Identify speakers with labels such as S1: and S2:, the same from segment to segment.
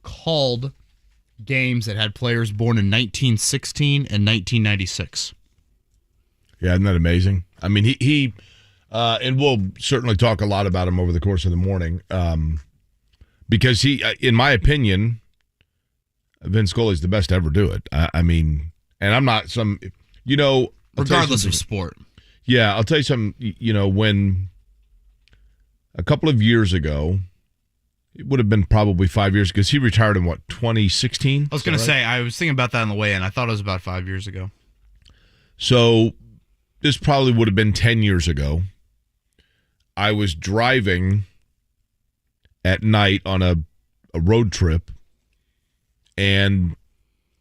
S1: called games that had players born in 1916 and 1996.
S2: Yeah, isn't that amazing? I mean, he and we'll certainly talk a lot about him over the course of the morning, because he, in my opinion, Vin Scully's the best to ever do it. I mean, and I'm not some,
S1: regardless of sport.
S2: Yeah, I'll tell you something. When a couple of years ago, it would have been probably 5 years, because he retired in 2016?
S1: I was going to say, I was thinking about that on the way in. I thought it was about 5 years ago.
S2: So this probably would have been 10 years ago. I was driving at night on a road trip, and,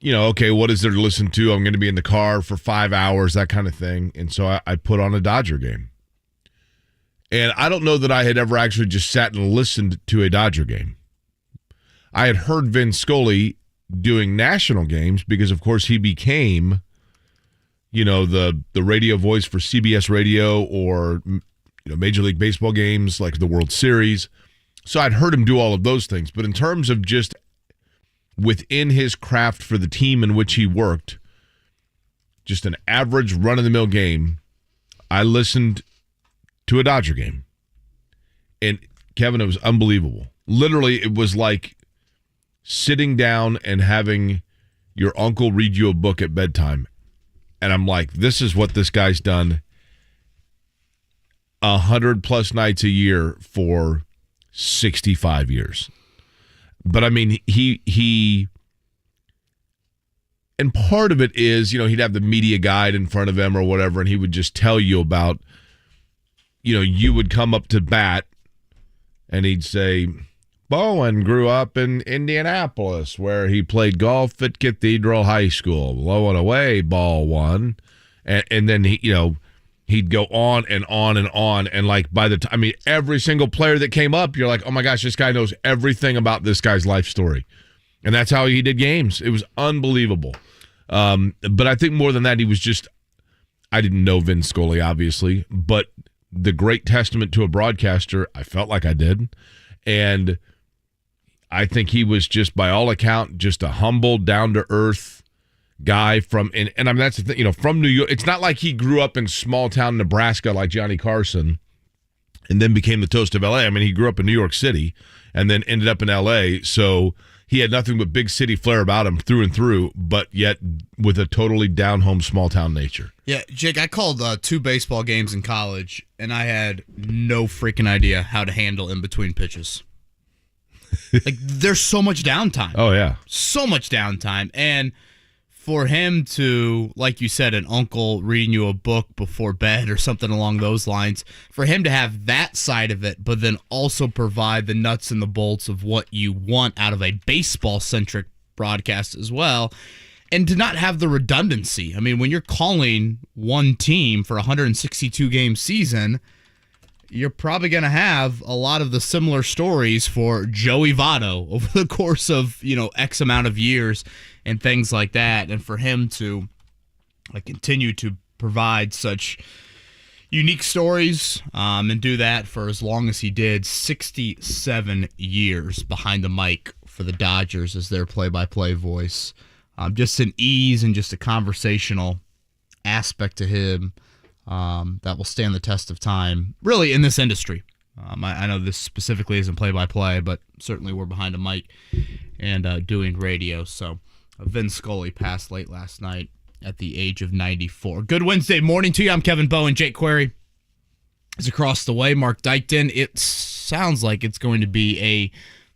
S2: okay, what is there to listen to? I'm going to be in the car for 5 hours, that kind of thing. And so I put on a Dodger game. And I don't know that I had ever actually just sat and listened to a Dodger game. I had heard Vin Scully doing national games because, of course, he became, the radio voice for CBS Radio or, Major League Baseball games like the World Series. So I'd heard him do all of those things. But in terms of just within his craft for the team in which he worked, just an average run-of-the-mill game, I listened to a Dodger game. And, Kevin, it was unbelievable. Literally, it was like sitting down and having your uncle read you a book at bedtime. And I'm like, this is what this guy's done 100+ nights a year for 65 years. But, I mean, he and part of it is, he'd have the media guide in front of him or whatever, and he would just tell you about, you would come up to bat and he'd say, Bowen grew up in Indianapolis, where he played golf at Cathedral High School. Low and away, ball one. And then he'd go on and on and on. And like by the time, every single player that came up, you're like, oh my gosh, this guy knows everything about this guy's life story. And that's how he did games. It was unbelievable. But I think more than that, he was just, I didn't know Vin Scully, obviously, but the great testament to a broadcaster, I felt like I did. And I think he was just, by all account, just a humble, down-to-earth guy from, and that's the thing, from New York. It's not like he grew up in small-town Nebraska like Johnny Carson and then became the toast of L.A. He grew up in New York City and then ended up in L.A., so he had nothing but big city flair about him through and through, but yet with a totally down-home, small-town nature. Yeah,
S1: Jake, I called 2 baseball games in college, and I had no freaking idea how to handle in-between pitches. Like, there's so much downtime.
S2: Oh, yeah.
S1: So much downtime. And for him to, like you said, an uncle reading you a book before bed or something along those lines, for him to have that side of it, but then also provide the nuts and the bolts of what you want out of a baseball-centric broadcast as well, and to not have the redundancy. When you're calling one team for a 162-game season, you're probably going to have a lot of the similar stories for Joey Votto over the course of, X amount of years and things like that. And for him to continue to provide such unique stories and do that for as long as he did, 67 years behind the mic for the Dodgers as their play-by-play voice. Just an ease and just a conversational aspect to him that will stand the test of time, really, in this industry. I know this specifically isn't play-by-play, but certainly we're behind a mic and doing radio. So Vin Scully passed late last night at the age of 94. Good Wednesday morning to you. I'm Kevin Bowen. Jake Query is across the way. Mark Dykton. It sounds like it's going to be a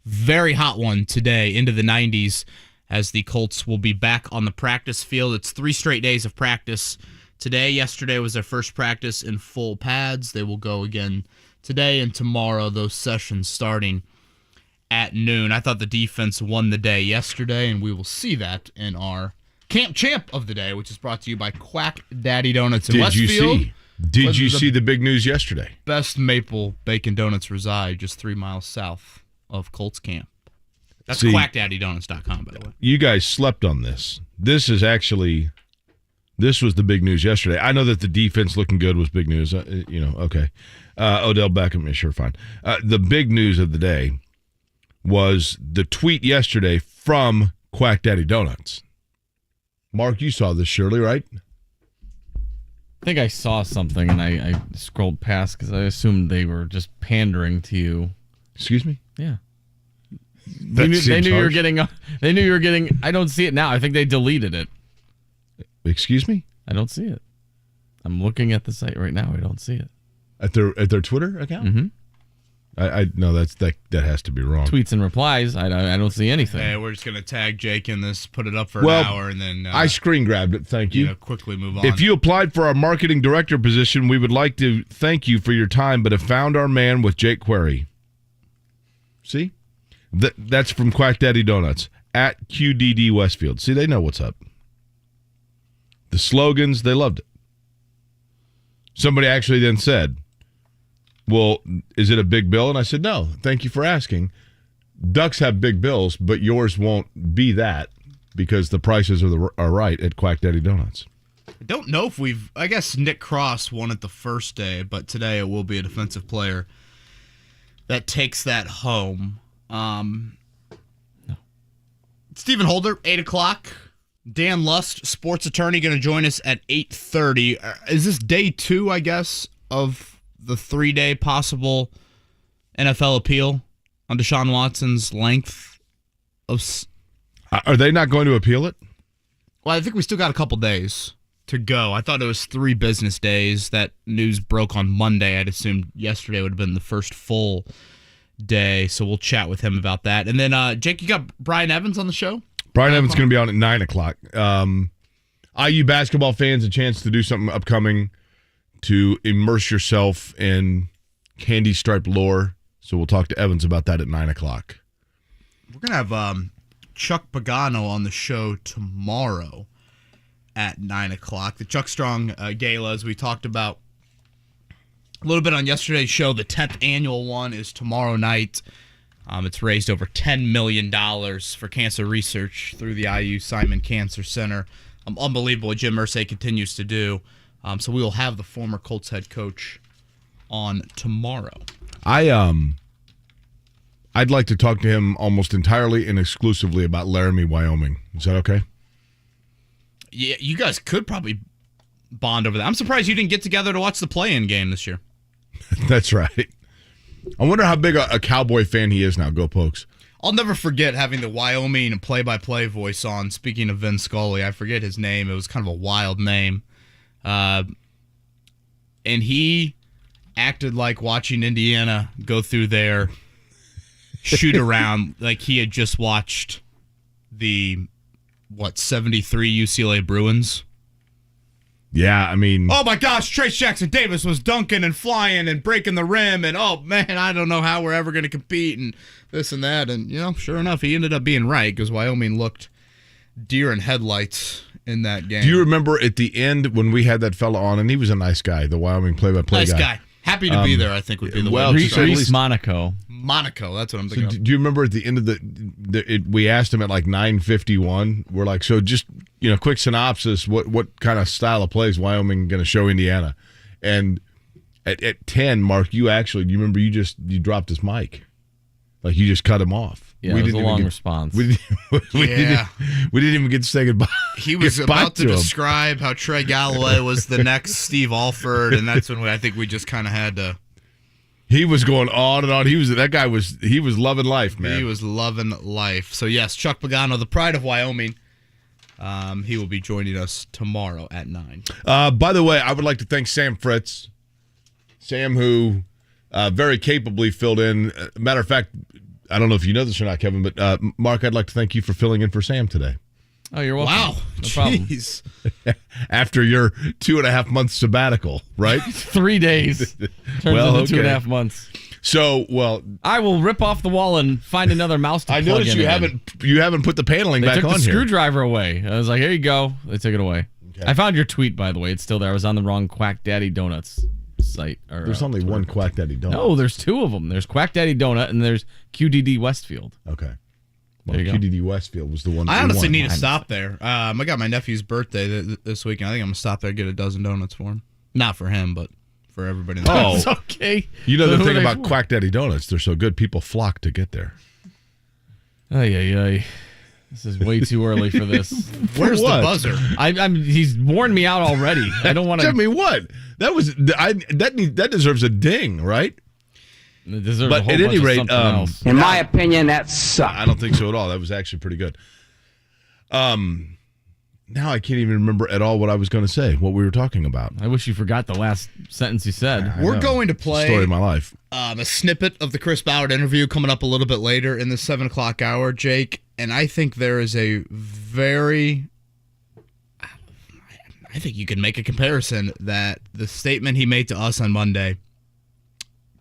S1: very hot one today into the 90s as the Colts will be back on the practice field. It's 3 straight days of practice today. Yesterday was their first practice in full pads. They will go again today and tomorrow, those sessions starting at noon. I thought the defense won the day yesterday, and we will see that in our Camp Champ of the day, which is brought to you by Quack Daddy Donuts in Westfield.
S2: Did you see the big news yesterday?
S1: Best maple bacon donuts reside just 3 miles south of Colts Camp. That's quackdaddydonuts.com, by the way.
S2: You guys slept on this. This was the big news yesterday. I know that the defense looking good was big news. Okay. Odell Beckham is sure fine. The big news of the day was the tweet yesterday from Quack Daddy Donuts. Mark, you saw this surely, right?
S3: I think I saw something and I scrolled past because I assumed they were just pandering to you.
S2: Excuse me?
S3: Yeah. They knew you were getting. They knew you were getting. I don't see it now. I think they deleted it.
S2: Excuse me?
S3: I don't see it. I'm looking at the site right now. I don't see it.
S2: At their Twitter account?
S3: Mm-hmm.
S2: I no, that has to be wrong.
S3: Tweets and replies. I don't see anything.
S1: Hey, we're just gonna tag Jake in this, put it up for an hour, and then
S2: I screen grabbed it. Thank you.
S1: Quickly move on.
S2: If you applied for our marketing director position, we would like to thank you for your time, but have found our man with Jake Query. See, that's from Quack Daddy Donuts at QDD Westfield. See, they know what's up. The slogans, they loved it. Somebody actually then said, well, is it a big bill? And I said, no, thank you for asking. Ducks have big bills, but yours won't be that because the prices are right at Quack Daddy Donuts.
S1: I don't know if I guess Nick Cross won it the first day, but today it will be a defensive player that takes that home. Stephen Holder, 8 o'clock. Dan Lust, sports attorney, going to join us at 8:30. Is this day 2, I guess, of the 3-day possible NFL appeal on Deshaun Watson's length of...
S2: Are they not going to appeal it?
S1: Well, I think we still got a couple days to go. I thought it was 3 business days. That news broke on Monday. I'd assumed yesterday would have been the first full day, so we'll chat with him about that. And then, Jake, you got Brian Evans on the show?
S2: Brian Evans is going to be on at 9 o'clock. IU basketball fans, a chance to do something upcoming to immerse yourself in candy striped lore. So we'll talk to Evans about that at 9 o'clock.
S1: We're going to have Chuck Pagano on the show tomorrow at 9 o'clock. The Chuck Strong Gala, as we talked about a little bit on yesterday's show, the 10th annual one is tomorrow night. It's raised over $10 million for cancer research through the IU Simon Cancer Center. Unbelievable what Jim Irsay continues to do. So we will have the former Colts head coach on tomorrow.
S2: I'd like to talk to him almost entirely and exclusively about Laramie, Wyoming. Is that okay?
S1: Yeah, you guys could probably bond over that. I'm surprised you didn't get together to watch the play-in game this year.
S2: That's right. I wonder how big a Cowboy fan he is now. Go Pokes.
S1: I'll never forget having the Wyoming play-by-play voice on. Speaking of Vin Scully, I forget his name. It was kind of a wild name. And he acted like watching Indiana go through their shoot-around like he had just watched the, 73 UCLA Bruins.
S2: Yeah, I mean...
S1: Oh, my gosh, Trace Jackson-Davis was dunking and flying and breaking the rim, and, oh, man, I don't know how we're ever going to compete, and this and that. And, sure enough, he ended up being right because Wyoming looked deer in headlights in that game.
S2: Do you remember at the end when we had that fella on, and he was a nice guy, the Wyoming play-by-play guy.
S1: Nice guy. Happy to be there, I think, would be the
S2: well,
S1: word.
S3: Reese Monaco.
S1: Monaco, that's what I'm thinking of.
S2: Do you remember at the end of we asked him at like 9:51, we're like, so just, quick synopsis, what kind of style of play is Wyoming going to show Indiana? And at 10, Mark, do you remember you dropped his mic? Like you just cut him off.
S3: Yeah, it was a long response.
S2: We didn't even get to say goodbye.
S1: He was about to describe how Trey Galloway was the next Steve Alford, and that's when I think we just kind of had to.
S2: He was going on and on. He was loving life, man.
S1: He was loving life. So yes, Chuck Pagano, the pride of Wyoming. He will be joining us tomorrow at 9.
S2: By the way, I would like to thank Sam Fritz. Sam, who very capably filled in. Matter of fact, I don't know if you know this or not, Kevin, but Mark, I'd like to thank you for filling in for Sam today.
S3: Oh, you're welcome.
S1: Wow.
S3: No problem.
S1: Jeez.
S2: After your 2.5 month sabbatical, right?
S3: 3 days. Turns into 2.5 months.
S2: So,
S3: I will rip off the wall and find another mouse to plug in.
S2: I noticed you haven't put the paneling back on here.
S3: They took the screwdriver away. I was like, here you go. They took it away. Okay. I found your tweet, by the way. It's still there. I was on the wrong Quack Daddy Donuts site.
S2: There's only one Quack Daddy Donut.
S3: No, there's 2 of them. There's Quack Daddy Donut and there's QDD Westfield.
S2: Okay. Well, QDD Westfield was the one.
S1: I honestly need to stop there. I got my nephew's birthday this weekend. I think I'm going to stop there and get a dozen donuts for him. Not for him, but for everybody in the house.
S3: Okay.
S2: You know the thing about Quack Daddy Donuts, they're so good, people flock to get there.
S3: Ay. This is way too early for this.
S1: Where's
S2: what?
S1: the buzzer?
S3: He's worn me out already. I don't want to.
S2: I mean, what? That deserves a ding, right?
S3: It deserves
S2: But
S3: a whole
S2: at
S3: bunch
S2: any
S3: of
S2: rate,
S3: something else.
S4: In my opinion, that sucks.
S2: I don't think so at all. That was actually pretty good. Now I can't even remember at all what I was going to say, what we were talking about.
S3: I wish you forgot the last sentence you said.
S1: We're going to
S2: It's the
S1: play
S2: story of my life.
S1: a snippet of the Chris Ballard interview coming up a little bit later in the 7 o'clock hour, Jake. And I think there is I think you could make a comparison that the statement he made to us on Monday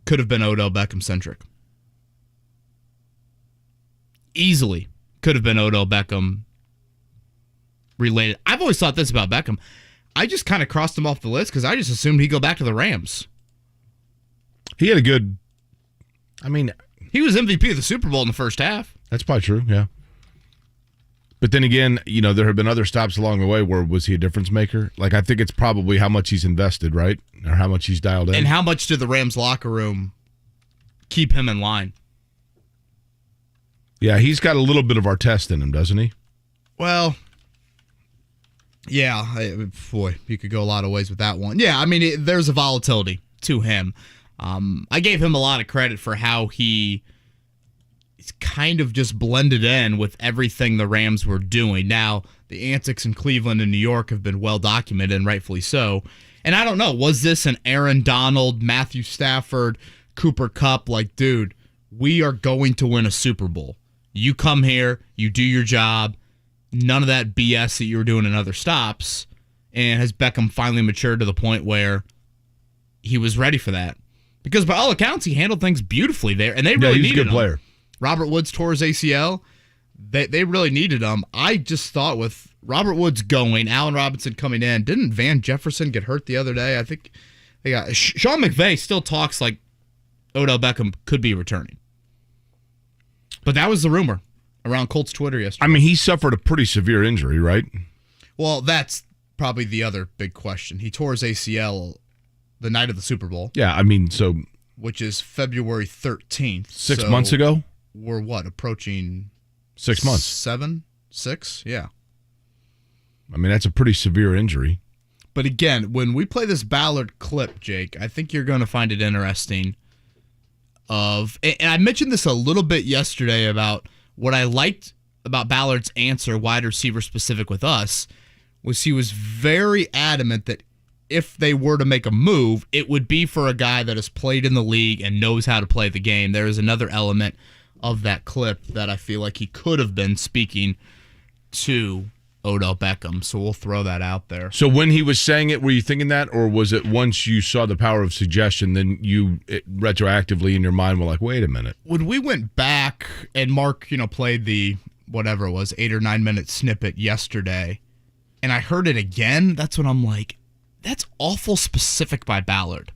S1: could have been Odell Beckham centric. Easily could have been Odell Beckham related. I've always thought this about Beckham. I just kind of crossed him off the list because I just assumed he'd go back to the Rams.
S2: He had a good,
S1: He was MVP of the Super Bowl in the first half.
S2: that's probably true, yeah. But then again, there have been other stops along the way where was he a difference maker? Like, I think it's probably how much he's invested, right? Or how much he's dialed in.
S1: And how much did the Rams locker room keep him in line?
S2: Yeah, he's got a little bit of our test in him, doesn't he?
S1: Well, yeah. Boy, you could go a lot of ways with that one. Yeah, there's a volatility to him. I gave him a lot of credit for how he's kind of just blended in with everything the Rams were doing. Now, the antics in Cleveland and New York have been well documented, and rightfully so. And I don't know, was this an Aaron Donald, Matthew Stafford, Cooper Kupp? Like, dude, we are going to win a Super Bowl. You come here, you do your job, none of that BS that you were doing in other stops. And has Beckham finally matured to the point where he was ready for that? Because by all accounts, he handled things beautifully there, and they really
S2: he's
S1: needed
S2: a good
S1: him.
S2: player.
S1: Robert Woods tore his ACL. They really needed him. I just thought with Robert Woods going, Allen Robinson coming in, didn't Van Jefferson get hurt the other day? I think they got Sean McVay still talks like Odell Beckham could be returning. But that was the rumor around Colts Twitter yesterday.
S2: He suffered a pretty severe injury, right?
S1: Well, that's probably the other big question. He tore his ACL the night of the Super Bowl.
S2: Yeah, so
S1: which is February 13th.
S2: 6 months ago?
S1: We're approaching
S2: 6 months.
S1: 6? Yeah.
S2: That's a pretty severe injury.
S1: But again, when we play this Ballard clip, Jake, I think you're going to find it interesting. And I mentioned this a little bit yesterday about what I liked about Ballard's answer, wide receiver specific with us, was he was very adamant that if they were to make a move, it would be for a guy that has played in the league and knows how to play the game. There is another element of that clip that I feel like he could have been speaking to Odell Beckham, so we'll throw that out there.
S2: So when he was saying it, were you thinking that, or was it once you saw the power of suggestion, then you retroactively in your mind were like, wait a minute?
S1: When we went back and Mark, played the, whatever it was, 8 or 9 minute snippet yesterday, and I heard it again, that's when I'm like, that's awful specific by Ballard.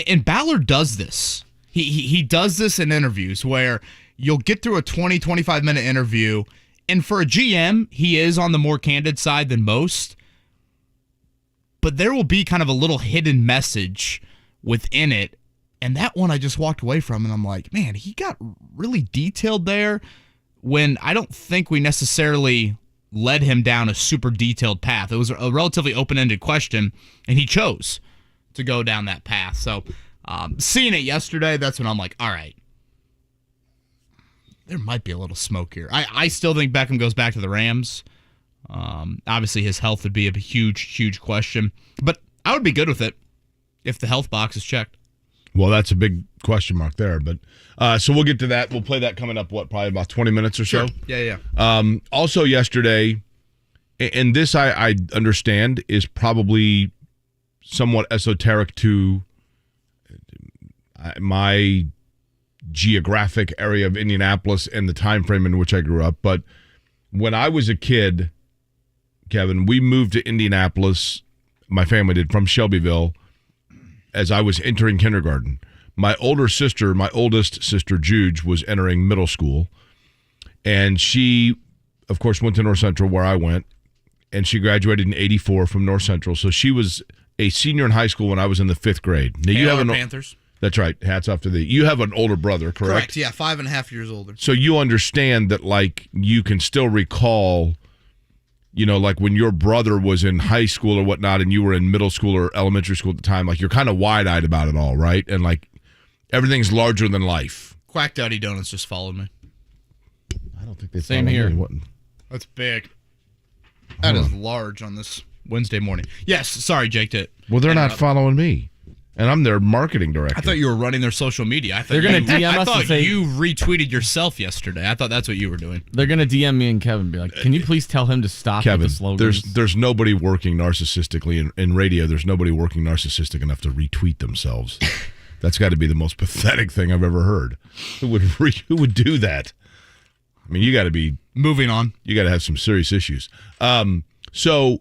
S1: And Ballard does this. He does this in interviews where you'll get through a 20, 25-minute interview, and for a GM, he is on the more candid side than most, but there will be kind of a little hidden message within it, and that one I just walked away from, and I'm like, man, he got really detailed there when I don't think we necessarily led him down a super detailed path. It was a relatively open-ended question, and he chose to go down that path. So seeing it yesterday, that's when I'm like, all right, there might be a little smoke here. I still think Beckham goes back to the Rams. Obviously, his health would be a huge, huge question, but I would be good with it if the health box is checked.
S2: Well, that's a big question mark there, but so we'll get to that. We'll play that coming up, probably about 20 minutes or so?
S1: Sure. Yeah.
S2: Also yesterday, and this I understand is probably somewhat esoteric to my geographic area of Indianapolis and the time frame in which I grew up, but when I was a kid, Kevin, we moved to Indianapolis, my family did, from Shelbyville, as I was entering kindergarten. My oldest sister, Juge, was entering middle school, and she, of course, went to North Central, where I went, and she graduated in '84 from North Central, so she was a senior in high school when I was in the 5th grade. Now,
S1: Panthers.
S2: That's right. Hats off to thee. You have an older brother, correct?
S1: Yeah, 5.5 years older.
S2: So you understand that, like, you can still recall, you know, like when your brother was in high school or whatnot and you were in middle school or elementary school at the time, like you're kind of wide-eyed about it all, right? And, like, everything's larger than life.
S1: Quack Daddy Donuts just followed me.
S2: I don't think they
S3: Same here.
S1: That's big. That is large on this Wednesday morning. Yes, sorry, Jake.
S2: Well, they're not following me. And I'm their marketing director.
S1: I thought you were running their social media. I thought
S3: They're going to DM us
S1: I
S3: and
S1: thought
S3: say,
S1: you retweeted yourself yesterday. I thought that's what you were doing.
S3: they're going to DM me and Kevin and be like, can you please tell him to stop
S2: Kevin,
S3: with the slogans?
S2: there's nobody working narcissistically in radio. There's nobody working narcissistic enough to retweet themselves. That's got to be the most pathetic thing I've ever heard. Who would do that? I mean, you got to be
S1: moving on.
S2: You got to have some serious issues. So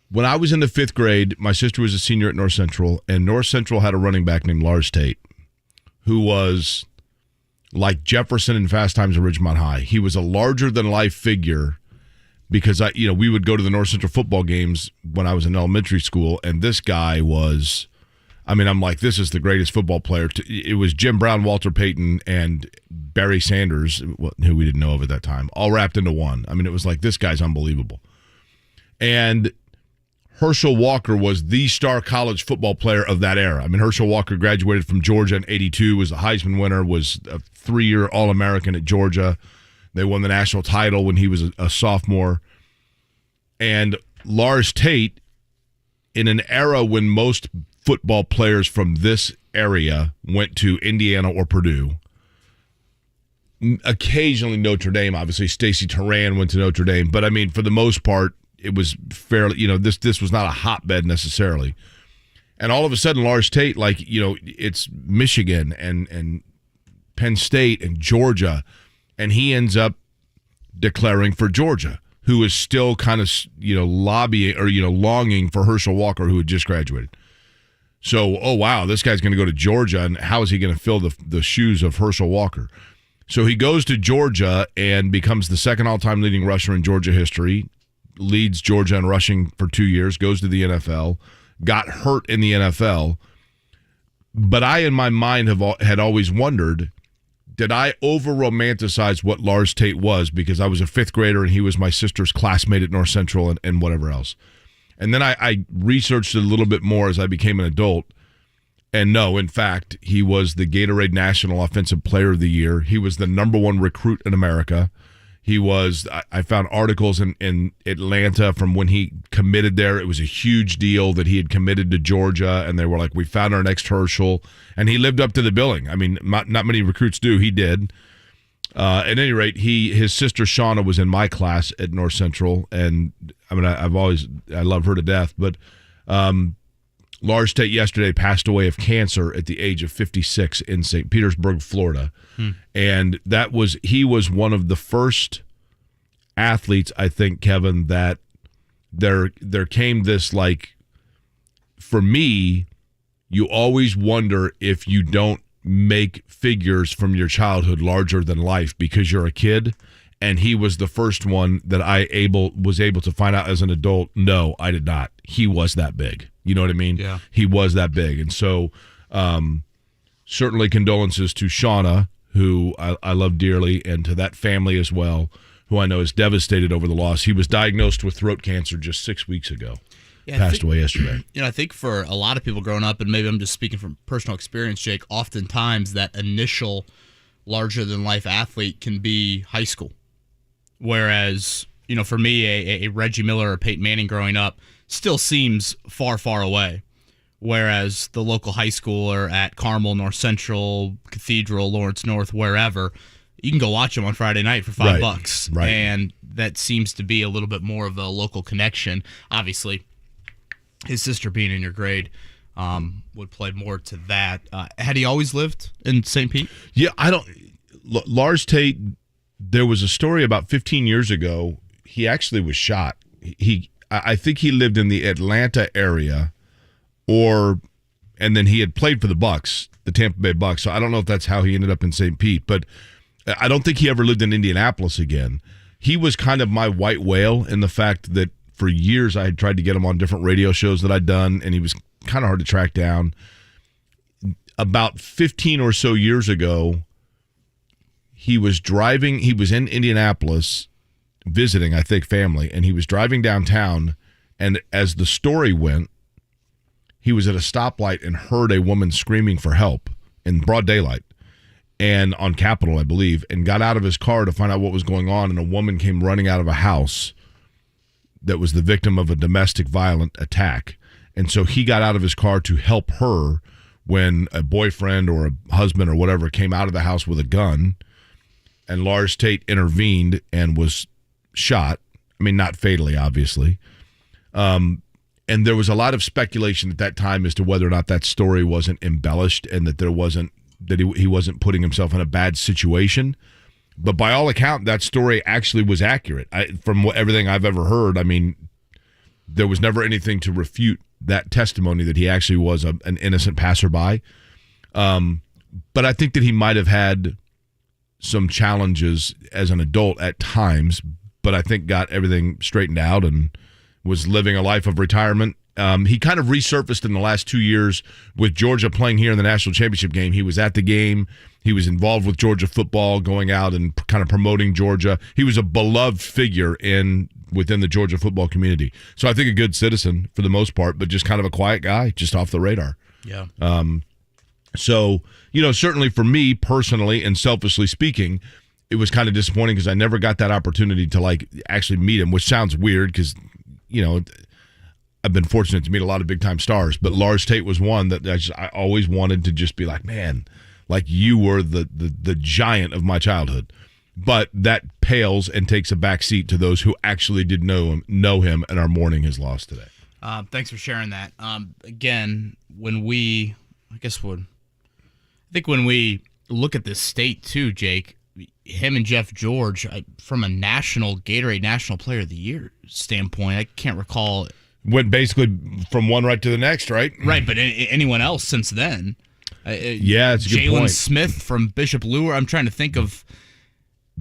S2: when I was in the 5th grade, my sister was a senior at North Central, and North Central had a running back named Lars Tate, who was like Jefferson in Fast Times at Ridgemont High. He was a larger-than-life figure because we would go to the North Central football games when I was in elementary school, and this guy was, I mean, I'm like, this is the greatest football player. It was Jim Brown, Walter Payton, and Barry Sanders, who we didn't know of at that time, all wrapped into one. I mean, it was like, this guy's unbelievable. And Herschel Walker was the star college football player of that era. I mean, Herschel Walker graduated from Georgia in '82, was a Heisman winner, was a 3-year All-American at Georgia. They won the national title when he was a sophomore. And Lars Tate, in an era when most football players from this area went to Indiana or Purdue, occasionally Notre Dame, obviously Stacey Turan went to Notre Dame, but I mean, for the most part, it was fairly, this was not a hotbed necessarily. And all of a sudden, Lars Tate, it's Michigan and Penn State and Georgia, and he ends up declaring for Georgia, who is still kind of, lobbying or, longing for Herschel Walker, who had just graduated. So, oh, wow, this guy's going to go to Georgia, and how is he going to fill the shoes of Herschel Walker? So he goes to Georgia and becomes the second all-time leading rusher in Georgia history, leads Georgia in rushing for 2 years, goes to the NFL, got hurt in the NFL. But I, in my mind, had always wondered, did I over-romanticize what Lars Tate was because I was a 5th grader and he was my sister's classmate at North Central and whatever else? And then I researched it a little bit more as I became an adult. And no, in fact, he was the Gatorade National Offensive Player of the Year. He was the #1 recruit in America. He was, I found articles in Atlanta from when he committed there. It was a huge deal that he had committed to Georgia, and they were like, we found our next Herschel. And he lived up to the billing. I mean, not many recruits do. He did. At any rate, his sister Shauna was in my class at North Central, and I mean, I love her to death. But Lars Tate yesterday passed away of cancer at the age of 56 in St. Petersburg, Florida. And he was one of the first athletes, I think, Kevin, that there came this, like, for me, you always wonder if you don't make figures from your childhood larger than life because you're a kid. And he was the first one that was able to find out as an adult, no, I did not. He was that big. You know what I mean?
S1: Yeah.
S2: He was that big. And so certainly condolences to Shauna, who I love dearly, and to that family as well, who I know is devastated over the loss. He was diagnosed with throat cancer just 6 weeks ago. Yeah, passed away yesterday.
S1: I think for a lot of people growing up, and maybe I'm just speaking from personal experience, Jake, oftentimes that initial larger-than-life athlete can be high school. Whereas, for me, a Reggie Miller or Peyton Manning growing up still seems far, far away. Whereas the local high schooler at Carmel, North Central, Cathedral, Lawrence North, wherever, you can go watch them on Friday night for $5.
S2: Right.
S1: And that seems to be a little bit more of a local connection. Obviously, his sister being in your grade would play more to that. Had he always lived in St. Pete?
S2: Yeah, Lars Tate, there was a story about 15 years ago. He actually was shot. I think he lived in the Atlanta area, and then he had played for the Bucks, the Tampa Bay Bucks. So I don't know if that's how he ended up in St. Pete, but I don't think he ever lived in Indianapolis again. He was kind of my white whale in the fact that for years I had tried to get him on different radio shows that I'd done, and he was kind of hard to track down. about 15 or so years ago, he was in Indianapolis visiting, I think, family, and he was driving downtown, and as the story went, he was at a stoplight and heard a woman screaming for help in broad daylight, and on Capitol, I believe, and got out of his car to find out what was going on, and a woman came running out of a house that was the victim of a domestic violent attack. And so he got out of his car to help her when a boyfriend or a husband or whatever came out of the house with a gun, and Lars Tate intervened and was shot. I mean, not fatally, obviously. And there was a lot of speculation at that time as to whether or not that story wasn't embellished and that he wasn't putting himself in a bad situation. But by all account, that story actually was accurate. From everything I've ever heard, I mean, there was never anything to refute that testimony that he actually was an innocent passerby. But I think that he might have had some challenges as an adult at times, but I think got everything straightened out and was living a life of retirement. He kind of resurfaced in the last 2 years with Georgia playing here in the national championship game. He was at the game. He was involved with Georgia football, going out and kind of promoting Georgia. He was a beloved figure within the Georgia football community. So I think a good citizen for the most part, but just kind of a quiet guy, just off the radar.
S1: Yeah.
S2: So, certainly for me personally and selfishly speaking, it was kind of disappointing because I never got that opportunity to actually meet him, which sounds weird because, I've been fortunate to meet a lot of big time stars, but Lars Tate was one that I always wanted to just be like, man, like you were the giant of my childhood. But that pales and takes a back seat to those who actually did know him and are mourning his loss today.
S1: Thanks for sharing that. Again, when we look at this state too, Jake, him and Jeff George, from a Gatorade National Player of the Year standpoint, I can't recall.
S2: Went basically from one right to the next, right?
S1: Right, but anyone else since then?
S2: Yeah, it's a good point.
S1: Jalen Smith from Bishop Lure. I'm trying to think of,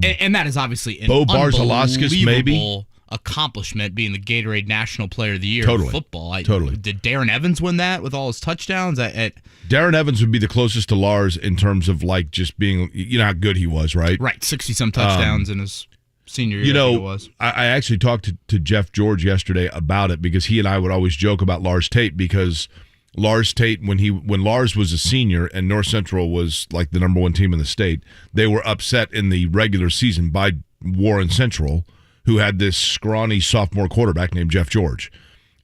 S1: and that is obviously an
S2: Bo Barzalauskas, maybe
S1: accomplishment, being the Gatorade National Player of the Year
S2: totally.
S1: in football.
S2: Totally.
S1: Did Darren Evans win that with all his touchdowns?
S2: Darren Evans would be the closest to Lars in terms of just being, how good he was, right?
S1: Right, 60-some touchdowns in his senior year.
S2: I think
S1: it was.
S2: I actually talked to Jeff George yesterday about it because he and I would always joke about Lars Tate because Lars Tate, when Lars was a senior and North Central was like the number one team in the state, they were upset in the regular season by Warren Central, who had this scrawny sophomore quarterback named Jeff George.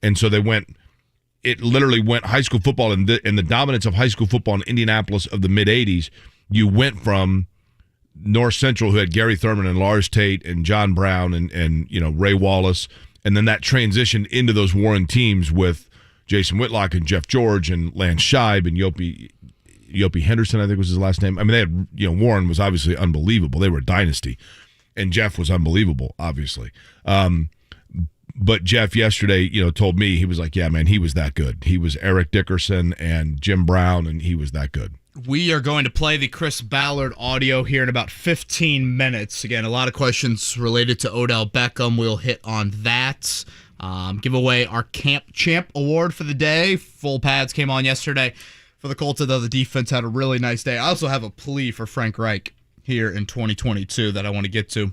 S2: And so it literally went high school football in the dominance of high school football in Indianapolis of the mid-'80s. You went from North Central, who had Gary Thurman and Lars Tate and John Brown and Ray Wallace, and then that transitioned into those Warren teams with Jason Whitlock and Jeff George and Lance Scheib and Yopi Henderson, I think was his last name. I mean, they had Warren was obviously unbelievable. They were a dynasty, and Jeff was unbelievable, obviously. But Jeff yesterday, told me, he was like, yeah, man, he was that good. He was Eric Dickerson and Jim Brown, and he was that good.
S1: We are going to play the Chris Ballard audio here in about 15 minutes. Again, a lot of questions related to Odell Beckham. We'll hit on that. Give away our Camp Champ Award for the day. Full pads came on yesterday for the Colts, though the defense had a really nice day. I also have a plea for Frank Reich here in 2022 that I want to get to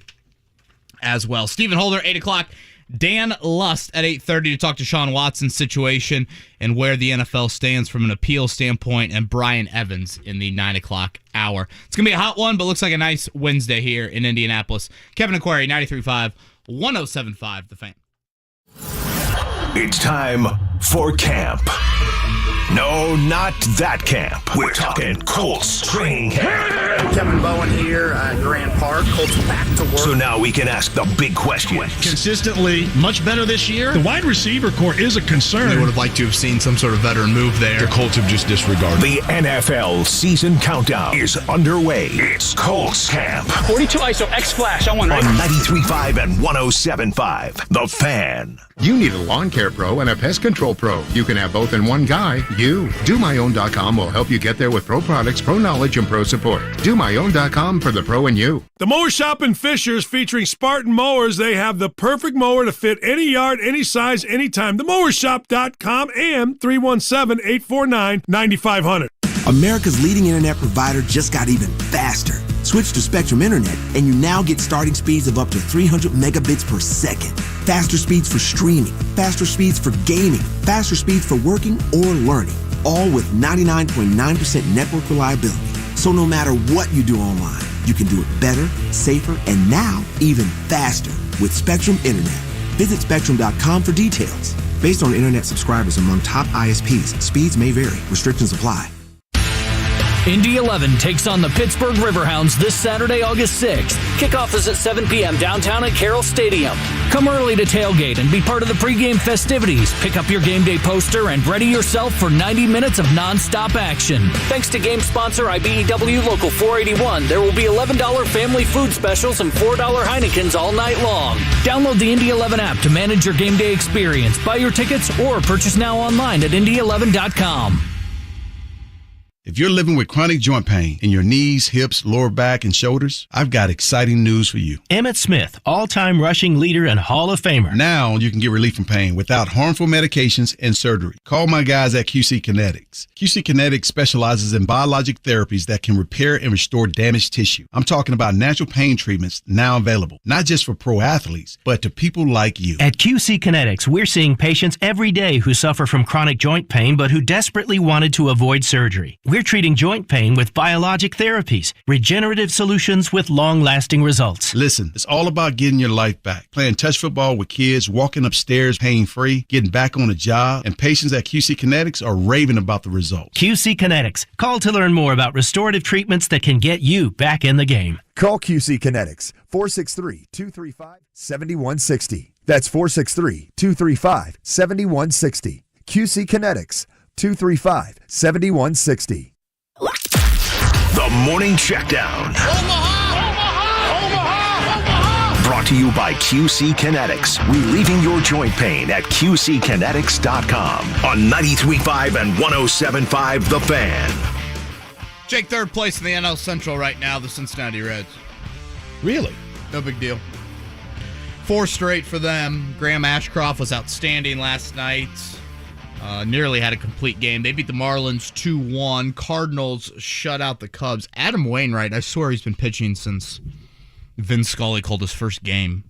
S1: as well. Stephen Holder, 8 o'clock. Dan Lust at 8:30 to talk to Deshaun Watson's situation and where the NFL stands from an appeal standpoint, and Brian Evans in the 9 o'clock hour. It's going to be a hot one, but looks like a nice Wednesday here in Indianapolis. Kevin Aquari, 93.5, 107.5, The Fan.
S5: It's time for camp. No, not that camp. We're talking Colts training camp.
S6: Kevin Bowen here at Grand Park. Colts back to work.
S5: So now we can ask the big question.
S7: Consistently much better this year. The wide receiver core is a concern.
S1: They would have liked to have seen some sort of veteran move there.
S2: The Colts have just disregarded.
S5: The NFL season countdown is underway. It's Colts camp.
S4: 42 ISO X Flash. I want
S5: on 93.5 and 107.5. The Fan.
S8: You need a lawn care pro and a pest control pro. You can have both in one guy. You. DoMyOwn.com will help you get there with pro products, pro knowledge, and pro support. DoMyOwn.com for the pro in you.
S9: The Mower Shop in Fishers, featuring Spartan mowers. They have the perfect mower to fit any yard, any size, anytime. TheMowerShop.com and 317-849-9500.
S10: America's leading internet provider just got even faster. Switch to Spectrum Internet, and you now get starting speeds of up to 300 megabits per second. Faster speeds for streaming, faster speeds for gaming, faster speeds for working or learning, all with 99.9% network reliability. So no matter what you do online, you can do it better, safer, and now even faster with Spectrum Internet. Visit Spectrum.com for details. Based on internet subscribers among top ISPs, speeds may vary. Restrictions apply.
S11: Indy 11 takes on the Pittsburgh Riverhounds this Saturday, August 6th. Kickoff is at 7 p.m. downtown at Carroll Stadium. Come early to tailgate and be part of the pregame festivities. Pick up your game day poster and ready yourself for 90 minutes of nonstop action. Thanks to game sponsor IBEW Local 481, there will be $11 family food specials and $4 Heinekens all night long. Download the Indy 11 app to manage your game day experience. Buy your tickets or purchase now online at Indy11.com.
S12: If you're living with chronic joint pain in your knees, hips, lower back, and shoulders, I've got exciting news for you.
S13: Emmett Smith, all-time rushing leader and Hall of Famer.
S12: Now you can get relief from pain without harmful medications and surgery. Call my guys at QC Kinetics. QC Kinetics specializes in biologic therapies that can repair and restore damaged tissue. I'm talking about natural pain treatments now available, not just for pro athletes, but to people like you.
S13: At QC Kinetics, we're seeing patients every day who suffer from chronic joint pain but who desperately wanted to avoid surgery. We're treating joint pain with biologic therapies, regenerative solutions with long-lasting results.
S12: Listen, it's all about getting your life back. Playing touch football with kids, walking upstairs pain-free, getting back on a job, and patients at QC Kinetics are raving about the results.
S13: QC Kinetics. Call to learn more about restorative treatments that can get you back in the game.
S14: Call QC Kinetics, 463-235-7160. That's 463-235-7160. QC Kinetics, 235-7160.
S5: The Morning Checkdown. Omaha! Brought to you by QC Kinetics. Relieving your joint pain at QCkinetics.com. On 93.5 and 107.5 The Fan.
S1: Jake, third place in the NL Central right now, the Cincinnati Reds.
S2: Really?
S1: No big deal. 4 straight for them. Graham Ashcroft was outstanding last night. Nearly had a complete game. They beat the Marlins 2-1. Cardinals shut out the Cubs. Adam Wainwright, I swear he's been pitching since Vin Scully called his first game.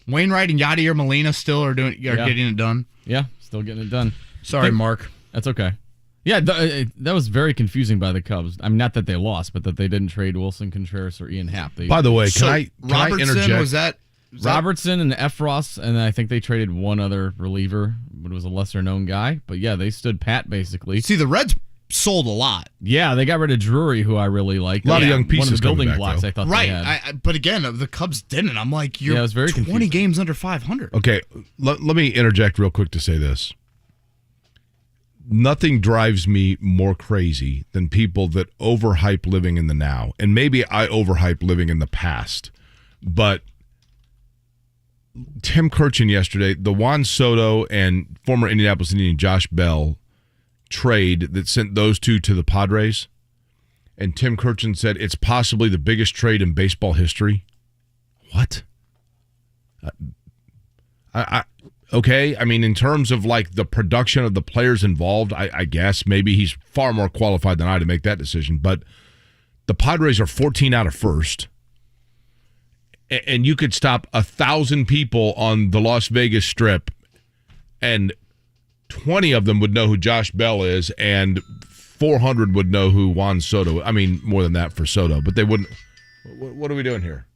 S1: Wainwright and Yadier Molina still are getting it done.
S3: Yeah, still getting it done.
S1: Sorry, Mark.
S3: That's okay. Yeah, that was very confusing by the Cubs. I mean, not that they lost, but that they didn't trade Wilson Contreras or Ian Happ.
S2: By the way, can I interject?
S1: Was that
S3: Robertson and Efros, and I think they traded one other reliever, but it was a lesser-known guy. But yeah, they stood pat, basically.
S1: See, the Reds sold a lot.
S3: Yeah, they got rid of Drury, who I really like.
S2: A lot of young pieces.
S3: One of the building
S2: back,
S3: blocks
S2: though.
S3: I thought
S1: Right,
S3: they had.
S1: but again, the Cubs didn't. I'm like, you're
S3: it was very
S1: 20
S3: confusing.
S1: games under 500.
S2: Okay, let me interject real quick to say this. Nothing drives me more crazy than people that overhype living in the now. And maybe I overhype living in the past. But Tim Kirchin yesterday, the Juan Soto and former Indianapolis Indian Josh Bell trade that sent those two to the Padres. And Tim Kirchin said it's possibly the biggest trade in baseball history. What? Okay, I mean, in terms of like the production of the players involved, I guess maybe he's far more qualified than I to make that decision. But the Padres are 14 out of first. And you could stop 1,000 people on the Las Vegas Strip, and 20 of them would know who Josh Bell is, and 400 would know who Juan Soto. I mean, more than that for Soto, but they wouldn't. What are we doing here?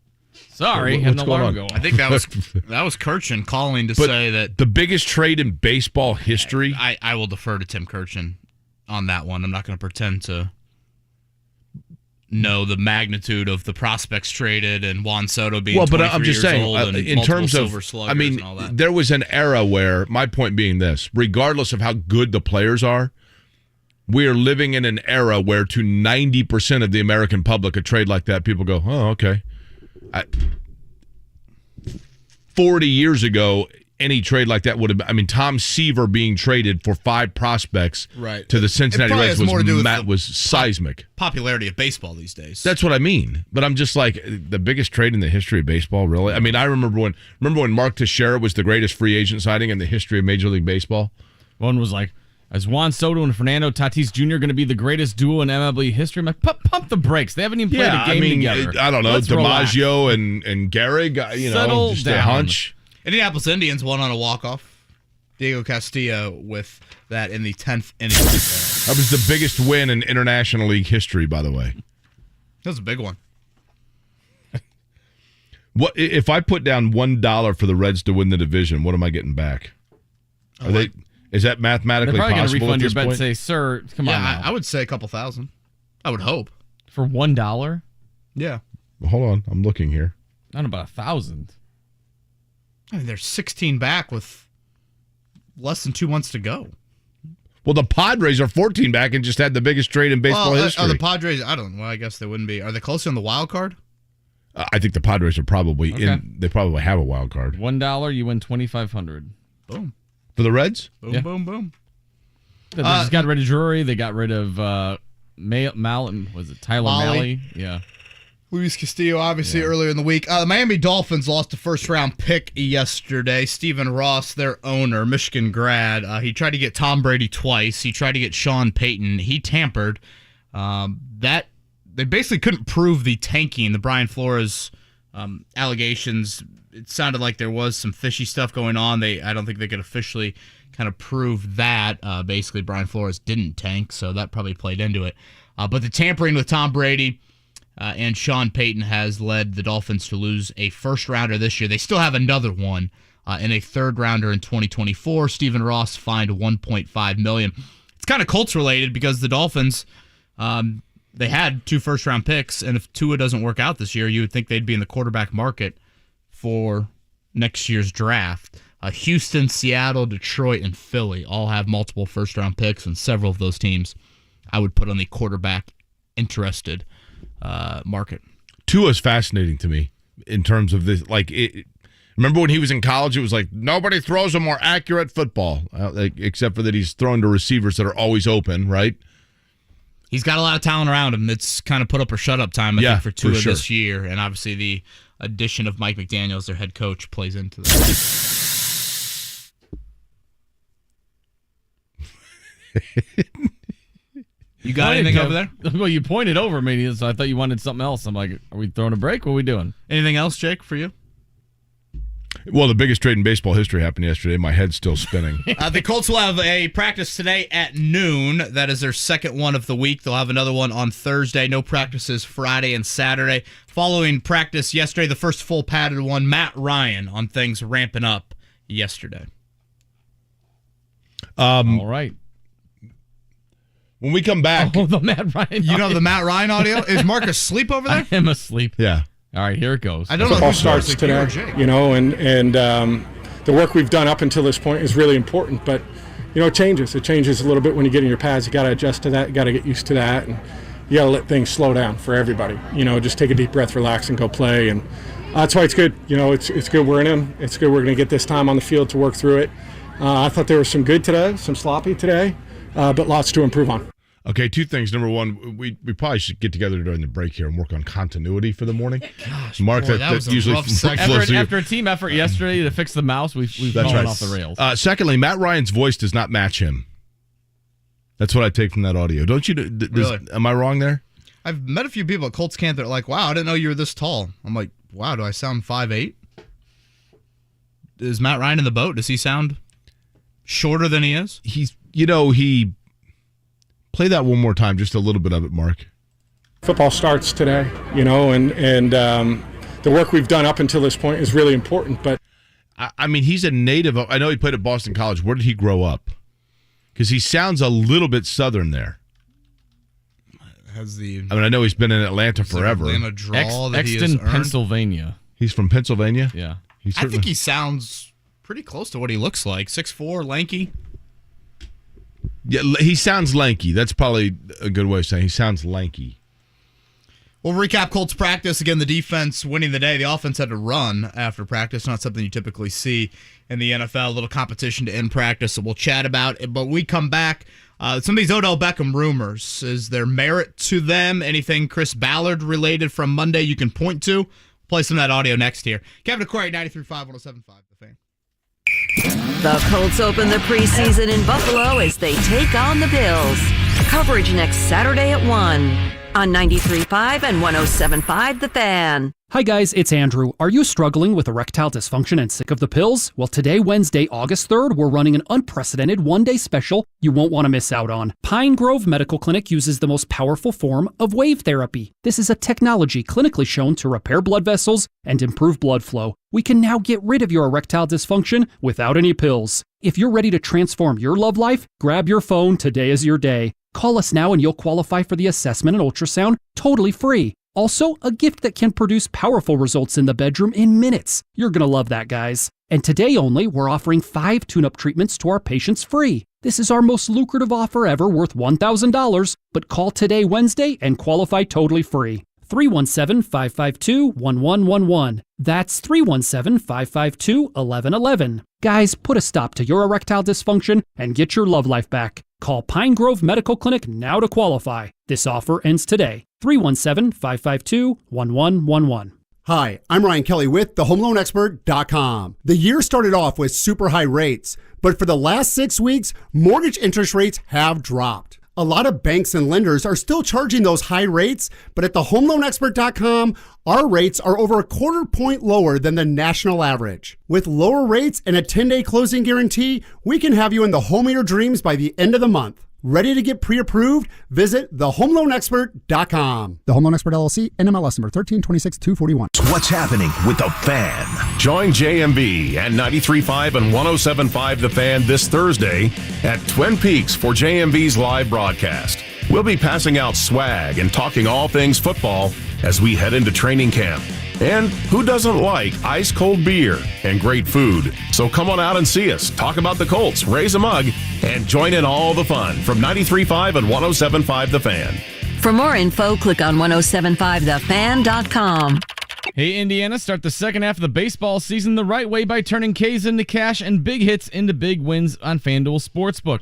S3: Sorry,
S2: what's going on?
S3: Going.
S1: I think that was Kirchin calling to say that
S2: the biggest trade in baseball history.
S1: I will defer to Tim Kirchin on that one. I'm not going to pretend to know the magnitude of the prospects traded and Juan Soto being 23
S2: I'm just
S1: years
S2: saying,
S1: old and
S2: in terms of,
S1: Silver Sluggers
S2: I mean,
S1: and all that.
S2: there was an era where, my point being this, regardless of how good the players are, we are living in an era where to 90% of the American public, a trade like that, people go, oh, okay. 40 years ago, any trade like that would have been, I mean, Tom Seaver being traded for 5 prospects to the Cincinnati Reds was seismic.
S1: Popularity of baseball these days.
S2: That's what I mean. But I'm just like, the biggest trade in the history of baseball, really? I mean, I remember when Mark Teixeira was the greatest free agent signing in the history of Major League Baseball.
S3: One was like, Is Juan Soto and Fernando Tatis Jr. going to be the greatest duo in MLB history? I'm like, pump the brakes. They haven't even played a game together.
S2: I don't know.
S3: Let's
S2: DiMaggio and Gehrig,
S3: Settle
S2: just
S3: down.
S2: a hunch.
S1: Indianapolis Indians won on a walk-off. Diego Castillo with that in the 10th inning.
S2: That was the biggest win in International League history, by the way.
S1: That was a big one.
S2: What if I put down $1 for the Reds to win the division? What am I getting back? Is that mathematically
S3: They're probably
S2: possible?
S3: going to refund your
S2: at this
S3: bet and
S2: point?
S3: say, sir, come on now.
S1: I would say a couple thousand. I would hope.
S3: For $1?
S1: Yeah.
S2: Well, hold on. I'm looking here.
S3: Not about 1,000.
S1: I mean, they're 16 back with less than 2 months to go.
S2: Well, the Padres are 14 back and just had the biggest trade in baseball history.
S1: Are the Padres? I don't know. Well, I guess they wouldn't be. Are they close on the wild card?
S2: I think the Padres are probably in. They probably have a wild card.
S3: $1, you win $2,500.
S1: Boom.
S2: For the Reds?
S1: Boom, boom, boom.
S3: They just got rid of Drury. They got rid of Tyler Malley? Yeah.
S1: Luis Castillo, obviously, earlier in the week. The Miami Dolphins lost a first-round pick yesterday. Stephen Ross, their owner, Michigan grad, he tried to get Tom Brady twice. He tried to get Sean Payton. He tampered. They basically couldn't prove the tanking, the Brian Flores allegations. It sounded like there was some fishy stuff going on. I don't think they could officially kind of prove that. Basically, Brian Flores didn't tank, so that probably played into it. But the tampering with Tom Brady and Sean Payton has led the Dolphins to lose a first-rounder this year. They still have another one and a third-rounder in 2024. Stephen Ross fined $1.5 million. It's kind of Colts-related because the Dolphins, they had 2 first-round picks, and if Tua doesn't work out this year, you would think they'd be in the quarterback market for next year's draft. Houston, Seattle, Detroit, and Philly all have multiple first-round picks, and several of those teams I would put on the quarterback-interested market.
S2: Tua's fascinating to me in terms of this. Remember when he was in college, it was like nobody throws a more accurate football, except for that he's throwing to receivers that are always open, right?
S1: He's got a lot of talent around him. It's kind of put up or shut up time, I think, for Tua this year. And obviously the addition of Mike McDaniels, their head coach, plays into that. You got anything over there?
S3: Well, you pointed over me, so I thought you wanted something else. I'm like, are we throwing a break? What are we doing?
S1: Anything else, Jake, for you?
S2: Well, the biggest trade in baseball history happened yesterday. My head's still spinning.
S1: The Colts will have a practice today at noon. That is their second one of the week. They'll have another one on Thursday. No practices Friday and Saturday. Following practice yesterday, the first full padded one, Matt Ryan on things ramping up yesterday.
S3: All right.
S2: When we come back...
S3: Oh, the Matt Ryan
S1: You know the Matt Ryan audio? Is Mark asleep over there?
S3: I am asleep.
S2: Yeah.
S3: All right, here it goes.
S1: I don't know
S15: Football
S1: who
S15: starts today, and the work we've done up until this point is really important, but, it changes. It changes a little bit when you get in your pads. You got to adjust to that. You got to get used to that, and you got to let things slow down for everybody. Just take a deep breath, relax, and go play, and that's why it's good. It's good we're in them. It's good we're going to get this time on the field to work through it. I thought there was some good today, some sloppy today, but lots to improve on.
S2: Okay, 2 things. Number one, we probably should get together during the break here and work on continuity for the morning.
S1: Gosh,
S2: Mark,
S1: boy, that was usually a rough segment.
S3: After a team effort yesterday to fix the mouse, we've fallen off the rails.
S2: Secondly, Matt Ryan's voice does not match him. That's what I take from that audio. Don't you?
S1: Really?
S2: Am I wrong there?
S1: I've met a few people at Colts camp that are like, wow, I didn't know you were this tall. I'm like, wow, do I sound 5'8"? Is Matt Ryan in the boat? Does he sound shorter than he is?
S2: He play that one more time, just a little bit of it, Mark.
S15: Football starts today, and the work we've done up until this point is really important, but
S2: I mean, he's a native. I know he played at Boston College. Where did he grow up? Because he sounds a little bit Southern there. I know he's been in Atlanta forever.
S1: Atlanta drawl that he has
S3: Exton,
S1: earned.
S3: Pennsylvania.
S2: He's from Pennsylvania?
S3: Yeah.
S1: I think he sounds pretty close to what he looks like. 6'4", lanky.
S2: Yeah, he sounds lanky. That's probably a good way of saying he sounds lanky.
S1: We'll recap Colts practice. Again, the defense winning the day. The offense had to run after practice. Not something you typically see in the NFL. A little competition to end practice that we'll chat about. But we come back. Some of these Odell Beckham rumors. Is there merit to them? Anything Chris Ballard related from Monday you can point to? Play some of that audio next here. Kevin Aquari, 93.5, 107.5, The Fan.
S16: The Colts open the preseason in Buffalo as they take on the Bills. Coverage next Saturday at 1 on 93.5 and 107.5 The Fan.
S17: Hi guys, it's Andrew. Are you struggling with erectile dysfunction and sick of the pills? Well, today, Wednesday, August 3rd, we're running an unprecedented one-day special you won't want to miss out on. Pine Grove Medical Clinic uses the most powerful form of wave therapy. This is a technology clinically shown to repair blood vessels and improve blood flow. We can now get rid of your erectile dysfunction without any pills. If you're ready to transform your love life, grab your phone. Today is your day. Call us now and you'll qualify for the assessment and ultrasound totally free. Also, a gift that can produce powerful results in the bedroom in minutes. You're going to love that, guys. And today only, we're offering 5 tune-up treatments to our patients free. This is our most lucrative offer ever, worth $1,000. But call today, Wednesday, and qualify totally free. 317-552-1111. That's 317-552-1111. Guys, put a stop to your erectile dysfunction and get your love life back. Call Pine Grove Medical Clinic now to qualify. This offer ends today. 317-552-1111.
S18: Hi, I'm Ryan Kelly with thehomeloanexpert.com. The year started off with super high rates, but for the last 6 weeks, mortgage interest rates have dropped. A lot of banks and lenders are still charging those high rates, but at thehomeloanexpert.com, our rates are over a quarter point lower than the national average. With lower rates and a 10-day closing guarantee, we can have you in the home of your dreams by the end of the month. Ready to get pre-approved? Visit thehomeloanexpert.com.
S19: The Home Loan Expert LLC, NMLS number 1326241.
S5: What's happening with The Fan? Join JMB and 93.5 and 107.5 The Fan this Thursday at Twin Peaks for JMB's live broadcast. We'll be passing out swag and talking all things football as we head into training camp. And who doesn't like ice-cold beer and great food? So come on out and see us, talk about the Colts, raise a mug, and join in all the fun from 93.5 and 107.5 The Fan.
S16: For more info, click on 1075thefan.com.
S3: Hey, Indiana, start the second half of the baseball season the right way by turning K's into cash and big hits into big wins on FanDuel Sportsbook.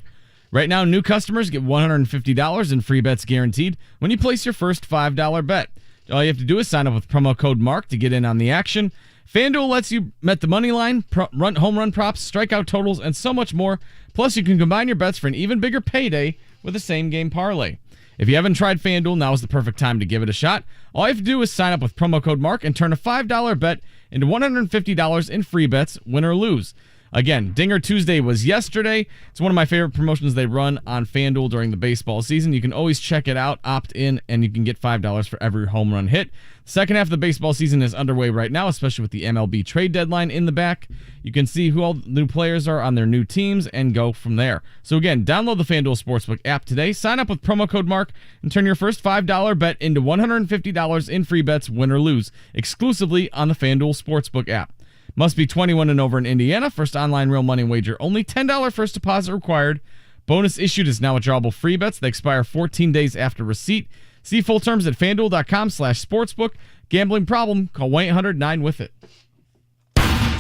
S3: Right now, new customers get $150 in free bets guaranteed when you place your first $5 bet. All you have to do is sign up with promo code MARK to get in on the action. FanDuel lets you bet the money line, home run props, strikeout totals, and so much more. Plus, you can combine your bets for an even bigger payday with a same-game parlay. If you haven't tried FanDuel, now is the perfect time to give it a shot. All you have to do is sign up with promo code MARK and turn a $5 bet into $150 in free bets, win or lose. Again, Dinger Tuesday was yesterday. It's one of my favorite promotions they run on FanDuel during the baseball season. You can always check it out, opt in, and you can get $5 for every home run hit. The second half of the baseball season is underway right now, especially with the MLB trade deadline in the back. You can see who all the new players are on their new teams and go from there. So again, download the FanDuel Sportsbook app today, sign up with promo code MARK, and turn your first $5 bet into $150 in free bets, win or lose, exclusively on the FanDuel Sportsbook app. Must be 21 and over in Indiana. First online real money wager. Only $10 first deposit required. Bonus issued is now withdrawable free bets. They expire 14 days after receipt. See full terms at FanDuel.com/sportsbook. Gambling problem? Call 1-800-9-WITH-IT.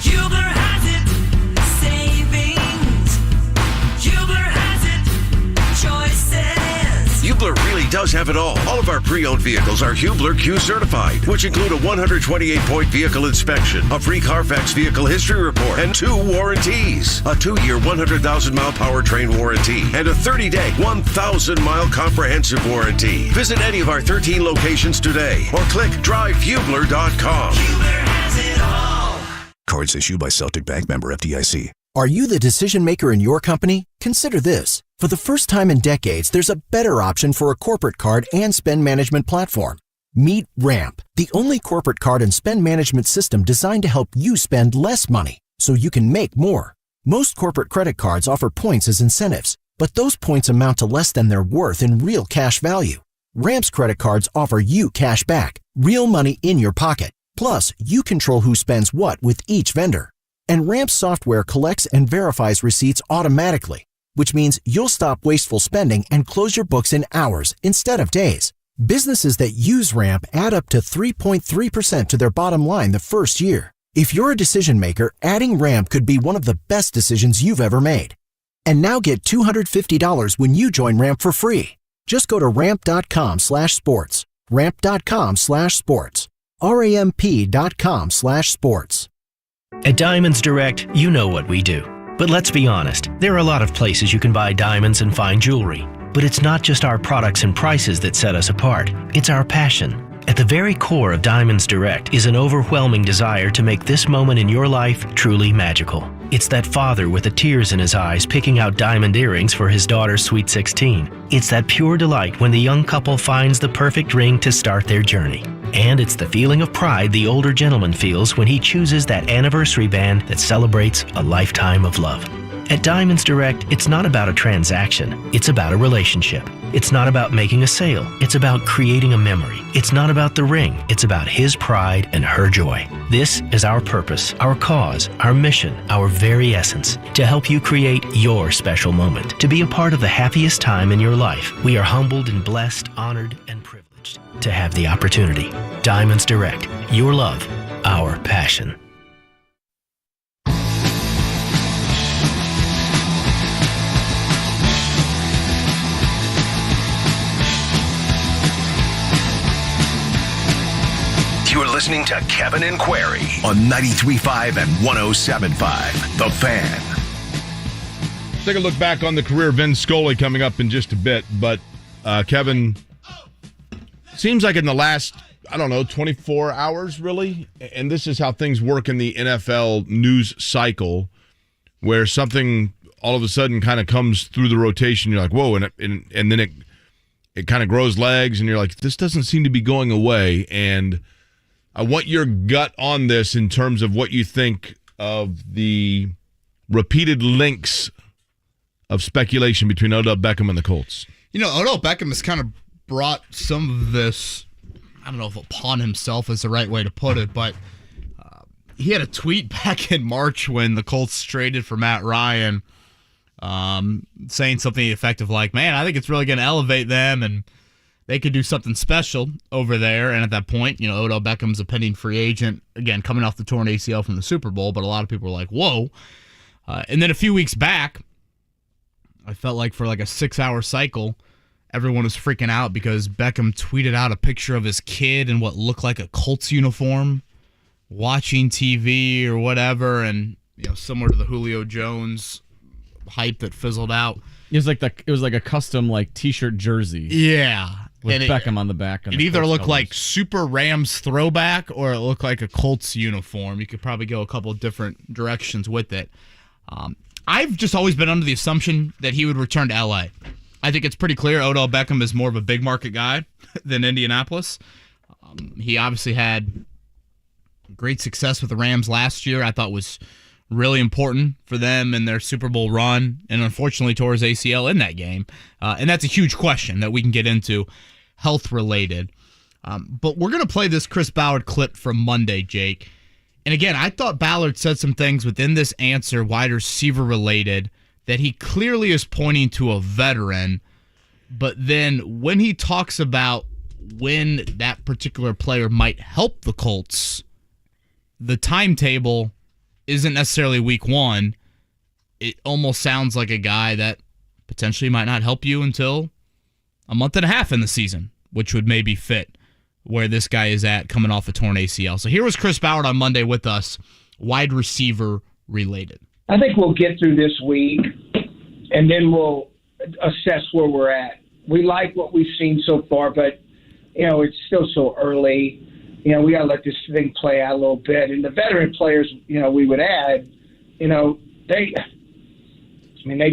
S20: Hubler has it. Savings. Hubler has it. Choices.
S21: Hubler really does have it all. All of our pre-owned vehicles are Hubler Q certified, which include a 128-point vehicle inspection, a free Carfax vehicle history report, and 2 warranties. A 2-year, 100,000-mile powertrain warranty, and a 30-day, 1,000-mile comprehensive warranty. Visit any of our 13 locations today, or click drivehubler.com.
S20: Hubler has it all.
S22: Cards issued by Celtic Bank, member FDIC. Are you the decision maker in your company? Consider this. For the first time in decades, there's a better option for a corporate card and spend management platform. Meet Ramp, the only corporate card and spend management system designed to help you spend less money so you can make more. Most corporate credit cards offer points as incentives, but those points amount to less than their worth in real cash value. Ramp's credit cards offer you cash back, real money in your pocket. Plus, you control who spends what with each vendor. And Ramp's software collects and verifies receipts automatically, which means you'll stop wasteful spending and close your books in hours instead of days. Businesses that use Ramp add up to 3.3% to their bottom line the first year. If you're a decision maker, adding Ramp could be one of the best decisions you've ever made. And now get $250 when you join Ramp for free. Just go to ramp.com/sports. Ramp.com/sports. RAMP.com/sports.
S13: At Diamonds Direct, you know what we do. But let's be honest, there are a lot of places you can buy diamonds and fine jewelry. But it's not just our products and prices that set us apart, it's our passion. At the very core of Diamonds Direct is an overwhelming desire to make this moment in your life truly magical. It's that father with the tears in his eyes picking out diamond earrings for his daughter's sweet 16. It's that pure delight when the young couple finds the perfect ring to start their journey. And it's the feeling of pride the older gentleman feels when he chooses that anniversary band that celebrates a lifetime of love. At Diamonds Direct, it's not about a transaction, it's about a relationship. It's not about making a sale, it's about creating a memory. It's not about the ring, it's about his pride and her joy. This is our purpose, our cause, our mission, our very essence, to help you create your special moment, to be a part of the happiest time in your life. We are humbled and blessed, honored and privileged to have the opportunity. Diamonds Direct, your love, our passion.
S21: You're listening to Kevin and Query on 93.5 and 107.5. The Fan.
S2: Take a look back on the career of Vin Scully coming up in just a bit. But, Kevin, seems like in the last, 24 hours, really, and this is how things work in the NFL news cycle, where something all of a sudden kind of comes through the rotation. You're like, whoa, and then it kind of grows legs, and you're like, this doesn't seem to be going away. And I want your gut on this in terms of what you think of the repeated links of speculation between Odell Beckham and the Colts.
S1: Odell Beckham has kind of brought some of this, I don't know if upon himself is the right way to put it, but he had a tweet back in March when the Colts traded for Matt Ryan, saying something effective like, man, I think it's really going to elevate them and they could do something special over there. And at that point, Odell Beckham's a pending free agent, again, coming off the torn ACL from the Super Bowl, but a lot of people were like, whoa. And then a few weeks back, I felt like for like a 6-hour cycle, everyone was freaking out because Beckham tweeted out a picture of his kid in what looked like a Colts uniform, watching TV or whatever, and similar to the Julio Jones hype that fizzled out.
S3: It was like a custom T-shirt jersey.
S1: Yeah.
S3: With Beckham on the back.
S1: It either looked like Super Rams throwback or it looked like a Colts uniform. You could probably go a couple of different directions with it. I've just always been under the assumption that he would return to L.A. I think it's pretty clear Odell Beckham is more of a big market guy than Indianapolis. He obviously had great success with the Rams last year. I thought was really important for them in their Super Bowl run, and unfortunately tore his ACL in that game. And that's a huge question that we can get into, health-related. But we're going to play this Chris Ballard clip from Monday, Jake. And again, I thought Ballard said some things within this answer, wide receiver-related, that he clearly is pointing to a veteran. But then when he talks about when that particular player might help the Colts, the timetable isn't necessarily week 1. It almost sounds like a guy that potentially might not help you until a month and a half in the season, which would maybe fit where this guy is at coming off a torn ACL. So here was Chris Ballard on Monday with us, wide receiver related.
S6: I think we'll get through this week, and then we'll assess where we're at. We like what we've seen so far, but, it's still so early. We got to let this thing play out a little bit. And the veteran players, we would add, they've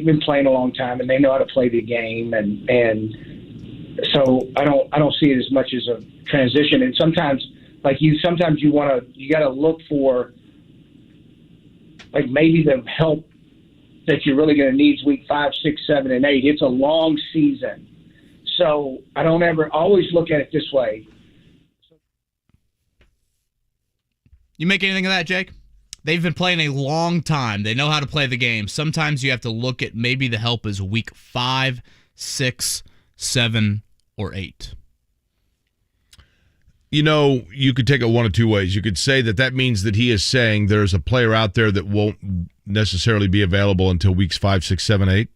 S6: been playing a long time and they know how to play the game. And so I don't see it as much as a transition. And sometimes you got to look for maybe the help that you're really going to need is week 5, 6, 7, and 8. It's a long season. So I don't ever always look at it this way.
S1: You make anything of that, Jake? They've been playing a long time. They know how to play the game. Sometimes you have to look at maybe the help is week 5, 6, 7, or 8.
S2: You could take it one of two ways. You could say that means that he is saying there's a player out there that won't necessarily be available until weeks 5, 6, 7, 8.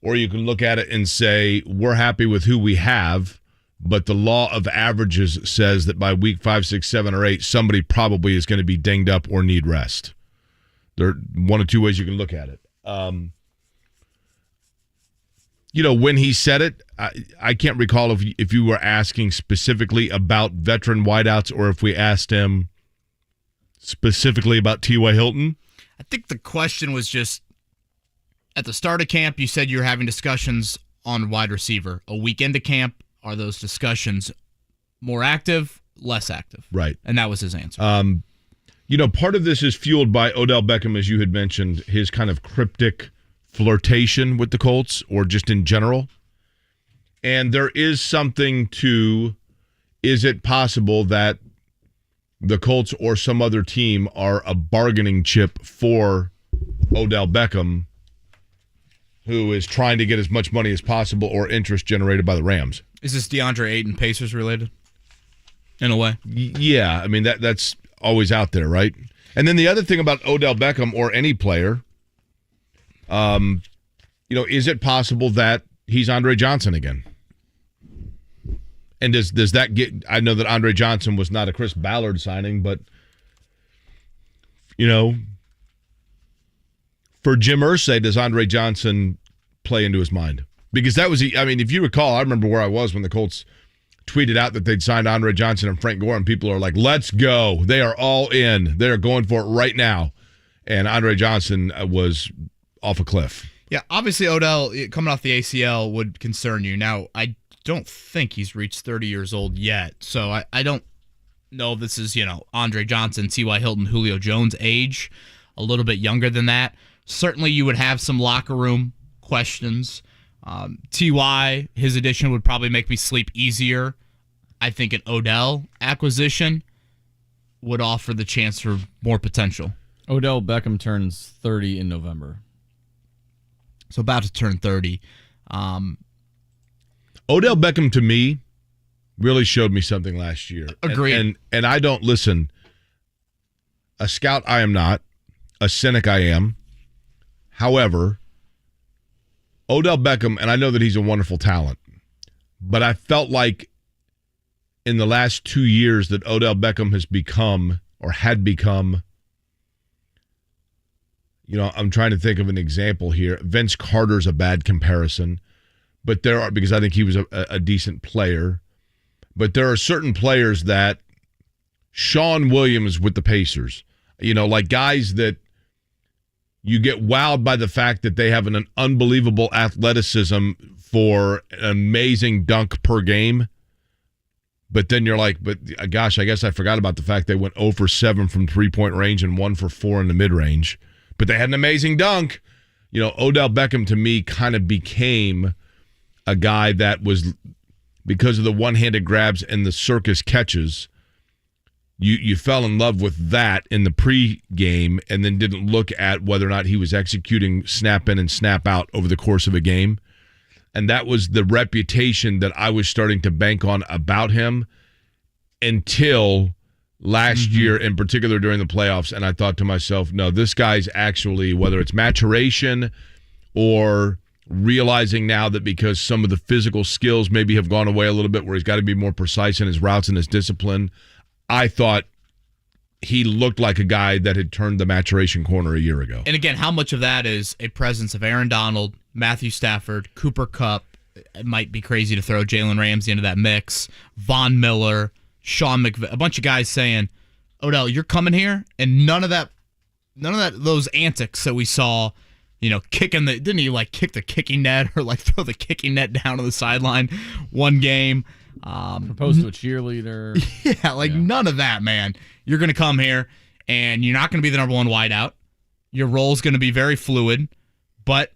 S2: Or you can look at it and say, we're happy with who we have, but the law of averages says that by week 5, 6, 7, or 8, somebody probably is going to be dinged up or need rest. There are one or two ways you can look at it. When he said it, I can't recall if you were asking specifically about veteran wideouts or if we asked him specifically about T.Y. Hilton.
S1: I think the question was just, at the start of camp, you said you were having discussions on wide receiver. A week into camp, are those discussions more active, less active?
S2: Right.
S1: And that was his answer.
S2: Part of this is fueled by Odell Beckham, as you had mentioned, his kind of cryptic flirtation with the Colts or just in general. And there is something to, is it possible that the Colts or some other team are a bargaining chip for Odell Beckham, who is trying to get as much money as possible or interest generated by the Rams?
S1: Is this DeAndre Ayton Pacers related? In a way?
S2: Yeah, I mean, that's always out there, right? And then the other thing about Odell Beckham or any player, is it possible that he's Andre Johnson again? And does that get? I know that Andre Johnson was not a Chris Ballard signing, but for Jim Irsay, does Andre Johnson play into his mind? Because that was, if you recall, I remember where I was when the Colts tweeted out that they'd signed Andre Johnson and Frank Gore, and people are like, "Let's go! They are all in. They are going for it right now." And Andre Johnson was off a cliff.
S1: Yeah, obviously Odell coming off the ACL would concern you. Now, I don't think he's reached 30 years old yet, so I don't know if this is, Andre Johnson, T.Y. Hilton, Julio Jones age, a little bit younger than that. Certainly you would have some locker room questions. T.Y., his addition would probably make me sleep easier. I think an Odell acquisition would offer the chance for more potential.
S3: Odell Beckham turns 30 in November.
S1: So about to turn 30.
S2: Odell Beckham, to me, really showed me something last year.
S1: Agreed.
S2: And I don't listen. A scout I am not. A cynic I am. However, Odell Beckham, and I know that he's a wonderful talent, but I felt like in the last 2 years that Odell Beckham has become or had become, I'm trying to think of an example here. Vince Carter's a bad comparison, but there are, because I think he was a decent player, but there are certain players that Sean Williams with the Pacers, like guys that you get wowed by the fact that they have an unbelievable athleticism for an amazing dunk per game. But then you're like, but gosh, I guess I forgot about the fact they went 0 for 7 from three-point range and 1 for 4 in the mid-range. But they had an amazing dunk. Odell Beckham to me kind of became a guy that was, because of the one-handed grabs and the circus catches, you fell in love with that in the pre-game and then didn't look at whether or not he was executing snap in and snap out over the course of a game. And that was the reputation that I was starting to bank on about him until last year, in particular during the playoffs. And I thought to myself, no, this guy's actually, whether it's maturation or realizing now that because some of the physical skills maybe have gone away a little bit where he's got to be more precise in his routes and his discipline, I thought he looked like a guy that had turned the maturation corner a year ago.
S1: And again, how much of that is a presence of Aaron Donald, Matthew Stafford, Cooper Kupp? It might be crazy to throw Jalen Ramsey into that mix, Von Miller, Sean McVay, a bunch of guys saying, Odell, you're coming here, and none of those antics that we saw, kicking didn't he kick the kicking net or throw the kicking net down on the sideline one game?
S3: Proposed to a cheerleader.
S1: Yeah, none of that, man. You're going to come here, and you're not going to be the number one wideout. Your role's going to be very fluid, but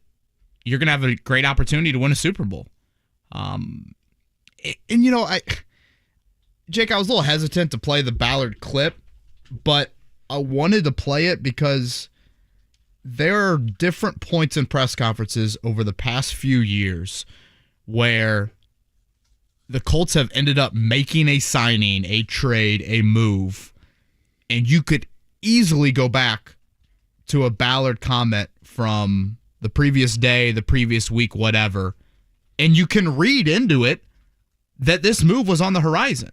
S1: you're going to have a great opportunity to win a Super Bowl. Jake, I was a little hesitant to play the Ballard clip, but I wanted to play it because there are different points in press conferences over the past few years where the Colts have ended up making a signing, a trade, a move, and you could easily go back to a Ballard comment from the previous day, the previous week, whatever, and you can read into it that this move was on the horizon.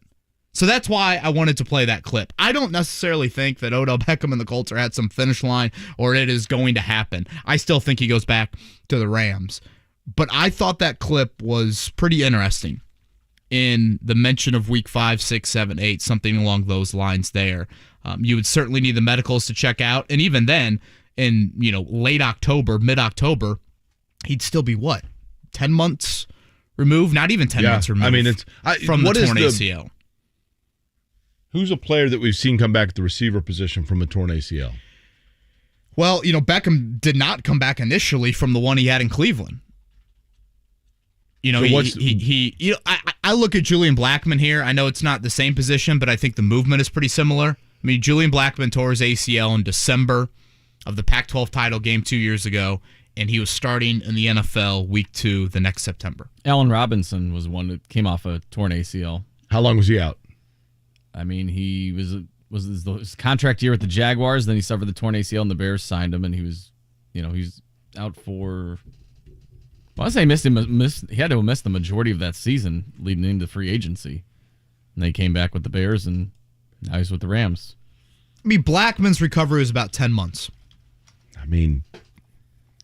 S1: So that's why I wanted to play that clip. I don't necessarily think that Odell Beckham and the Colts are at some finish line or it is going to happen. I still think he goes back to the Rams. But I thought that clip was pretty interesting in the mention of week 5, 6, 7, 8, something along those lines there. You would certainly need the medicals to check out. And even then, in late October, mid-October, he'd still be what? 10 months removed? Not even 10 months removed.
S2: I mean,
S1: from the torn ACL.
S2: Who's a player that we've seen come back at the receiver position from a torn ACL?
S1: Well, Beckham did not come back initially from the one he had in Cleveland. I look at Julian Blackmon here. I know it's not the same position, but I think the movement is pretty similar. I mean, Julian Blackmon tore his ACL in December of the Pac-12 title game 2 years ago, and he was starting in the NFL week 2 the next September.
S3: Allen Robinson was one that came off a torn ACL.
S2: How long was he out?
S3: I mean, he was his contract year with the Jaguars. Then he suffered the torn ACL, and the Bears signed him, and he was out for. Well, I say he had to have missed the majority of that season leading into free agency, and they came back with the Bears, and now he's with the Rams.
S1: I mean, Blackman's recovery was about 10 months.
S2: I mean,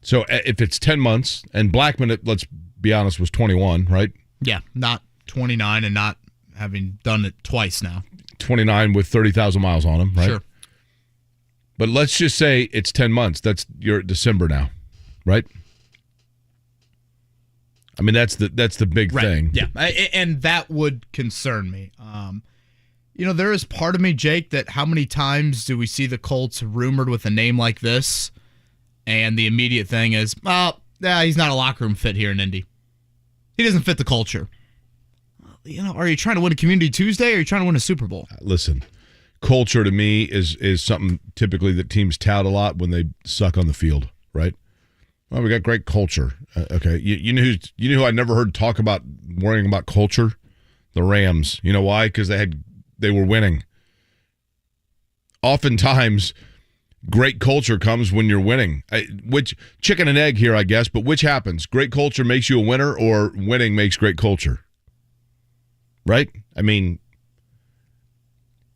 S2: so if it's 10 months, and Blackmon, let's be honest, was 21, right?
S1: Yeah, not 29 and not having done it twice now.
S2: 29 with 30,000 miles on him, right?
S1: Sure.
S2: But let's just say it's 10 months. You're at December now, right? I mean, that's the big thing.
S1: Yeah, and that would concern me. There is part of me, Jake, that how many times do we see the Colts rumored with a name like this, and the immediate thing is, he's not a locker room fit here in Indy. He doesn't fit the culture. Are you trying to win a Community Tuesday or are you trying to win a Super Bowl?
S2: Listen, culture to me is something typically that teams tout a lot when they suck on the field, right? Well, we got great culture. Okay, you know who I never heard talk about worrying about culture? The Rams. You know why? Because they were winning. Oftentimes, great culture comes when you're winning. Which chicken and egg here, I guess. But which happens? Great culture makes you a winner, or winning makes great culture? Right? I mean,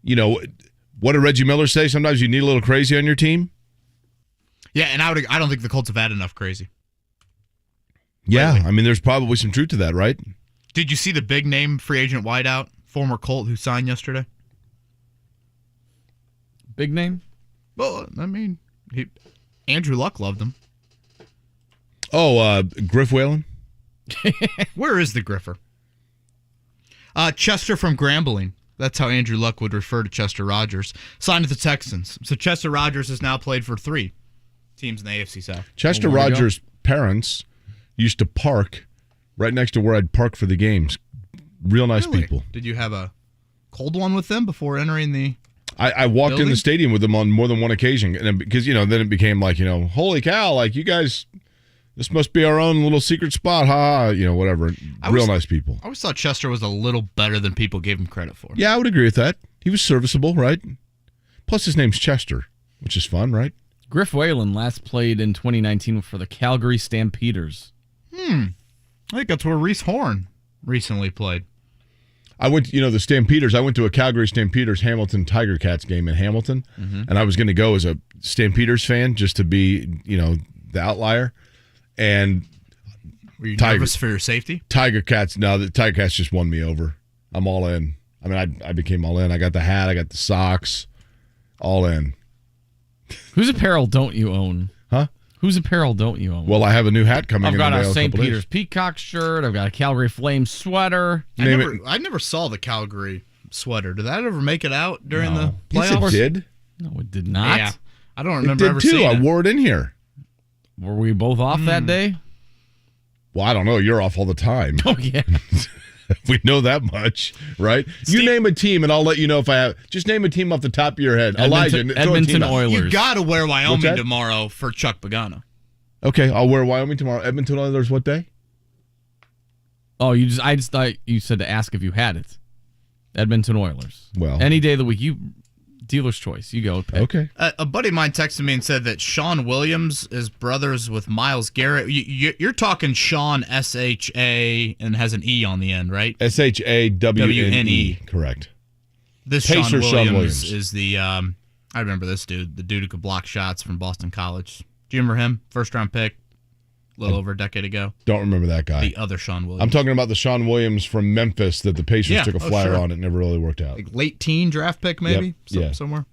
S2: what did Reggie Miller say? Sometimes you need a little crazy on your team.
S1: Yeah, and I don't think the Colts have had enough crazy.
S2: Yeah, lately. I mean, there's probably some truth to that, right?
S1: Did you see the big name free agent wideout, former Colt who signed yesterday?
S3: Big name?
S1: Well, I mean, Andrew Luck loved him.
S2: Oh, Griff Whalen?
S1: Where is the Griffer? Chester from Grambling. That's how Andrew Luck would refer to Chester Rogers. Signed to the Texans. So Chester Rogers has now played for 3 teams in the AFC South.
S2: Chester Rogers' parents used to park right next to where I'd park for the games. Real nice people.
S1: Did you have a cold one with them before entering the
S2: I walked
S1: building?
S2: in the stadium with them on more than one occasion. And because, then it became like, holy cow, like you guys, this must be our own little secret spot. Ha, whatever. Real nice people.
S1: I always thought Chester was a little better than people gave him credit for.
S2: Yeah, I would agree with that. He was serviceable, right? Plus his name's Chester, which is fun, right?
S3: Griff Whalen last played in 2019 for the Calgary Stampeders.
S1: I think that's where Reese Horn recently played.
S2: I went, the Stampeders. I went to a Calgary Stampeders Hamilton Tiger Cats game in Hamilton, and I was going to go as a Stampeders fan just to be, the outlier. And
S1: were you nervous for your safety?
S2: Tiger Cats. No, the Tiger Cats just won me over. I'm all in. I mean, I became all in. I got the hat. I got the socks. All in.
S3: Whose apparel don't you own?
S2: Huh?
S3: Whose apparel don't you own?
S2: Well, I have a new hat coming.
S3: I've got
S2: in
S3: a St. Peter's Peacock shirt. I've got a Calgary Flames sweater.
S1: I never saw the Calgary sweater. Did that ever make it out during the playoffs?
S2: Yes, it did.
S3: No, it did not.
S1: Yeah, I don't remember
S2: ever seeing it. I wore it in here.
S3: Were we both off that day?
S2: Well, I don't know. You're off all the time.
S3: Oh, yeah.
S2: We know that much, right? You name a team, and I'll let you know if I have. Just name a team off the top of your head.
S3: Edmonton Oilers.
S1: You got to wear Wyoming tomorrow for Chuck Pagano.
S2: Okay, I'll wear Wyoming tomorrow. Edmonton Oilers what day?
S3: Oh, I just thought you said to ask if you had it. Edmonton Oilers.
S2: Well,
S3: any day of the week. Dealer's choice. You go. Pick.
S2: Okay.
S1: A buddy of mine texted me and said that Sean Williams is brothers with Myles Garrett. You're talking Sean S-H-A and has an E on the end, right?
S2: S-H-A-W-N-E. Correct.
S1: This
S2: Pacer
S1: Sean Williams is the, I remember this dude, the dude who could block shots from Boston College. Do you remember him? First-round pick, a little over a decade ago.
S2: Don't remember that guy.
S1: The other Sean Williams.
S2: I'm talking about the Sean Williams from Memphis that the Pacers took a flyer on. It never really worked out.
S1: Like late teen draft pick, maybe?
S2: Yep.
S1: Somewhere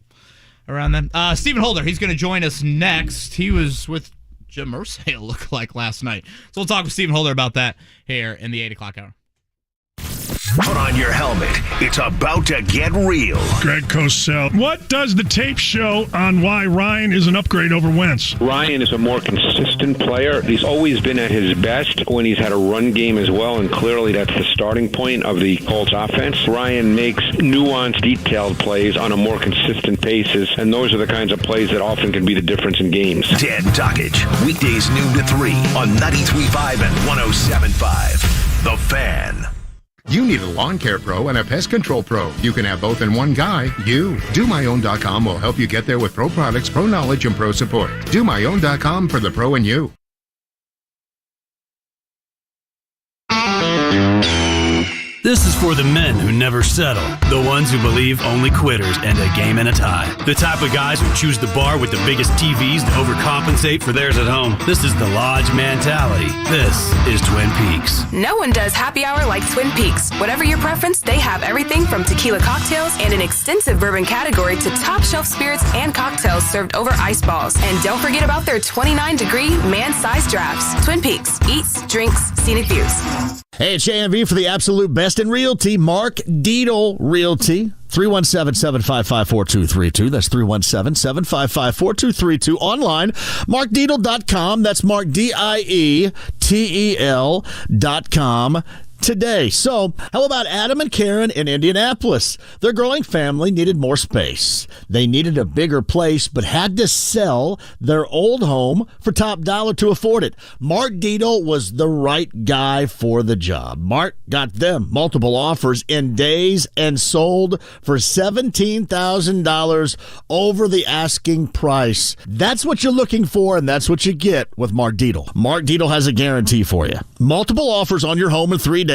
S1: around then. Stephen Holder, he's going to join us next. He was with Jim Irsay, it looked like, last night. So we'll talk with Stephen Holder about that here in the 8 o'clock hour.
S4: Put on your helmet. It's about to get real.
S9: Greg Cosell. What does the tape show on why Ryan is an upgrade over Wentz?
S7: Ryan is a more consistent player. He's always been at his best when he's had a run game as well, and clearly that's the starting point of the Colts offense. Ryan makes nuanced, detailed plays on a more consistent basis, and those are the kinds of plays that often can be the difference in games.
S4: Ted Dockage, weekdays noon to 3 on 93.5 and 107.5. The Fan.
S8: You need a lawn care pro and a pest control pro. You can have both in one guy. You. DoMyOwn.com will help you get there with pro products, pro knowledge, and pro support. DoMyOwn.com for the pro in you.
S23: This is for the men who never settle, the ones who believe only quitters end a game in a tie, the type of guys who choose the bar with the biggest TVs to overcompensate for theirs at home. This is the Lodge mentality. This is Twin Peaks.
S24: No one does happy hour like Twin Peaks. Whatever your preference, they have everything from tequila cocktails and an extensive bourbon category to top shelf spirits and cocktails served over ice balls. And don't forget about their 29-degree man-sized drafts. Twin Peaks. Eats, drinks, scenic views.
S25: Hey, it's JMV for the absolute best in realty. Mark Dietl Realty. 317-755-4232. That's 317-755-4232. Online, markdietl.com. That's markdietel.com. Today. So, how about Adam and Karen in Indianapolis? Their growing family needed more space. They needed a bigger place, but had to sell their old home for top dollar to afford it. Mark Dietl was the right guy for the job. Mark got them multiple offers in days and sold for $17,000 over the asking price. That's what you're looking for, and that's what you get with Mark Dietl. Mark Dietl has a guarantee for you. Multiple offers on your home in 3 days,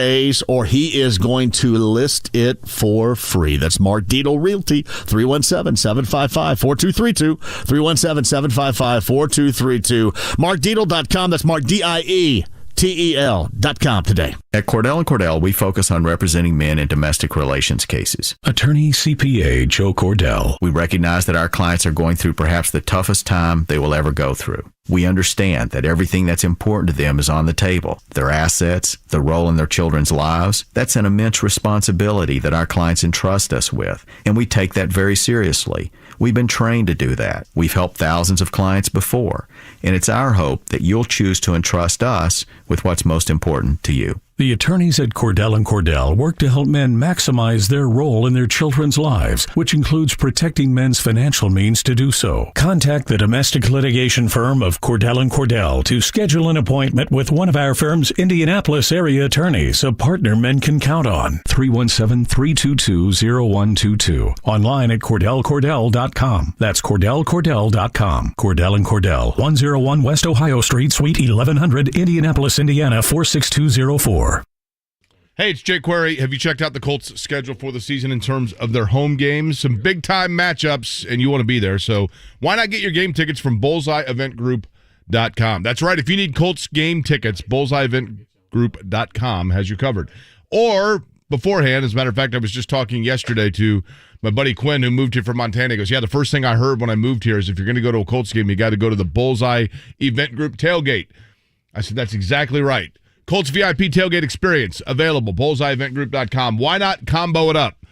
S25: or he is going to list it for free. That's Mark Dietl Realty, 317-755-4232, 317-755-4232. MarkDietl.com. That's MarkDietel.com today.
S26: At Cordell & Cordell, we focus on representing men in domestic relations cases.
S27: Attorney CPA Joe Cordell.
S26: We recognize that our clients are going through perhaps the toughest time they will ever go through. We understand that everything that's important to them is on the table. Their assets, the role in their children's lives, that's an immense responsibility that our clients entrust us with, and we take that very seriously. We've been trained to do that. We've helped thousands of clients before, and it's our hope that you'll choose to entrust us with what's most important to you.
S27: The attorneys at Cordell & Cordell work to help men maximize their role in their children's lives, which includes protecting men's financial means to do so. Contact the domestic litigation firm of Cordell & Cordell to schedule an appointment with one of our firm's Indianapolis area attorneys, a partner men can count on. 317-322-0122. Online at CordellCordell.com. That's CordellCordell.com. Cordell & Cordell, 101 West Ohio Street, Suite 1100, Indianapolis, Indiana, 46204.
S2: Hey, it's Jake Query. Have you checked out the Colts' schedule for the season in terms of their home games? Some big-time matchups, and you want to be there. So why not get your game tickets from BullseyeEventGroup.com? That's right. If you need Colts game tickets, BullseyeEventGroup.com has you covered. Or beforehand, as a matter of fact, I was just talking yesterday to my buddy Quinn, who moved here from Montana. He goes, yeah, the first thing I heard when I moved here is if you're going to go to a Colts game, you got to go to the Bullseye Event Group tailgate. I said, that's exactly right. Colts VIP tailgate experience available, BullseyeEventGroup.com. Why not combo it up?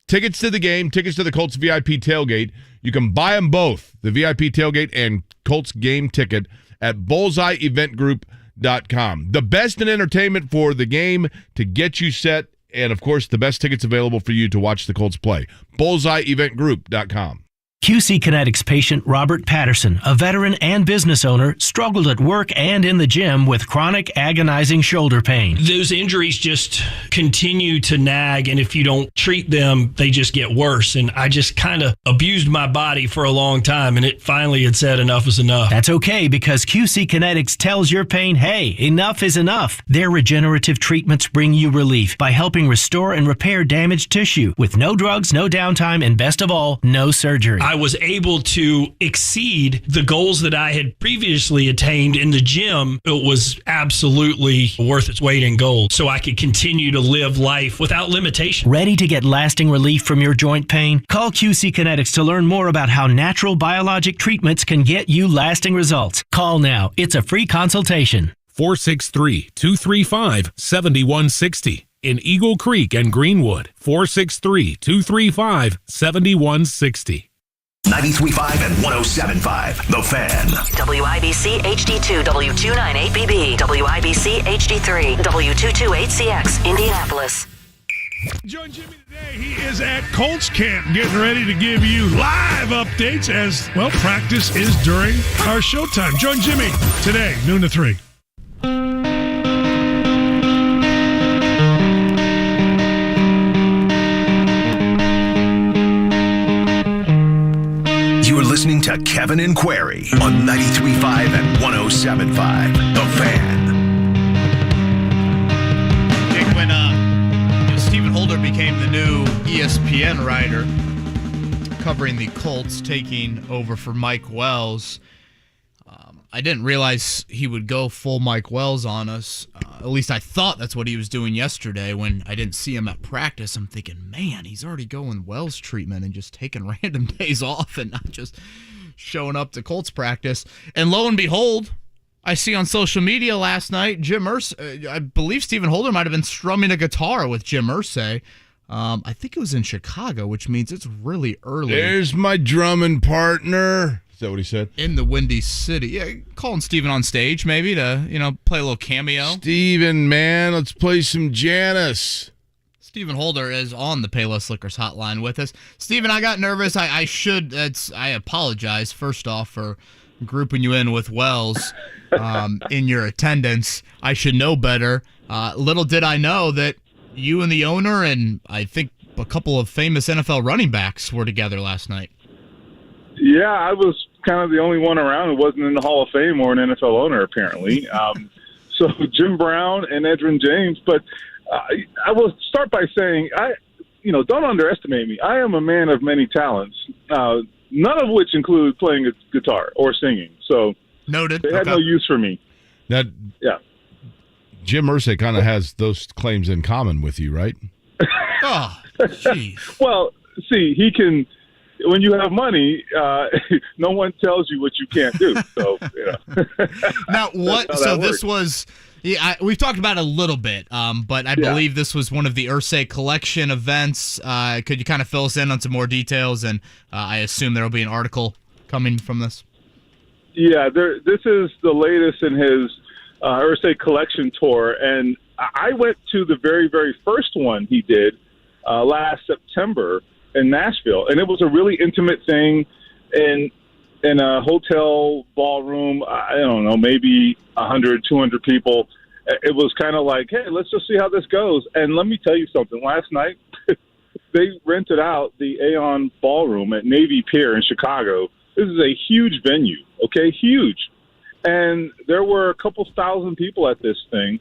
S2: Tickets to the game, tickets to the Colts VIP tailgate. You can buy them both, the VIP tailgate and Colts game ticket at BullseyeEventGroup.com. The best in entertainment for the game to get you set, and, of course, the best tickets available for you to watch the Colts play. BullseyeEventGroup.com.
S13: QC Kinetics patient Robert Patterson, a veteran and business owner, struggled at work and in the gym with chronic agonizing shoulder pain.
S10: Those injuries just continue to nag, and if you don't treat them, they just get worse. And I just kind of abused my body for a long time, and it finally had said enough is enough.
S13: That's okay, because QC Kinetics tells your pain, hey, enough is enough. Their regenerative treatments bring you relief by helping restore and repair damaged tissue with no drugs, no downtime, and best of all, no surgery.
S10: I was able to exceed the goals that I had previously attained in the gym. It was absolutely worth its weight in gold, so I could continue to live life without limitation.
S13: Ready to get lasting relief from your joint pain? Call QC Kinetics to learn more about how natural biologic treatments can get you lasting results. Call now. It's a free consultation.
S11: 463-235-7160. In Eagle Creek and Greenwood. 463-235-7160.
S4: 93.5 and 107.5. The Fan.
S16: WIBC HD2, W298BB, WIBC HD3, W228CX, Indianapolis.
S9: Join Jimmy today. He is at Colts camp getting ready to give you live updates as, well, practice is during our showtime. Join Jimmy today, noon to 3.
S4: You are listening to Kevin and Query on 93.5 and 107.5. The Fan.
S1: When Stephen Holder became the new ESPN writer covering the Colts, taking over for Mike Wells, I didn't realize he would go full Mike Wells on us. At least I thought that's what he was doing yesterday when I didn't see him at practice. I'm thinking, man, he's already going Wells treatment and just taking random days off and not just showing up to Colts practice. And lo and behold, I see on social media last night, Jim Irsay, I believe Stephen Holder might have been strumming a guitar with Jim Irsay. I think it was in Chicago, which means it's really early.
S2: There's my drumming partner. Is that what he said?
S1: In the Windy City. Yeah, calling Steven on stage maybe to, play a little cameo.
S2: Steven, man, let's play some Janice.
S1: Stephen Holder is on the Payless Liquors hotline with us. Steven, I got nervous. I apologize, first off, for grouping you in with Wells in your attendance. I should know better. Little did I know that you and the owner and I think a couple of famous NFL running backs were together last night.
S12: Yeah, I was kind of the only one around who wasn't in the Hall of Fame or an NFL owner, apparently. So Jim Brown and Edgerrin James. But I will start by saying, don't underestimate me. I am a man of many talents, none of which include playing a guitar or singing. So
S1: noted.
S12: They had no use for me.
S2: Now,
S12: yeah.
S2: Jim Irsay kind of has those claims in common with you, right?
S1: Oh, jeez.
S12: Well, see, he can. When you have money, no one tells you what you can't do. So,
S1: Now, what? So this was. Yeah, we've talked about it a little bit, but I believe this was one of the Irsay collection events. Could you kind of fill us in on some more details? And I assume there will be an article coming from this.
S12: Yeah, this is the latest in his Irsay collection tour, and I went to the very, very first one he did last September in Nashville, and it was a really intimate thing in a hotel ballroom. I don't know, maybe 100, 200 people. It was kind of like, hey, let's just see how this goes. And let me tell you something. Last night, they rented out the Aon Ballroom at Navy Pier in Chicago. This is a huge venue, okay, huge. And there were a couple thousand people at this thing.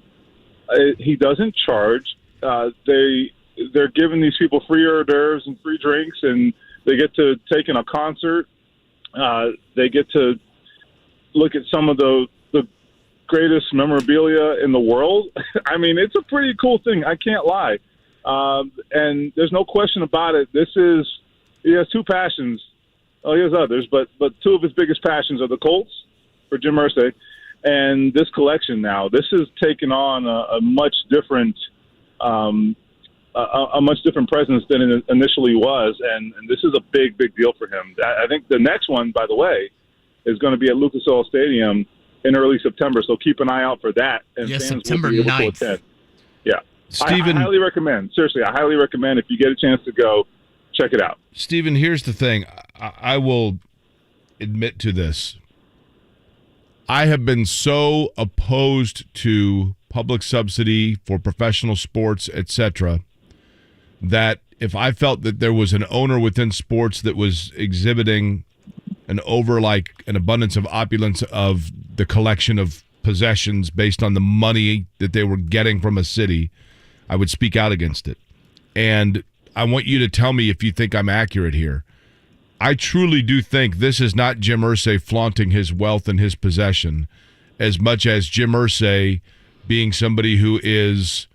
S12: He doesn't charge. They're giving these people free hors d'oeuvres and free drinks, and they get to take in a concert. They get to look at some of the greatest memorabilia in the world. I mean, it's a pretty cool thing. I can't lie. And there's no question about it. He has two passions. Oh, he has others, but two of his biggest passions are the Colts for Jim Irsay and this collection now. This has taken on a much different presence than it initially was, and this is a big, big deal for him. I think the next one, by the way, is going to be at Lucas Oil Stadium in early September, so keep an eye out for that. And fans
S1: September
S12: will be able
S1: 9th.
S12: to attend. Yeah.
S2: Stephen,
S12: I highly recommend. Seriously, I highly recommend if you get a chance to go, check it out.
S2: Stephen, here's the thing. I will admit to this. I have been so opposed to public subsidy for professional sports, etc., that if I felt that there was an owner within sports that was exhibiting an abundance of opulence of the collection of possessions based on the money that they were getting from a city, I would speak out against it. And I want you to tell me if you think I'm accurate here. I truly do think this is not Jim Irsay flaunting his wealth and his possession as much as Jim Irsay being somebody who is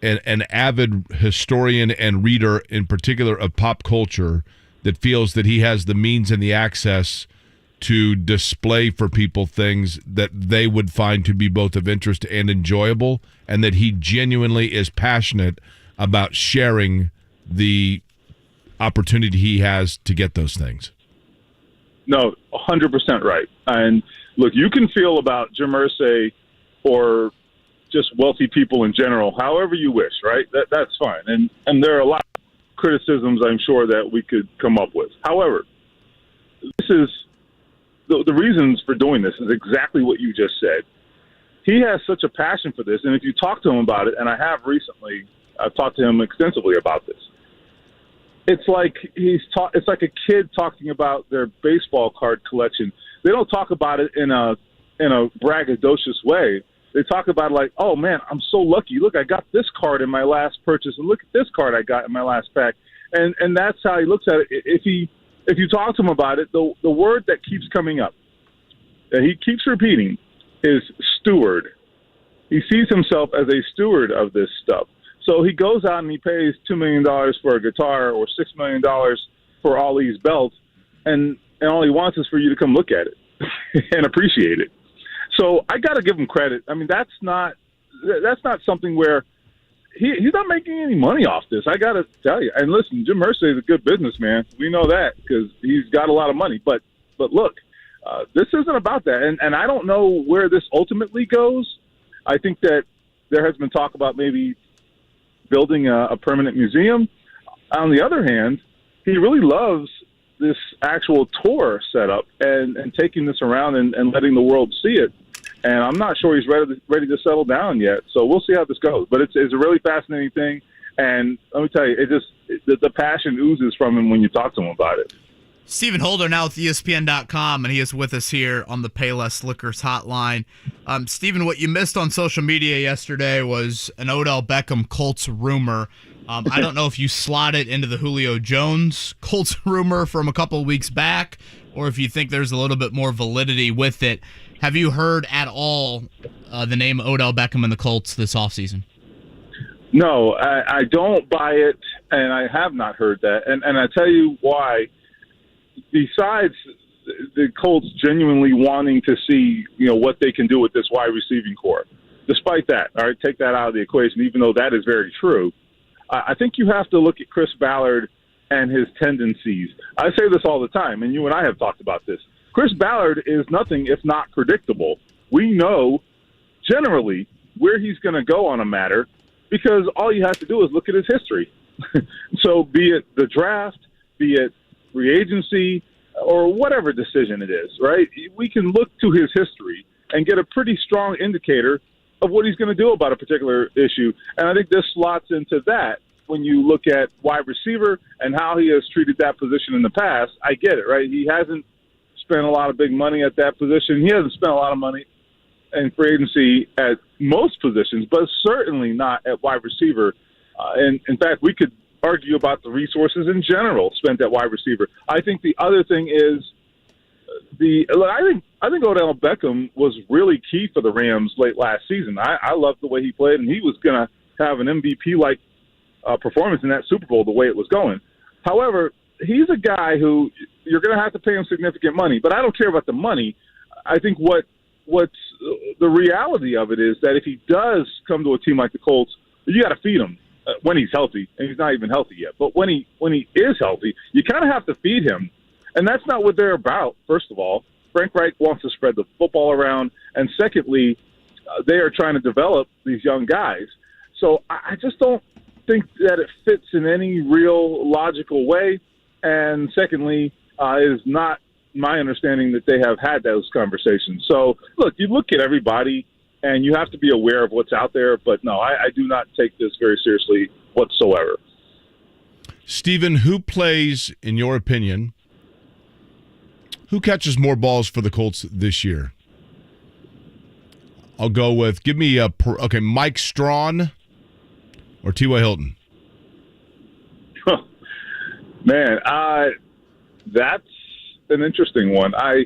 S2: an avid historian and reader, in particular of pop culture, that feels that he has the means and the access to display for people things that they would find to be both of interest and enjoyable, and that he genuinely is passionate about sharing the opportunity he has to get those things.
S12: No, 100% right. And look, you can feel about Jim Irsay or just wealthy people in general however you wish, right? That's fine. And there are a lot of criticisms, I'm sure, that we could come up with. However, this is the reasons for doing this is exactly what you just said. He has such a passion for this, and if you talk to him about it, and I have recently, I've talked to him extensively about this. It's like it's like a kid talking about their baseball card collection. They don't talk about it in a braggadocious way. They talk about it like, oh man, I'm so lucky. Look, I got this card in my last purchase, and look at this card I got in my last pack. And that's how he looks at it. If you talk to him about it, the word that keeps coming up, that he keeps repeating, is steward. He sees himself as a steward of this stuff. So he goes out and he pays $2 million for a guitar or $6 million for all these belts, and all he wants is for you to come look at it and appreciate it. So I got to give him credit. I mean, that's not something where he's not making any money off this. I got to tell you. And listen, Jim Irsay is a good businessman. We know that because he's got a lot of money. But look, this isn't about that. And I don't know where this ultimately goes. I think that there has been talk about maybe building a permanent museum. On the other hand, he really loves this actual tour setup and taking this around and letting the world see it. And I'm not sure he's ready to settle down yet. So we'll see how this goes. But it's a really fascinating thing. And let me tell you, the passion oozes from him when you talk to him about it.
S1: Stephen Holder now with ESPN.com, and he is with us here on the Payless Liquors hotline. Stephen, what you missed on social media yesterday was an Odell Beckham Colts rumor. I don't know if you slotted into the Julio Jones Colts rumor from a couple of weeks back, or if you think there's a little bit more validity with it. Have you heard at all the name Odell Beckham and the Colts this offseason?
S12: No, I don't buy it, and I have not heard that. And I tell you why. Besides the Colts genuinely wanting to see, what they can do with this wide receiving core. Despite that, all right, take that out of the equation, even though that is very true. I think you have to look at Chris Ballard and his tendencies. I say this all the time, and you and I have talked about this. Chris Ballard is nothing if not predictable. We know generally where he's going to go on a matter because all you have to do is look at his history. So be it the draft, be it free agency, or whatever decision it is, right? We can look to his history and get a pretty strong indicator of what he's going to do about a particular issue. And I think this slots into that when you look at wide receiver and how he has treated that position in the past. I get it, right? He hasn't spent a lot of big money at that position. He hasn't spent a lot of money in free agency at most positions, but certainly not at wide receiver. And in fact, we could argue about the resources in general spent at wide receiver. I think the other thing is I think Odell Beckham was really key for the Rams late last season. I loved the way he played, and he was going to have an MVP-like performance in that Super Bowl the way it was going. However, he's a guy who you're going to have to pay him significant money, but I don't care about the money. I think what's the reality of it is that if he does come to a team like the Colts, you got to feed him. When he's healthy, and he's not even healthy yet. But when he is healthy, you kind of have to feed him. And that's not what they're about, first of all. Frank Reich wants to spread the football around. And secondly, they are trying to develop these young guys. So I just don't think that it fits in any real logical way. And secondly, It is not my understanding that they have had those conversations. So, look, you look at everybody, and you have to be aware of what's out there. But, no, I do not take this very seriously whatsoever.
S2: Steven, who plays, in your opinion, who catches more balls for the Colts this year? I'll go with, Mike Strawn or T.Y. Hilton?
S12: Man, that's an interesting one. I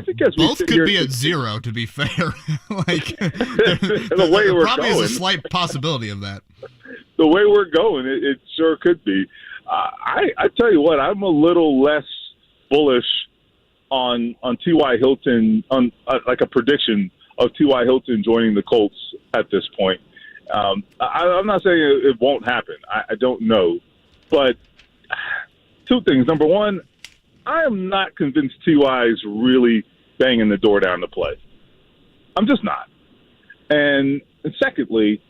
S12: think as we
S1: both
S12: sit
S1: could
S12: here,
S1: be at 0, to be fair.
S12: the way we're
S1: probably
S12: going,
S1: is a slight possibility of that.
S12: The way we're going, it sure could be. I tell you what, I'm a little less bullish on T.Y. Hilton, on like a prediction of T.Y. Hilton joining the Colts at this point. I'm not saying it won't happen. I don't know. But two things. Number one, I am not convinced T.Y. is really banging the door down to play. I'm just not. And secondly,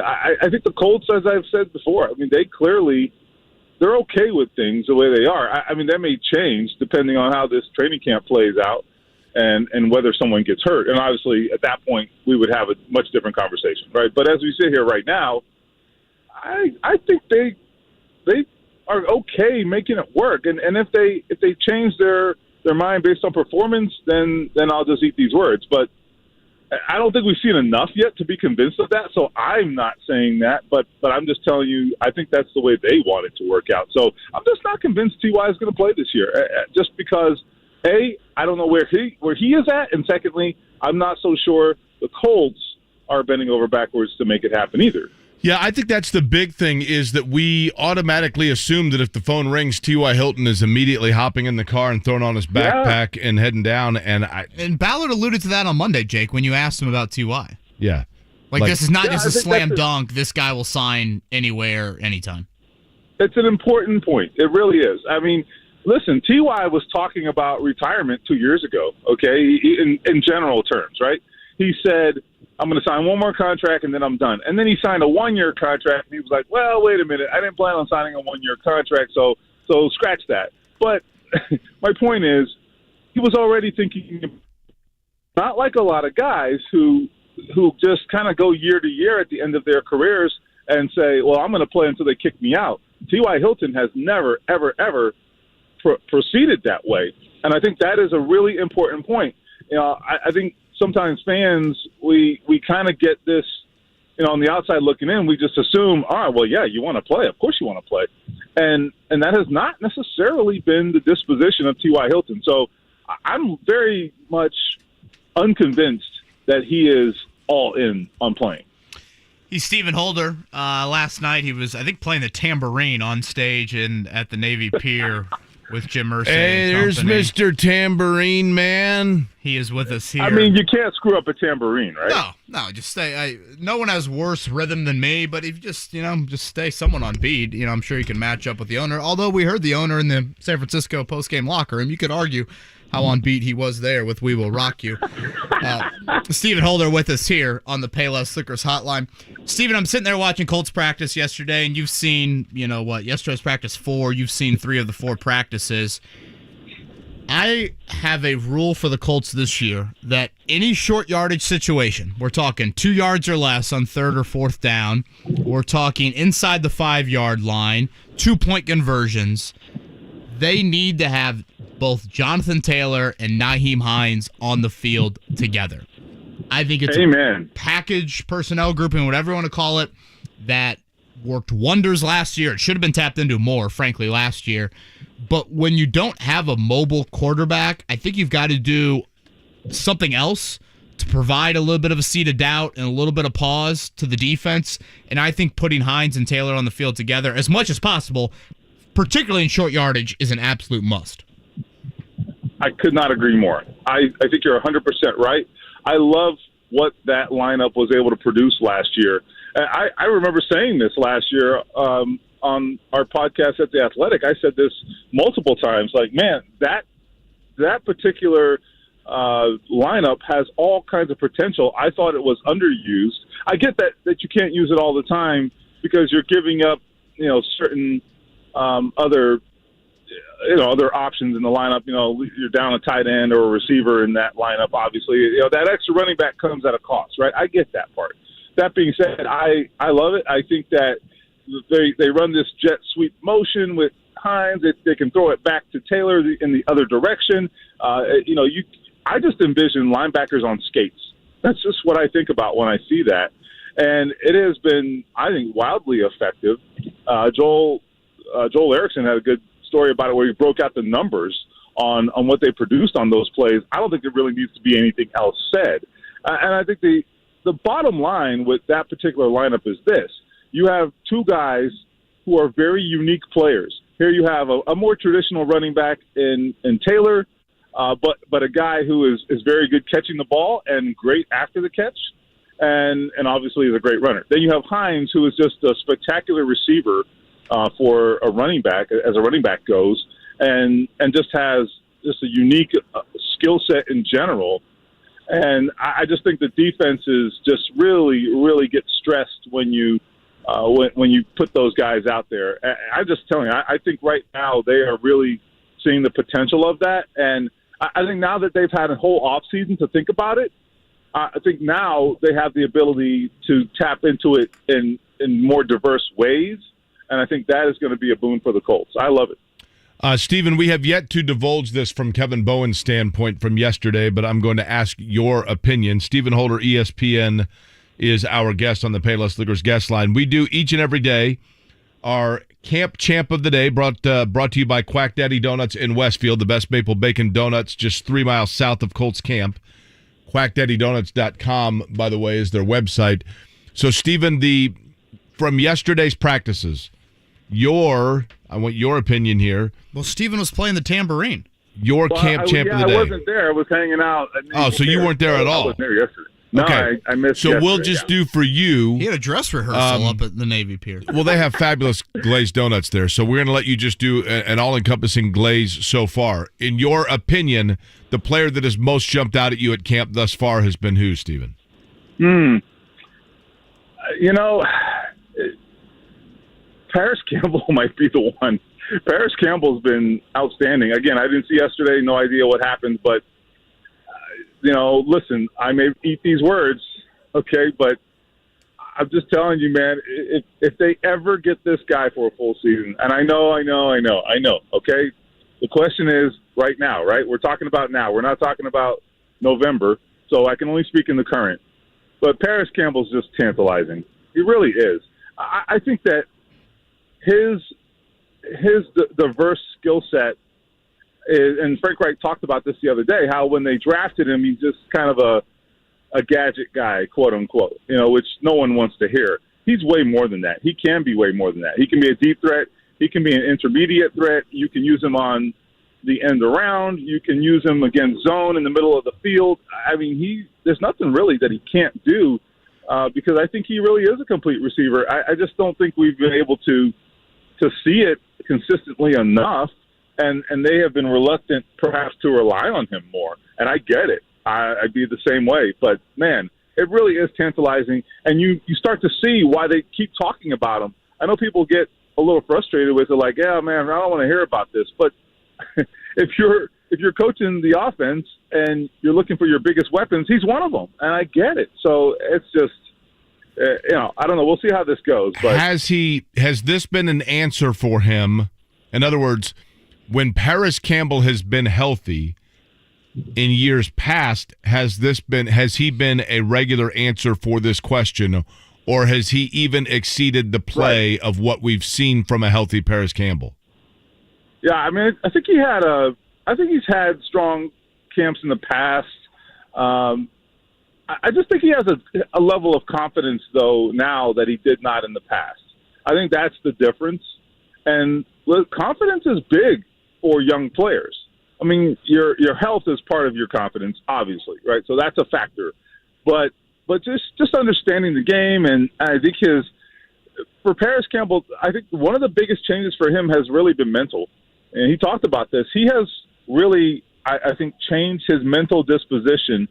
S12: I think the Colts, as I've said before, I mean, they're okay with things the way they are. I mean, that may change depending on how this training camp plays out and whether someone gets hurt. And obviously, at that point, we would have a much different conversation, right? But as we sit here right now, I think they are okay making it work. And if they change their mind based on performance, then I'll just eat these words. But I don't think we've seen enough yet to be convinced of that. So I'm not saying that, but I'm just telling you, I think that's the way they want it to work out. So I'm just not convinced T.Y. is going to play this year, just because, A, I don't know where he is at, and secondly, I'm not so sure the Colts are bending over backwards to make it happen either.
S2: Yeah, I think that's the big thing, is that we automatically assume that if the phone rings, T.Y. Hilton is immediately hopping in the car and throwing on his backpack and heading down. And
S1: Ballard alluded to that on Monday, Jake, when you asked him about T.Y.
S2: Yeah.
S1: Like this is not just a slam dunk. This guy will sign anywhere, anytime.
S12: It's an important point. It really is. I mean, listen, T.Y. was talking about retirement 2 years ago, okay, in general terms, right? He said, I'm going to sign one more contract, and then I'm done. And then he signed a 1-year contract, and he was like, well, wait a minute. I didn't plan on signing a 1-year contract, so scratch that. But my point is, he was already thinking, not like a lot of guys who just kind of go year to year at the end of their careers and say, well, I'm going to play until they kick me out. T.Y. Hilton has never, ever, ever proceeded that way. And I think that is a really important point. You know, I think sometimes fans, we kind of get this, you know, on the outside looking in, we just assume, all right, well, yeah, you want to play. Of course you want to play. And that has not necessarily been the disposition of T.Y. Hilton. So I'm very much unconvinced that he is all in on playing.
S1: He's Stephen Holder. Last night he was, I think, playing the tambourine on stage at the Navy Pier with Jim Irsay.
S2: Hey, there's Mr. Tambourine Man.
S1: He is with us here.
S12: I mean, you can't screw up a tambourine, right?
S1: No, just stay. No one has worse rhythm than me, but if you just stay someone on beat, I'm sure you can match up with the owner. Although we heard the owner in the San Francisco postgame locker room, you could argue how on beat he was there with We Will Rock You. Stephen Holder with us here on the Payless Liquors hotline. Stephen, I'm sitting there watching Colts practice yesterday, and you've seen, yesterday's practice 4. You've seen 3 of the 4 practices. I have a rule for the Colts this year that any short yardage situation, we're talking 2 yards or less on 3rd or 4th down, we're talking inside the 5-yard line, 2-point conversions, they need to have both Jonathan Taylor and Nyheim Hines on the field together. I think it's a package personnel grouping, whatever you want to call it, that worked wonders last year. It should have been tapped into more, frankly, last year. But when you don't have a mobile quarterback, I think you've got to do something else to provide a little bit of a seed of doubt and a little bit of pause to the defense. And I think putting Hines and Taylor on the field together as much as possible, particularly in short yardage, is an absolute must.
S12: I could not agree more. I think you're 100% right. I love what that lineup was able to produce last year. I remember saying this last year on our podcast at The Athletic. I said this multiple times, like, man, that particular lineup has all kinds of potential. I thought it was underused. I get that you can't use it all the time because you're giving up, certain other other options in the lineup. You're down a tight end or a receiver in that lineup. Obviously, that extra running back comes at a cost, right? I get that part. That being said, I love it. I think that they run this jet sweep motion with Hines. They can throw it back to Taylor in the other direction. I just envision linebackers on skates. That's just what I think about when I see that. And it has been, I think, wildly effective. Joel Erickson had a good story about it where he broke out the numbers on what they produced on those plays. I don't think there really needs to be anything else said. And I think the bottom line with that particular lineup is this. You have two guys who are very unique players. Here you have a more traditional running back in Taylor, but a guy who is very good catching the ball and great after the catch, and obviously is a great runner. Then you have Hines, who is just a spectacular receiver for a running back, as a running back goes, and just has just a unique skill set in general. And I just think the defenses just really, really get stressed when you put those guys out there. I'm just telling you, I think right now they are really seeing the potential of that. And I think now that they've had a whole offseason to think about it, I think now they have the ability to tap into it in more diverse ways. And I think that is going to be a boon for the Colts. I love it.
S2: Stephen, we have yet to divulge this from Kevin Bowen's standpoint from yesterday, but I'm going to ask your opinion. Stephen Holder, ESPN, is our guest on the Payless Liquors guest line. We do each and every day our Camp Champ of the Day, brought to you by Quack Daddy Donuts in Westfield, the best maple bacon donuts just 3 miles south of Colts Camp. QuackDaddyDonuts.com, by the way, is their website. So, Stephen, from yesterday's practices, I want your opinion here.
S1: Well, Stephen was playing the tambourine.
S2: Your Camp Champ of the Day.
S12: I wasn't there. I was hanging out.
S2: So you weren't there at all?
S12: I wasn't there yesterday. No,
S2: okay.
S12: I missed
S2: So
S12: yesterday,
S2: we'll just do for you.
S1: He had a dress rehearsal up at the Navy Pier.
S2: Well, they have fabulous glazed donuts there, so we're going to let you just do an all-encompassing glaze so far. In your opinion, the player that has most jumped out at you at camp thus far has been who, Stephen?
S12: Paris Campbell might be the one. Paris Campbell's been outstanding. Again, I didn't see yesterday, no idea what happened, but listen, I may eat these words, okay, but I'm just telling you, man, if they ever get this guy for a full season, and I know, okay, the question is right now, right? We're talking about now. We're not talking about November, so I can only speak in the current. But Paris Campbell's just tantalizing. He really is. I think that his diverse skill set is, and Frank Reich talked about this the other day, how when they drafted him, he's just kind of a gadget guy, quote unquote, which no one wants to hear. He's way more than that. He can be way more than that. He can be a deep threat. He can be an intermediate threat. You can use him on the end around. You can use him against zone in the middle of the field. I mean, there's nothing really that he can't do because I think he really is a complete receiver. I just don't think we've been able to see it consistently enough, and they have been reluctant perhaps to rely on him more. And I get it. I'd be the same way. But, man, it really is tantalizing, and you start to see why they keep talking about him. I know people get a little frustrated with it, like, yeah, man, I don't want to hear about this. But if you're coaching the offense and you're looking for your biggest weapons, he's one of them, and I get it. So it's just, I don't know. We'll see how this goes. But
S2: has this been an answer for him? In other words, when Paris Campbell has been healthy in years past, has he been a regular answer for this question, or has he even exceeded the play of what we've seen from a healthy Paris Campbell?
S12: Yeah, I mean, I think he's had strong camps in the past. I just think he has a level of confidence, though, now that he did not in the past. I think that's the difference. And confidence is big for young players. I mean, your health is part of your confidence, obviously, right? So that's a factor. But just understanding the game, and I think for Paris Campbell, I think one of the biggest changes for him has really been mental. And he talked about this. He has really, I think, changed his mental disposition.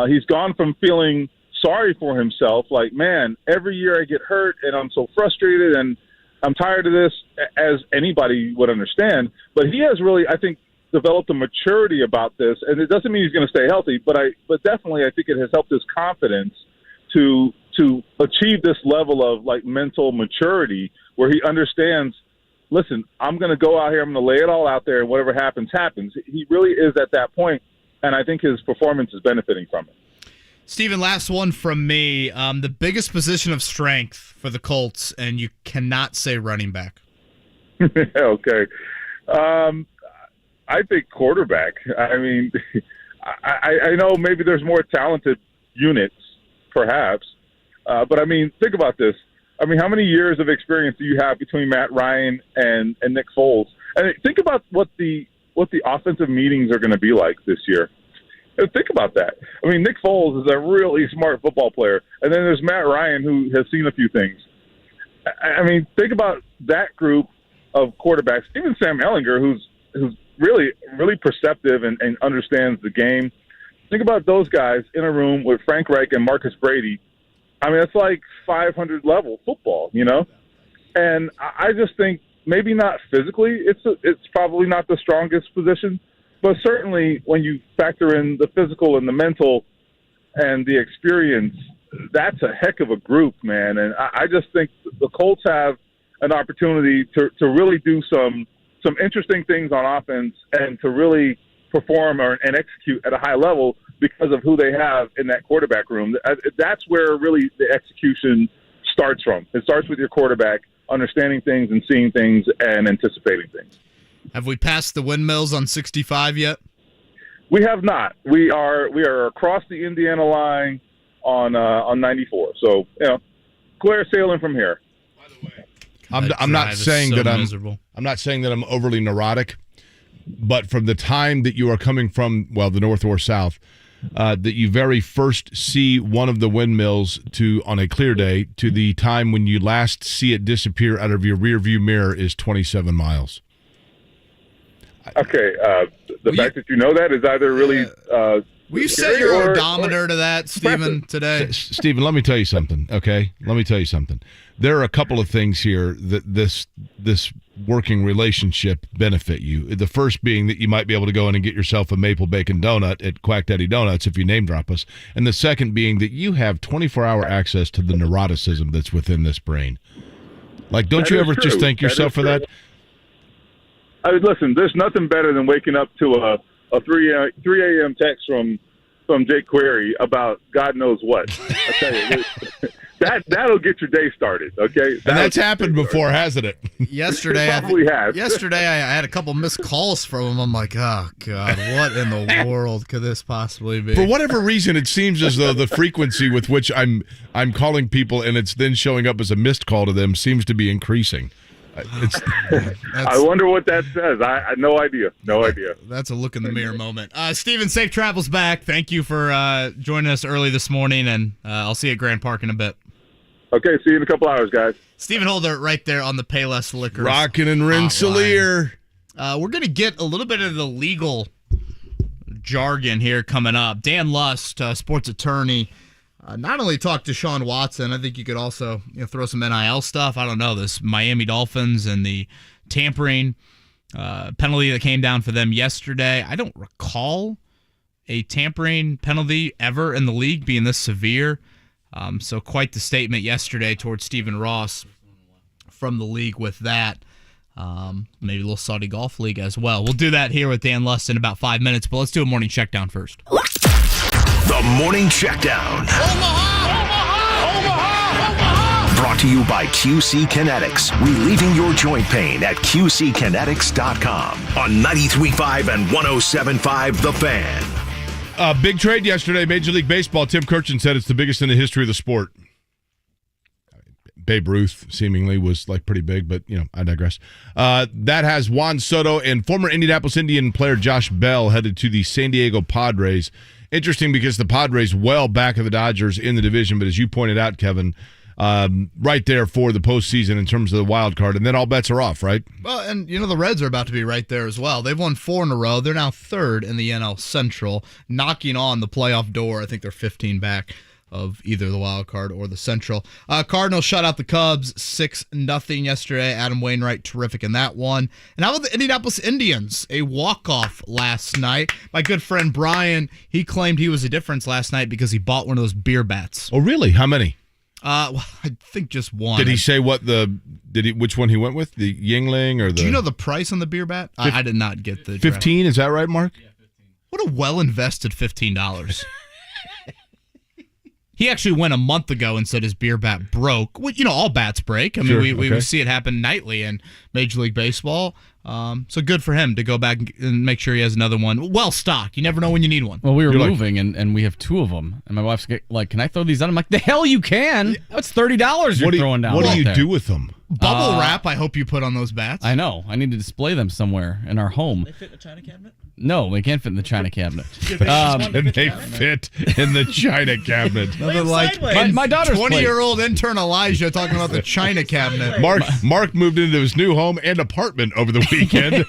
S12: He's gone from feeling sorry for himself, like, man, every year I get hurt and I'm so frustrated and I'm tired of this, as anybody would understand. But he has really, I think, developed a maturity about this, and it doesn't mean he's going to stay healthy, but definitely I think it has helped his confidence to achieve this level of like mental maturity where he understands, listen, I'm going to go out here, I'm going to lay it all out there, and whatever happens, happens. He really is at that point, and I think his performance is benefiting from it.
S1: Steven, last one from me. The biggest position of strength for the Colts, and you cannot say running back.
S12: Okay. I think quarterback. I mean, I know maybe there's more talented units, perhaps, but I mean, think about this. I mean, how many years of experience do you have between Matt Ryan and Nick Foles? And think about what the offensive meetings are going to be like this year. Think about that. I mean, Nick Foles is a really smart football player, and then there's Matt Ryan who has seen a few things. I mean, think about that group of quarterbacks. Even Sam Ehlinger, who's really, really perceptive and understands the game. Think about those guys in a room with Frank Reich and Marcus Brady. I mean, it's like 500 level football, you know? And I just think maybe not physically, it's probably not the strongest position, but certainly when you factor in the physical and the mental and the experience, that's a heck of a group, man. And I just think the Colts have an opportunity to really do some interesting things on offense and to really perform and execute at a high level because of who they have in that quarterback room. That's where really the execution starts from. It starts with your quarterback understanding things and seeing things and anticipating things.
S1: Have we passed the windmills on 65 yet?
S12: We have not. We are across the Indiana line on 94. So, clear sailing from here.
S2: I'm not saying that
S1: miserable.
S2: I'm not saying that I'm overly neurotic, but from the time that you are coming from, well, the north or south, that you very first see one of the windmills on a clear day to the time when you last see it disappear out of your rearview mirror is 27 miles.
S12: Okay, the fact that you know that is either really.
S1: Will you set your odometer to that, Stephen, today?
S2: Stephen, let me tell you something, okay? Let me tell you something. There are a couple of things here that this working relationship benefit you. The first being that you might be able to go in and get yourself a maple bacon donut at Quack Daddy Donuts if you name drop us. And the second being that you have 24-hour access to the neuroticism that's within this brain. Like, don't you ever just thank yourself for that?
S12: Listen, there's nothing better than waking up to a 3 a.m. text from Jake Query about God knows what. I tell you, that'll get your day started. Okay,
S2: and that's happened before, hasn't it?
S1: Yesterday,
S12: it probably has.
S1: Yesterday, I had a couple missed calls from him. I'm like, oh God, what in the world could this possibly be?
S2: For whatever reason, it seems as though the frequency with which I'm calling people and it's then showing up as a missed call to them seems to be increasing.
S12: I wonder what that says. I no idea.
S1: That's a look in the mirror moment. Steven, safe travels back. Thank you for joining us early this morning, and I'll see you at Grand Park in a bit.
S12: Okay, see you in a couple hours, guys.
S1: Stephen Holder right there on the Payless Liquor.
S2: Rockin' and Rensselaer.
S1: We're going to get a little bit of the legal jargon here coming up. Dan Lust, sports attorney, not only talked to Deshaun Watson, I think you could also throw some NIL stuff. I don't know, this Miami Dolphins and the tampering penalty that came down for them yesterday. I don't recall a tampering penalty ever in the league being this severe. So quite the statement yesterday towards Stephen Ross from the league with that. Maybe a little Saudi Golf League as well. We'll do that here with Dan Lust in about 5 minutes, but let's do a morning checkdown first.
S4: The Morning Checkdown. Omaha! Brought to you by QC Kinetics. Relieving your joint pain at QCkinetics.com. On 93.5 and 107.5 The Fan.
S2: Big trade yesterday, Major League Baseball. Tim Kirchin said it's the biggest in the history of the sport. Babe Ruth seemingly was pretty big, but I digress. That has Juan Soto and former Indianapolis Indian player Josh Bell headed to the San Diego Padres. Interesting because the Padres well back of the Dodgers in the division, but as you pointed out, Kevin, right there for the postseason in terms of the wild card, and then all bets are off, right?
S1: Well, and the Reds are about to be right there as well. They've won 4 in a row. They're now third in the NL Central, knocking on the playoff door. I think they're 15 back of either the wild card or the Central. Cardinals shut out the Cubs 6-0 yesterday. Adam Wainwright, terrific in that one. And how about the Indianapolis Indians? A walk-off last night. My good friend Brian, he claimed he was a difference last night because he bought one of those beer bats.
S2: Oh, really? How many?
S1: Well, I think just one.
S2: Did he say which one he went with? The Yingling or the?
S1: Do you know the price on the beer bat? I did not get the
S2: 15. Is that right, Mark?
S1: Yeah, 15. What a well-invested $15. He actually went a month ago and said his beer bat broke. Well, all bats break. I mean, we see it happen nightly in Major League Baseball. So good for him to go back and make sure he has another one well stocked. You never know when you need one.
S3: Well, we were moving and we have two of them, and my wife's like, "Can I throw these out?" I'm like, "The hell you can! That's $30 you're throwing down."
S2: What do you do with them?
S1: Bubble wrap. I hope you put on those bats.
S3: I know. I need to display them somewhere in our home.
S5: They fit in a china cabinet?
S3: No, they can't fit in the china cabinet.
S2: And they fit in the china cabinet.
S1: Nothing like
S3: my daughter's
S1: 20-year-old intern Elijah talking about the china cabinet.
S2: Mark moved into his new home and apartment over the weekend.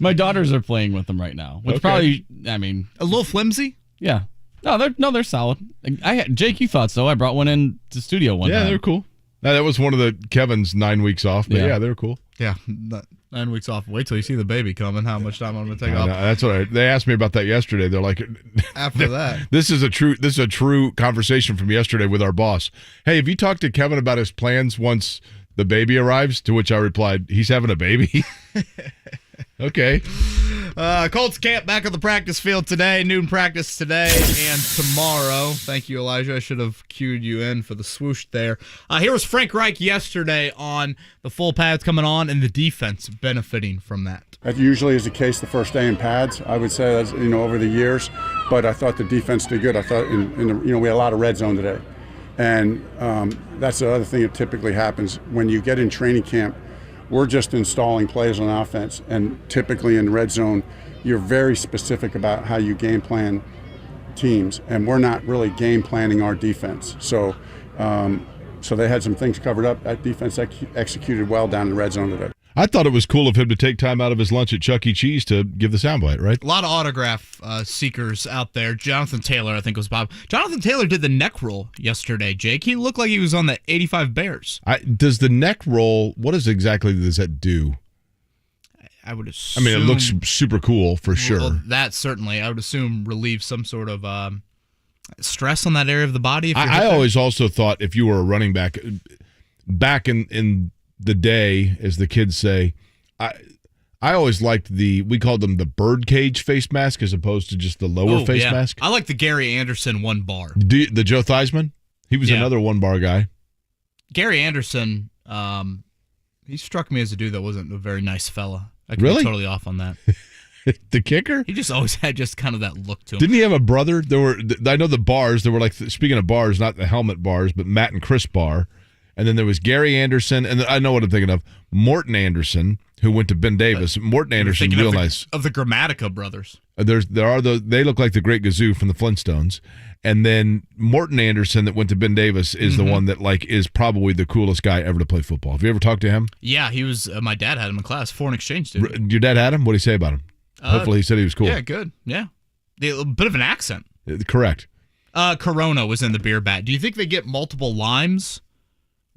S3: My daughters are playing with them right now. Which probably, I mean,
S1: a little flimsy.
S3: Yeah. No, they're solid. Jake, you thought so? I brought one in to studio one time.
S2: Yeah, they're cool. Now, that was one of the Kevin's 9 weeks off, but yeah, they're cool.
S1: Yeah, 9 weeks off. Wait till you see the baby coming. How much time I'm going to take off?
S2: That's what they asked me about that yesterday. They're like,
S1: after that,
S2: this is a true conversation from yesterday with our boss. Hey, have you talked to Kevin about his plans once the baby arrives? To which I replied, he's having a baby. Okay.
S1: Colts camp back on the practice field today. Noon practice today and tomorrow. Thank you, Elijah. I should have cued you in for the swoosh there. Here was Frank Reich yesterday on the full pads coming on and the defense benefiting from that.
S14: That usually is the case the first day in pads. I would say that's over the years, but I thought the defense did good. I thought we had a lot of red zone today, and that's the other thing that typically happens when you get in training camp. We're just installing plays on offense, and typically in red zone, you're very specific about how you game plan teams, and we're not really game planning our defense. So they had some things covered up. That defense executed well down in red zone today.
S2: I thought it was cool of him to take time out of his lunch at Chuck E. Cheese to give the soundbite, right?
S1: A lot of autograph seekers out there. Jonathan Taylor, I think, was Bob. Jonathan Taylor did the neck roll yesterday, Jake. He looked like he was on the 85 Bears.
S2: Does the neck roll, what exactly does that do?
S1: I would assume.
S2: I mean, it looks super cool for sure.
S1: Well, that certainly, I would assume, relieves some sort of stress on that area of the body.
S2: I always also thought if you were a running back in the day, as the kids say, I always liked we called them the bird cage face mask as opposed to just the lower face mask.
S1: I like the Gary Anderson 1 bar.
S2: The Joe Theismann? He was another 1 bar guy.
S1: Gary Anderson, he struck me as a dude that wasn't a very nice fella. I could
S2: be
S1: totally off on that.
S2: The kicker?
S1: He just always had just kind of that look to him.
S2: Didn't he have a brother? I know the bars, there were like, speaking of bars, not the helmet bars, but Matt and Chris Barr. And then there was Gary Anderson, and I know what I'm thinking of, Morton Anderson, who went to Ben Davis. Morton Anderson, real nice.
S1: Of the Grammatica brothers.
S2: They look like the Great Gazoo from the Flintstones. And then Morton Anderson that went to Ben Davis is the one that is probably the coolest guy ever to play football. Have you ever talked to him?
S1: Yeah, he was. My dad had him in class, foreign exchange student.
S2: Your dad had him? What did he say about him? Hopefully he said he was cool.
S1: Yeah, good. Yeah. A bit of an accent.
S2: Correct.
S1: Corona was in the beer bat. Do you think they get multiple limes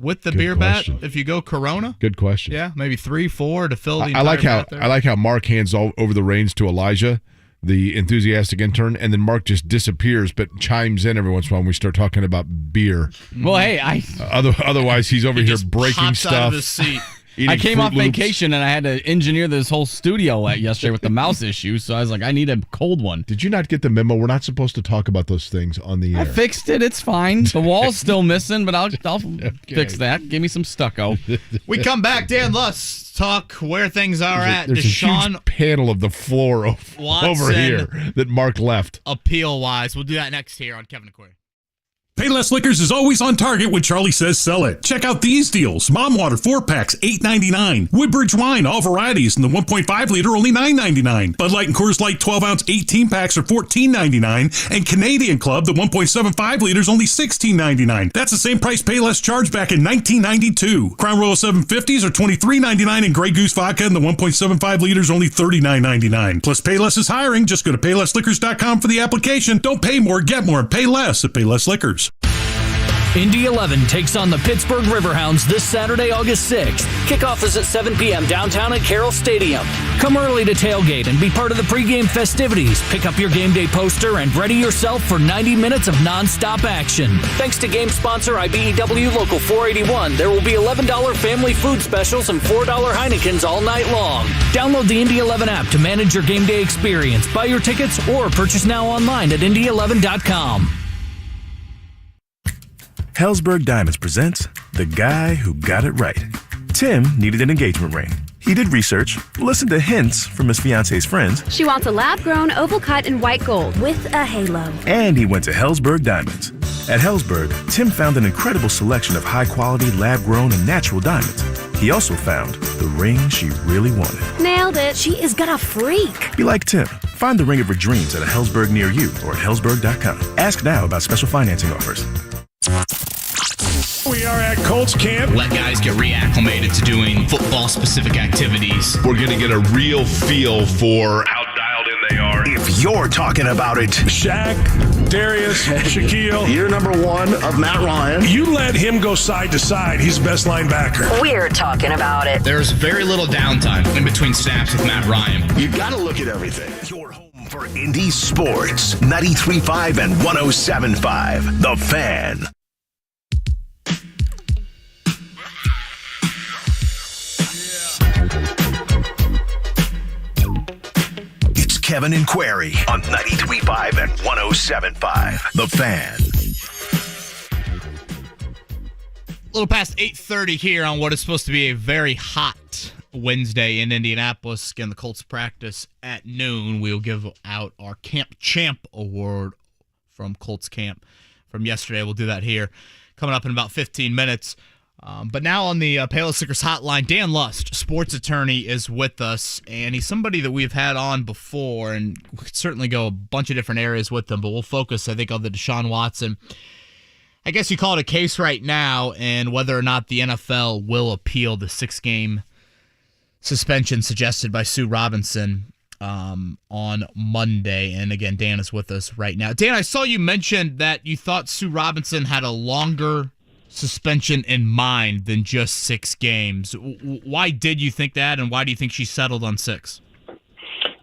S1: with the beer bat if you go Corona?
S2: Good question.
S1: Yeah, maybe 3, 4 to fill the entire bat there.
S2: I like how Mark hands all over the reins to Elijah, the enthusiastic intern, and then Mark just disappears but chimes in every once in a while when we start talking about beer.
S3: Well, hey,
S2: otherwise he's over here breaking
S1: pops
S2: stuff.
S1: Out of his seat.
S3: I came off vacation and I had to engineer this whole studio yesterday with the mouse issue, so I was like, I need a cold one.
S2: Did you not get the memo? We're not supposed to talk about those things on the air.
S3: I fixed it. It's fine. The wall's still missing, but I'll fix that. Give me some stucco.
S1: We come back, Dan. Let's talk where things are at.
S2: There's
S1: Deshaun
S2: a huge panel of the floor over here that Mark left.
S1: Appeal-wise. We'll do that next here on Kevin and Corey.
S11: Payless Liquors is always on target when Charlie says sell it. Check out these deals. Mom Water 4-packs, $8.99. Woodbridge Wine, all varieties, in the 1.5 liter, only $9.99. Bud Light and Coors Light 12-ounce 18-packs are $14.99. And Canadian Club, the 1.75 liters, only $16.99. That's the same price Payless charged back in 1992. Crown Royal 750s are $23.99, and Grey Goose Vodka in the 1.75 liters, only $39.99. Plus, Payless is hiring. Just go to PaylessLiquors.com for the application. Don't pay more, get more, and pay less at Payless Liquors.
S5: Indy 11 takes on the Pittsburgh Riverhounds this Saturday, August 6th. Kickoff is at 7 p.m. downtown at Carroll Stadium. Come early to tailgate and be part of the pregame festivities. Pick up your game day poster and ready yourself for 90 minutes of nonstop action. Thanks to game sponsor IBEW Local 481, there will be $11 family food specials and $4 Heinekens all night long. Download the Indy 11 app to manage your game day experience. Buy your tickets or purchase now online at Indy11.com.
S15: Hellsberg Diamonds presents The Guy Who Got It Right. Tim needed an engagement ring. He did research, listened to hints from his fiance's friends.
S17: She wants a lab-grown, oval-cut, and white gold with a halo.
S15: And he went to Hellsberg Diamonds. At Hellsberg, Tim found an incredible selection of high-quality, lab-grown, and natural diamonds. He also found the ring she really wanted.
S17: Nailed it. She is gonna freak.
S15: Be like Tim. Find the ring of her dreams at a Hellsberg near you or at Hellsberg.com. Ask now about special financing offers.
S9: We are at Colts camp.
S1: Let guys get reacclimated to doing football-specific activities.
S2: We're going to get a real feel for how dialed in they are.
S4: If you're talking about it,
S9: Shaq, Darius, Shaquille.
S4: Year number 1 of Matt Ryan.
S9: You let him go side to side. He's the best linebacker.
S16: We're talking about it.
S1: There's very little downtime in between snaps with Matt Ryan.
S4: You got to look at everything. Your home for Indy Sports. 93.5 and 107.5. The Fan. Kevin and Query on 93.5 and 107.5. The Fan.
S1: A little past 8:30 here on what is supposed to be a very hot Wednesday in Indianapolis. Again, the Colts practice at noon. We'll give out our Camp Champ Award from Colts Camp from yesterday. We'll do that here coming up in about 15 minutes. But now on the Payless Liquors hotline, Dan Lust, sports attorney, is with us, and he's somebody that we've had on before, and we could certainly go a bunch of different areas with him, but we'll focus, I think, on the Deshaun Watson. I guess you call it a case right now, and whether or not the NFL will appeal the 6-game suspension suggested by Sue Robinson on Monday. And again, Dan is with us right now. Dan, I saw you mention that you thought Sue Robinson had a longer suspension in mind than just 6 games. Why did you think that, and why do you think she settled on 6?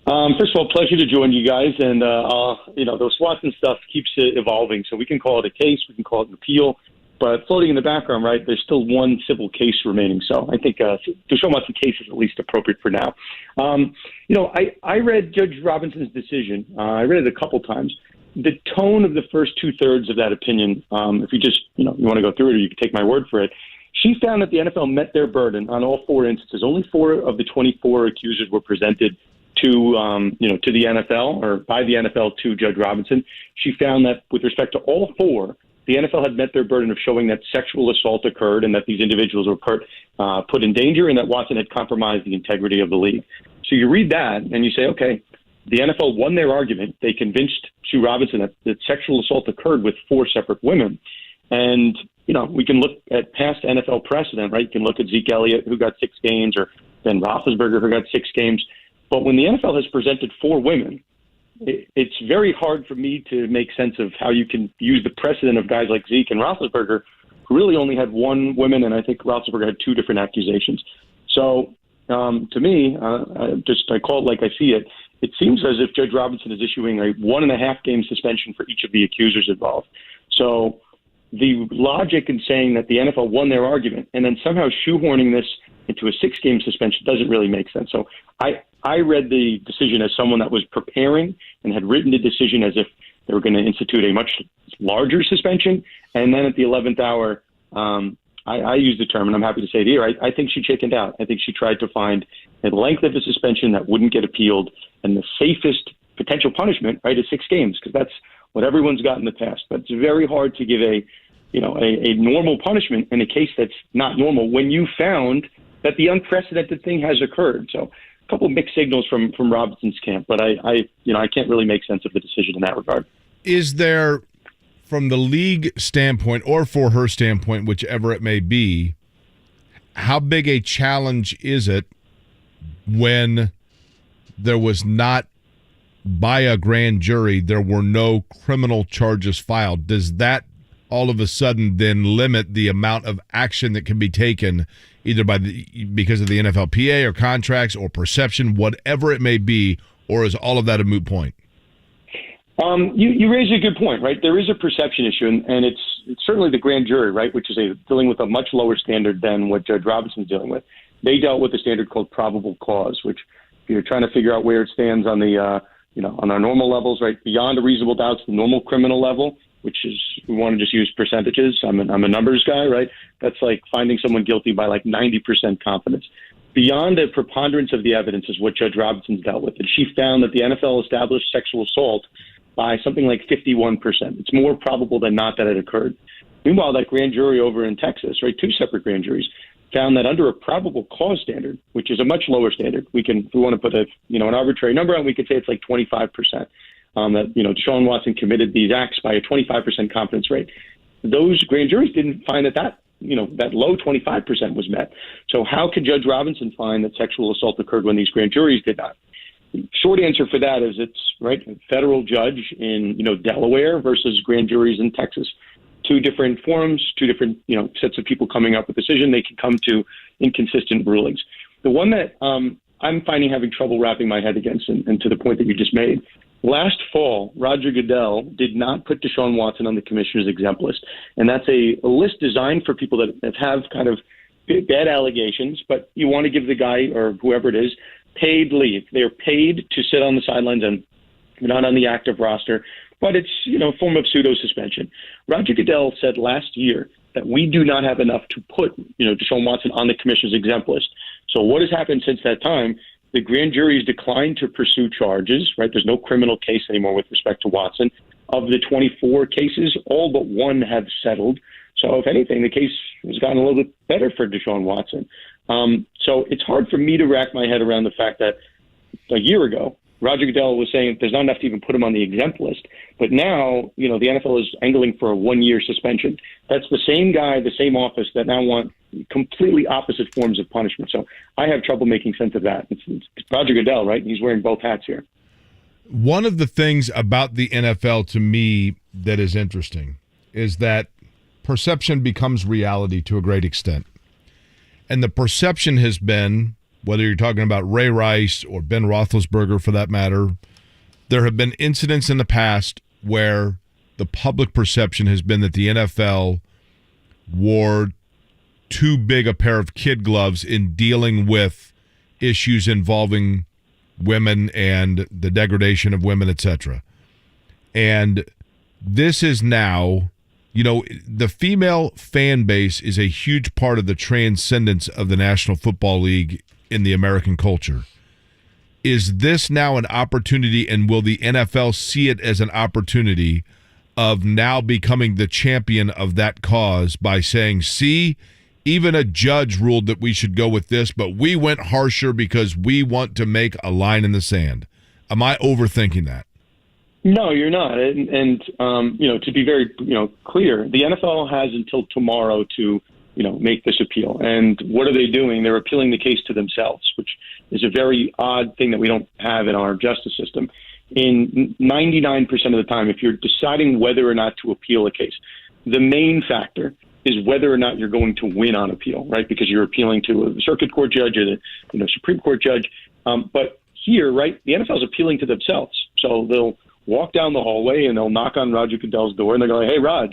S18: First of all, pleasure to join you guys. And, the Watson stuff keeps evolving. So we can call it a case, we can call it an appeal. But floating in the background, right, there's still one civil case remaining. So I think Deshaun Watson case is at least appropriate for now. I read Judge Robinson's decision. I read it a couple times. The tone of the first 2/3 of that opinion, if you just, you want to go through it, or you can take my word for it, she found that the NFL met their burden on all 4 instances. Only 4 of the 24 accusers were presented to the NFL, or by the NFL to Judge Robinson. She found that with respect to all 4, the NFL had met their burden of showing that sexual assault occurred and that these individuals were put in danger, and that Watson had compromised the integrity of the league. So you read that and you say, okay, the NFL won their argument. They convinced Sue Robinson that sexual assault occurred with 4 separate women. And, we can look at past NFL precedent, right? You can look at Zeke Elliott, who got 6 games, or Ben Roethlisberger, who got 6 games. But when the NFL has presented 4 women, it's very hard for me to make sense of how you can use the precedent of guys like Zeke and Roethlisberger, who really only had 1 woman, and I think Roethlisberger had 2 different accusations. So to me, I call it like I see it. It seems as if Judge Robinson is issuing a 1.5-game suspension for each of the accusers involved. So the logic in saying that the NFL won their argument and then somehow shoehorning this into a 6-game suspension doesn't really make sense. So I read the decision as someone that was preparing and had written the decision as if they were going to institute a much larger suspension. And then at the 11th hour, I use the term, and I'm happy to say it here, I think she chickened out. I think she tried to find a length of a suspension that wouldn't get appealed, and the safest potential punishment, right, is 6 games, because that's what everyone's got in the past. But it's very hard to give a normal punishment in a case that's not normal when you found that the unprecedented thing has occurred. So a couple of mixed signals from Robinson's camp, but I can't really make sense of the decision in that regard.
S2: Is there, from the league standpoint or for her standpoint, whichever it may be, how big a challenge is it when there was not, by a grand jury, there were no criminal charges filed? Does that all of a sudden then limit the amount of action that can be taken either because of the NFLPA or contracts or perception, whatever it may be, or is all of that a moot point?
S18: You raise a good point, right? There is a perception issue, and it's certainly the grand jury, right, which is dealing with a much lower standard than what Judge Robinson's dealing with. They dealt with a standard called probable cause, which if you're trying to figure out where it stands on the, on our normal levels, right, beyond a reasonable doubt, the normal criminal level, which is, we want to just use percentages. I'm a numbers guy, right? That's like finding someone guilty by like 90% confidence. Beyond a preponderance of the evidence is what Judge Robinson's dealt with. And she found that the NFL established sexual assault by something like 51%. It's more probable than not that it occurred. Meanwhile, that grand jury over in Texas, right, 2 separate grand juries, found that under a probable cause standard, which is a much lower standard, if we want to put an arbitrary number on, we could say it's like 25%. That Deshaun Watson committed these acts by a 25% confidence rate. Those grand juries didn't find that low 25% was met. So how could Judge Robinson find that sexual assault occurred when these grand juries did not? Short answer for that is it's right. A federal judge in Delaware versus grand juries in Texas. 2 different forums, 2 different sets of people coming up with a decision. They can come to inconsistent rulings. The one that I'm finding having trouble wrapping my head against, and to the point that you just made. Last fall, Roger Goodell did not put Deshaun Watson on the commissioner's exempt list. And that's a list designed for people that have kind of bad allegations, but you want to give the guy or whoever it is paid leave. They're paid to sit on the sidelines and not on the active roster, but it's a form of pseudo suspension. Roger Goodell said last year that we do not have enough to put Deshaun Watson on the commissioner's exempt list. So what has happened since that time? The grand juries declined to pursue charges, right? There's no criminal case anymore with respect to Watson. Of the 24 cases, all but 1 have settled. So if anything, the case has gotten a little bit better for Deshaun Watson. So it's hard for me to rack my head around the fact that a year ago, Roger Goodell was saying there's not enough to even put him on the exempt list. But now, the NFL is angling for a 1-year suspension. That's the same guy, the same office that now want completely opposite forms of punishment. So I have trouble making sense of that. It's Roger Goodell, right? He's wearing both hats here.
S2: One of the things about the NFL to me that is interesting is that perception becomes reality to a great extent. And the perception has been, whether you're talking about Ray Rice or Ben Roethlisberger for that matter, there have been incidents in the past where the public perception has been that the NFL wore too big a pair of kid gloves in dealing with issues involving women and the degradation of women, etc. And this is now, the female fan base is a huge part of the transcendence of the National Football League in the American culture. Is this now an opportunity, and will the NFL see it as an opportunity of now becoming the champion of that cause by saying, see, even a judge ruled that we should go with this, but we went harsher because we want to make a line in the sand? Am I overthinking that?
S18: No, you're not. And to be very, clear, the NFL has until tomorrow to, make this appeal. And what are they doing? They're appealing the case to themselves, which is a very odd thing that we don't have in our justice system. In 99% of the time, if you're deciding whether or not to appeal a case, the main factor is whether or not you're going to win on appeal, right? Because you're appealing to a circuit court judge or the Supreme Court judge. But here, right, the NFL is appealing to themselves. So they'll walk down the hallway and they'll knock on Roger Goodell's door and they're going, hey, Raj,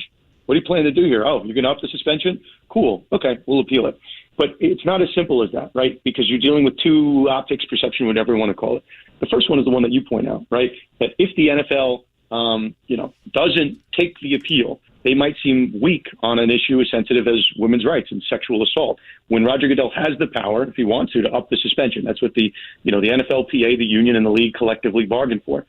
S18: what are you planning to do here? Oh, you're going to up the suspension? Cool. Okay, we'll appeal it. But it's not as simple as that, right? Because you're dealing with 2 optics, perception, whatever you want to call it. The first one is the one that you point out, right? That if the NFL, doesn't take the appeal, they might seem weak on an issue as sensitive as women's rights and sexual assault. When Roger Goodell has the power, if he wants to up the suspension, that's what the NFLPA, the union, and the league collectively bargained for.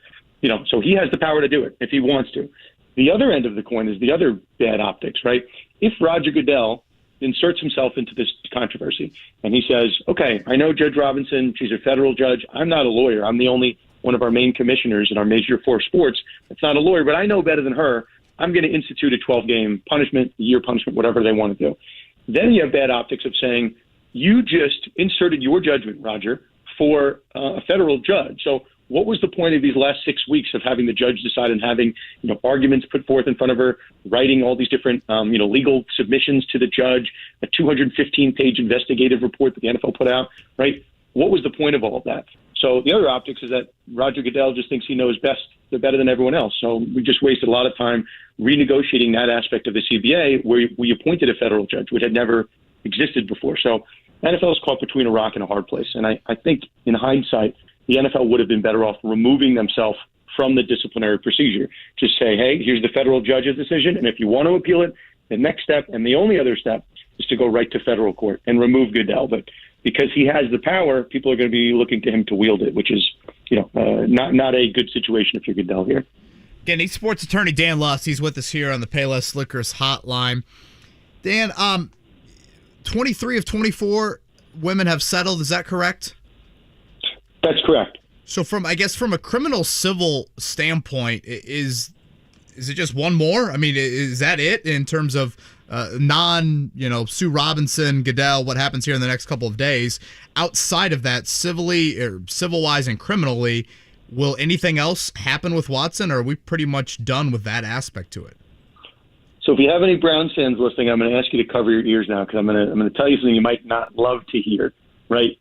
S18: So he has the power to do it if he wants to. The other end of the coin is the other bad optics, right? If Roger Goodell inserts himself into this controversy and he says, okay, I know Judge Robinson, she's a federal judge. I'm not a lawyer. I'm the only one of our main commissioners in our major 4 sports that's not a lawyer, but I know better than her. I'm going to institute a 12-game punishment, a year punishment, whatever they want to do. Then you have bad optics of saying, you just inserted your judgment, Roger, for a federal judge. So what was the point of these last 6 weeks of having the judge decide and having, arguments put forth in front of her, writing all these different, legal submissions to the judge, a 215-page investigative report that the NFL put out, right? What was the point of all of that? So the other optics is that Roger Goodell just thinks he knows best, they're better than everyone else. So we just wasted a lot of time renegotiating that aspect of the CBA where we appointed a federal judge, which had never existed before. So NFL is caught between a rock and a hard place. And I think in hindsight, the NFL would have been better off removing themselves from the disciplinary procedure. Just say, hey, here's the federal judge's decision, and if you want to appeal it, the next step and the only other step is to go right to federal court and remove Goodell. But because he has the power, people are going to be looking to him to wield it, which is, not a good situation if you're Goodell here.
S1: Again, he's sports attorney Dan Luss. He's with us here on the Payless Liquors hotline. Dan, 23 of 24 women have settled. Is that correct?
S18: That's correct.
S1: So from a criminal civil standpoint, is it just one more? I mean, is that it in terms of Sue Robinson, Goodell, what happens here in the next couple of days? Outside of that, civilly or civil-wise and criminally, will anything else happen with Watson, or are we pretty much done with that aspect to it?
S18: So if you have any Browns fans listening, I'm going to ask you to cover your ears now because I'm going to tell you something you might not love to hear, right?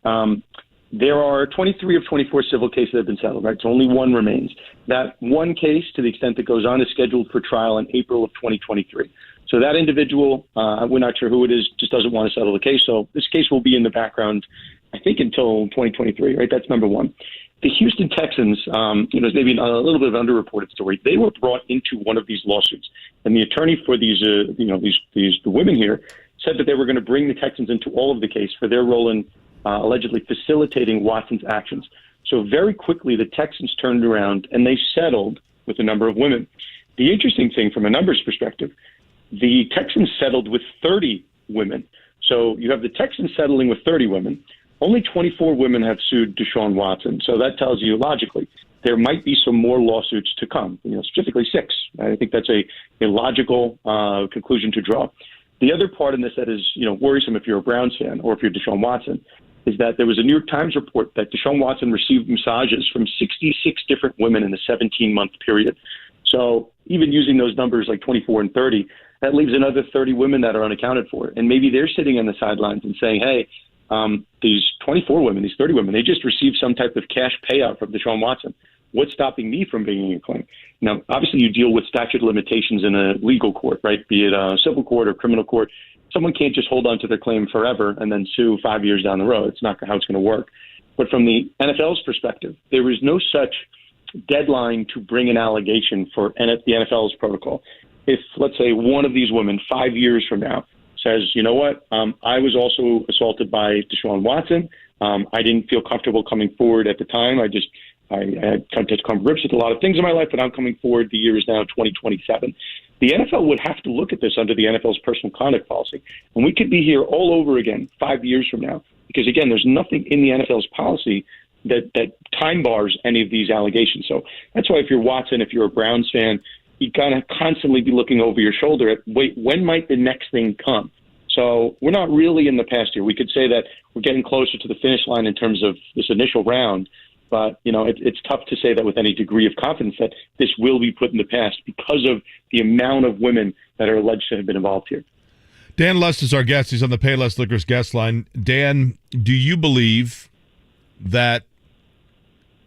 S18: There are 23 of 24 civil cases that have been settled, right? So only one remains. That one case, to the extent that goes on, is scheduled for trial in April of 2023. So that individual, we're not sure who it is, just doesn't want to settle the case. So this case will be in the background, I think, until 2023, right? That's number one. The Houston Texans, is maybe a little bit of an underreported story. They were brought into one of these lawsuits, and the attorney for the women here said that they were going to bring the Texans into all of the case for their role in allegedly facilitating Watson's actions. So very quickly, the Texans turned around and they settled with a number of women. The interesting thing from a numbers perspective, the Texans settled with 30 women. So you have the Texans settling with 30 women. Only 24 women have sued Deshaun Watson. So that tells you logically there might be some more lawsuits to come, specifically 6. I think that's a logical conclusion to draw. The other part in this that is, worrisome if you're a Browns fan or if you're Deshaun Watson is that there was a New York Times report that Deshaun Watson received massages from 66 different women in a 17-month period. So even using those numbers like 24 and 30, that leaves another 30 women that are unaccounted for. And maybe they're sitting on the sidelines and saying, hey, these 24 women, these 30 women, they just received some type of cash payout from Deshaun Watson. What's stopping me from bringing a claim? Now, obviously, you deal with statute of limitations in a legal court, right? Be it a civil court or criminal court. Someone can't just hold on to their claim forever and then sue 5 years down the road. It's not how it's going to work. But from the NFL's perspective, there is no such deadline to bring an allegation for the NFL's protocol. If, let's say, one of these women 5 years from now says, you know what, I was also assaulted by Deshaun Watson. I didn't feel comfortable coming forward at the time. I had come to grips with a lot of things in my life, but I'm coming forward. The year is now 2027. The NFL would have to look at this under the NFL's personal conduct policy. And we could be here all over again 5 years from now. Because, again, there's nothing in the NFL's policy that time bars any of these allegations. So that's why if you're Watson, if you're a Browns fan, you got to constantly be looking over your shoulder at, wait, when might the next thing come? So we're not really in the past here. We could say that we're getting closer to the finish line in terms of this initial round. But, it's tough to say that with any degree of confidence that this will be put in the past because of the amount of women that are alleged to have been involved here.
S2: Dan Luss is our guest. He's on the Payless Liquors guest line. Dan, do you believe that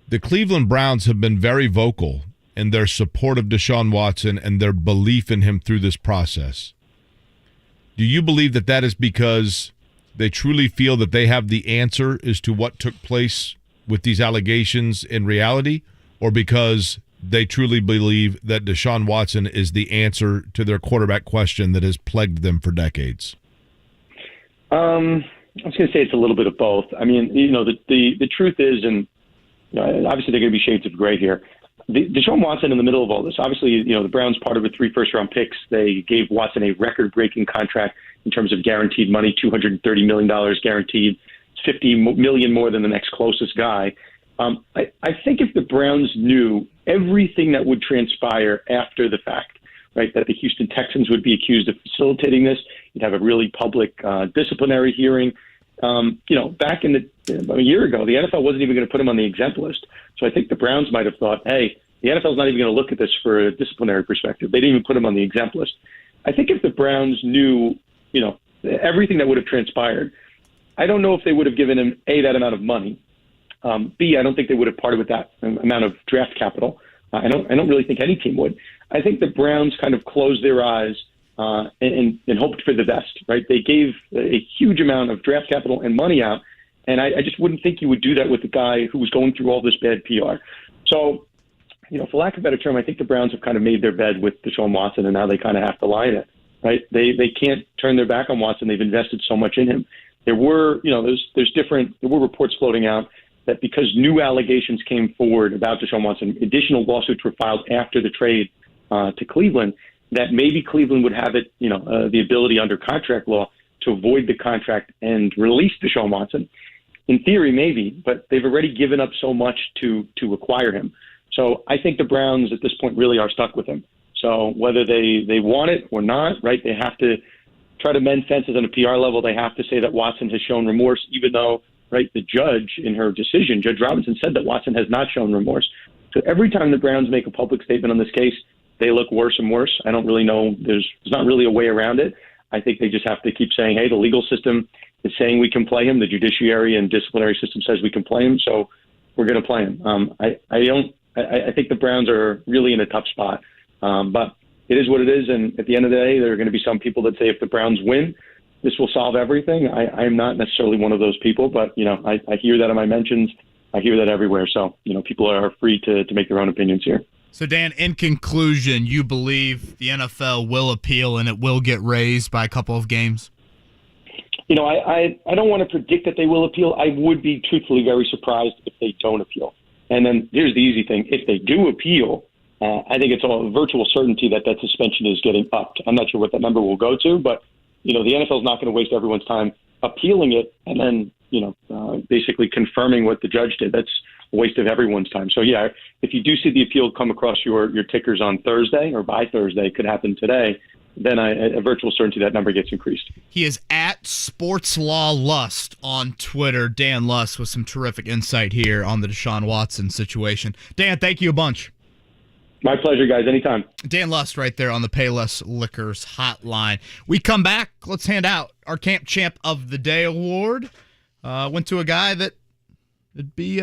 S2: the Cleveland Browns have been very vocal in their support of Deshaun Watson and their belief in him through this process? Do you believe that that is because they truly feel that they have the answer as to what took place with these allegations in reality, or because they truly believe that Deshaun Watson is the answer to their quarterback question that has plagued them for decades?
S18: I was going to say it's a little bit of both. I mean, the truth is, and obviously there are going to be shades of gray here. Deshaun Watson in the middle of all this, obviously, the Browns part of it, 3 first-round picks. They gave Watson a record-breaking contract in terms of guaranteed money, $230 million guaranteed, $50 million more than the next closest guy. I think if the Browns knew everything that would transpire after the fact, right, that the Houston Texans would be accused of facilitating this, you'd have a really public disciplinary hearing, Back in about a year ago, the NFL wasn't even going to put him on the exempt list. So I think the Browns might have thought, hey, the NFL's not even going to look at this for a disciplinary perspective. They didn't even put him on the exempt list. I think if the Browns knew, everything that would have transpired, I don't know if they would have given him, A, that amount of money. B, I don't think they would have parted with that amount of draft capital. I don't really think any team would. I think the Browns kind of closed their eyes and hoped for the best, right? They gave a huge amount of draft capital and money out, and I just wouldn't think you would do that with a guy who was going through all this bad PR. So, for lack of a better term, I think the Browns have kind of made their bed with Deshaun Watson, and now they kind of have to lie in it, right? They can't turn their back on Watson. They've invested so much in him. There were, there were reports floating out that because new allegations came forward about Deshaun Watson, additional lawsuits were filed after the trade to Cleveland, that maybe Cleveland would have it, the ability under contract law to avoid the contract and release Deshaun Watson. In theory, maybe, but they've already given up so much to acquire him. So I think the Browns at this point really are stuck with him. So whether they want it or not, right, they have to try to mend fences on a PR level. They have to say that Watson has shown remorse, even though, right, the judge in her decision, Judge Robinson, said that Watson has not shown remorse. So every time the Browns make a public statement on this case, they look worse and worse. I don't really know. There's not really a way around it. I think they just have to keep saying, hey, the legal system is saying we can play him. The judiciary and disciplinary system says we can play him, so we're going to play him. I think the Browns are really in a tough spot. But it is what it is, and at the end of the day, there are going to be some people that say if the Browns win, this will solve everything. I am not necessarily one of those people, but, I hear that in my mentions. I hear that everywhere. So, people are free to make their own opinions here.
S1: So, Dan, in conclusion, you believe the NFL will appeal and it will get raised by a couple of games?
S18: I don't want to predict that they will appeal. I would be truthfully very surprised if they don't appeal. And then here's the easy thing. If they do appeal, I think it's a virtual certainty that suspension is getting upped. I'm not sure what that number will go to, but, the NFL is not going to waste everyone's time appealing it and then, basically confirming what the judge did. That's a waste of everyone's time. So, yeah, if you do see the appeal come across your tickers on Thursday or by Thursday, it could happen today, then a virtual certainty that number gets increased.
S1: He is at Sports Law Lust on Twitter. Dan Lust with some terrific insight here on the Deshaun Watson situation. Dan, thank you a bunch.
S18: My pleasure, guys. Anytime.
S1: Dan Lust right there on the Payless Liquors hotline. We come back. Let's hand out our Camp Champ of the Day award. Went to a guy that would be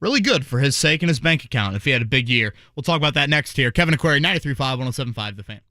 S1: really good for his sake and his bank account if he had a big year. We'll talk about that next here. Kevin Aquari, 93.5, 107.5 The Fan.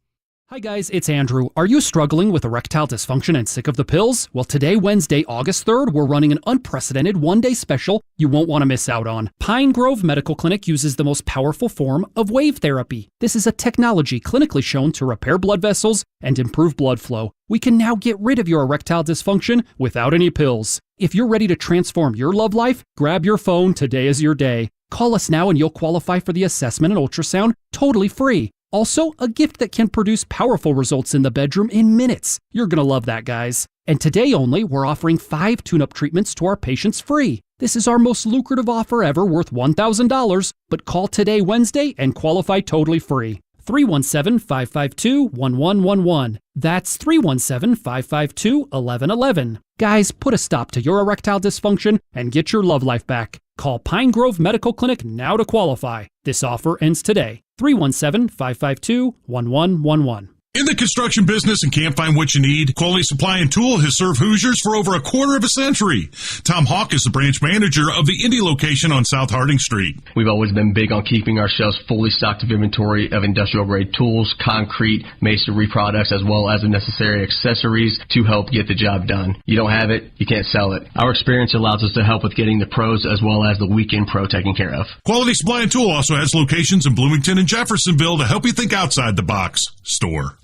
S6: Hi guys, it's Andrew. Are you struggling with erectile dysfunction and sick of the pills? Well, today, Wednesday, August 3rd, we're running an unprecedented one-day special you won't want to miss out on. Pine Grove Medical Clinic uses the most powerful form of wave therapy. This is a technology clinically shown to repair blood vessels and improve blood flow. We can now get rid of your erectile dysfunction without any pills. If you're ready to transform your love life, grab your phone. Today is your day. Call us now and you'll qualify for the assessment and ultrasound totally free. Also, a gift that can produce powerful results in the bedroom in minutes. You're going to love that, guys. And today only, we're offering 5 tune-up treatments to our patients free. This is our most lucrative offer ever, worth $1,000. But call today, Wednesday, and qualify totally free. 317-552-1111. That's 317-552-1111. Guys, put a stop to your erectile dysfunction and get your love life back. Call Pine Grove Medical Clinic now to qualify. This offer ends today. 317-552-1111.
S11: In the construction business and can't find what you need? Quality Supply and Tool has served Hoosiers for over a quarter of a century. Tom Hawk is the branch manager of the Indy location on South Harding Street.
S7: We've always been big on keeping our shelves fully stocked of inventory of industrial-grade tools, concrete, masonry products, as well as the necessary accessories to help get the job done. You don't have it, you can't sell it. Our experience allows us to help with getting the pros as well as the weekend pro taken care of.
S11: Quality Supply and Tool also has locations in Bloomington and Jeffersonville to help you think outside the box. Store.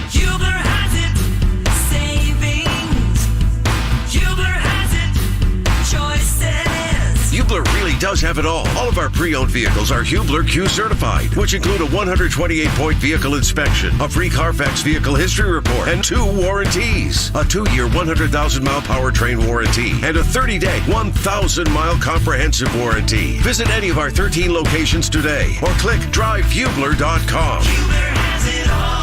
S8: Hubler has it, savings. Hubler has it, choices.
S19: Hubler really does have it all. All of our pre-owned vehicles are Hubler Q certified, which include a 128-point vehicle inspection, a free Carfax vehicle history report, and 2 warranties. A 2-year, 100,000-mile powertrain warranty, and a 30-day, 1,000-mile comprehensive warranty. Visit any of our 13 locations today, or click drivehubler.com.
S8: Hubler has it all.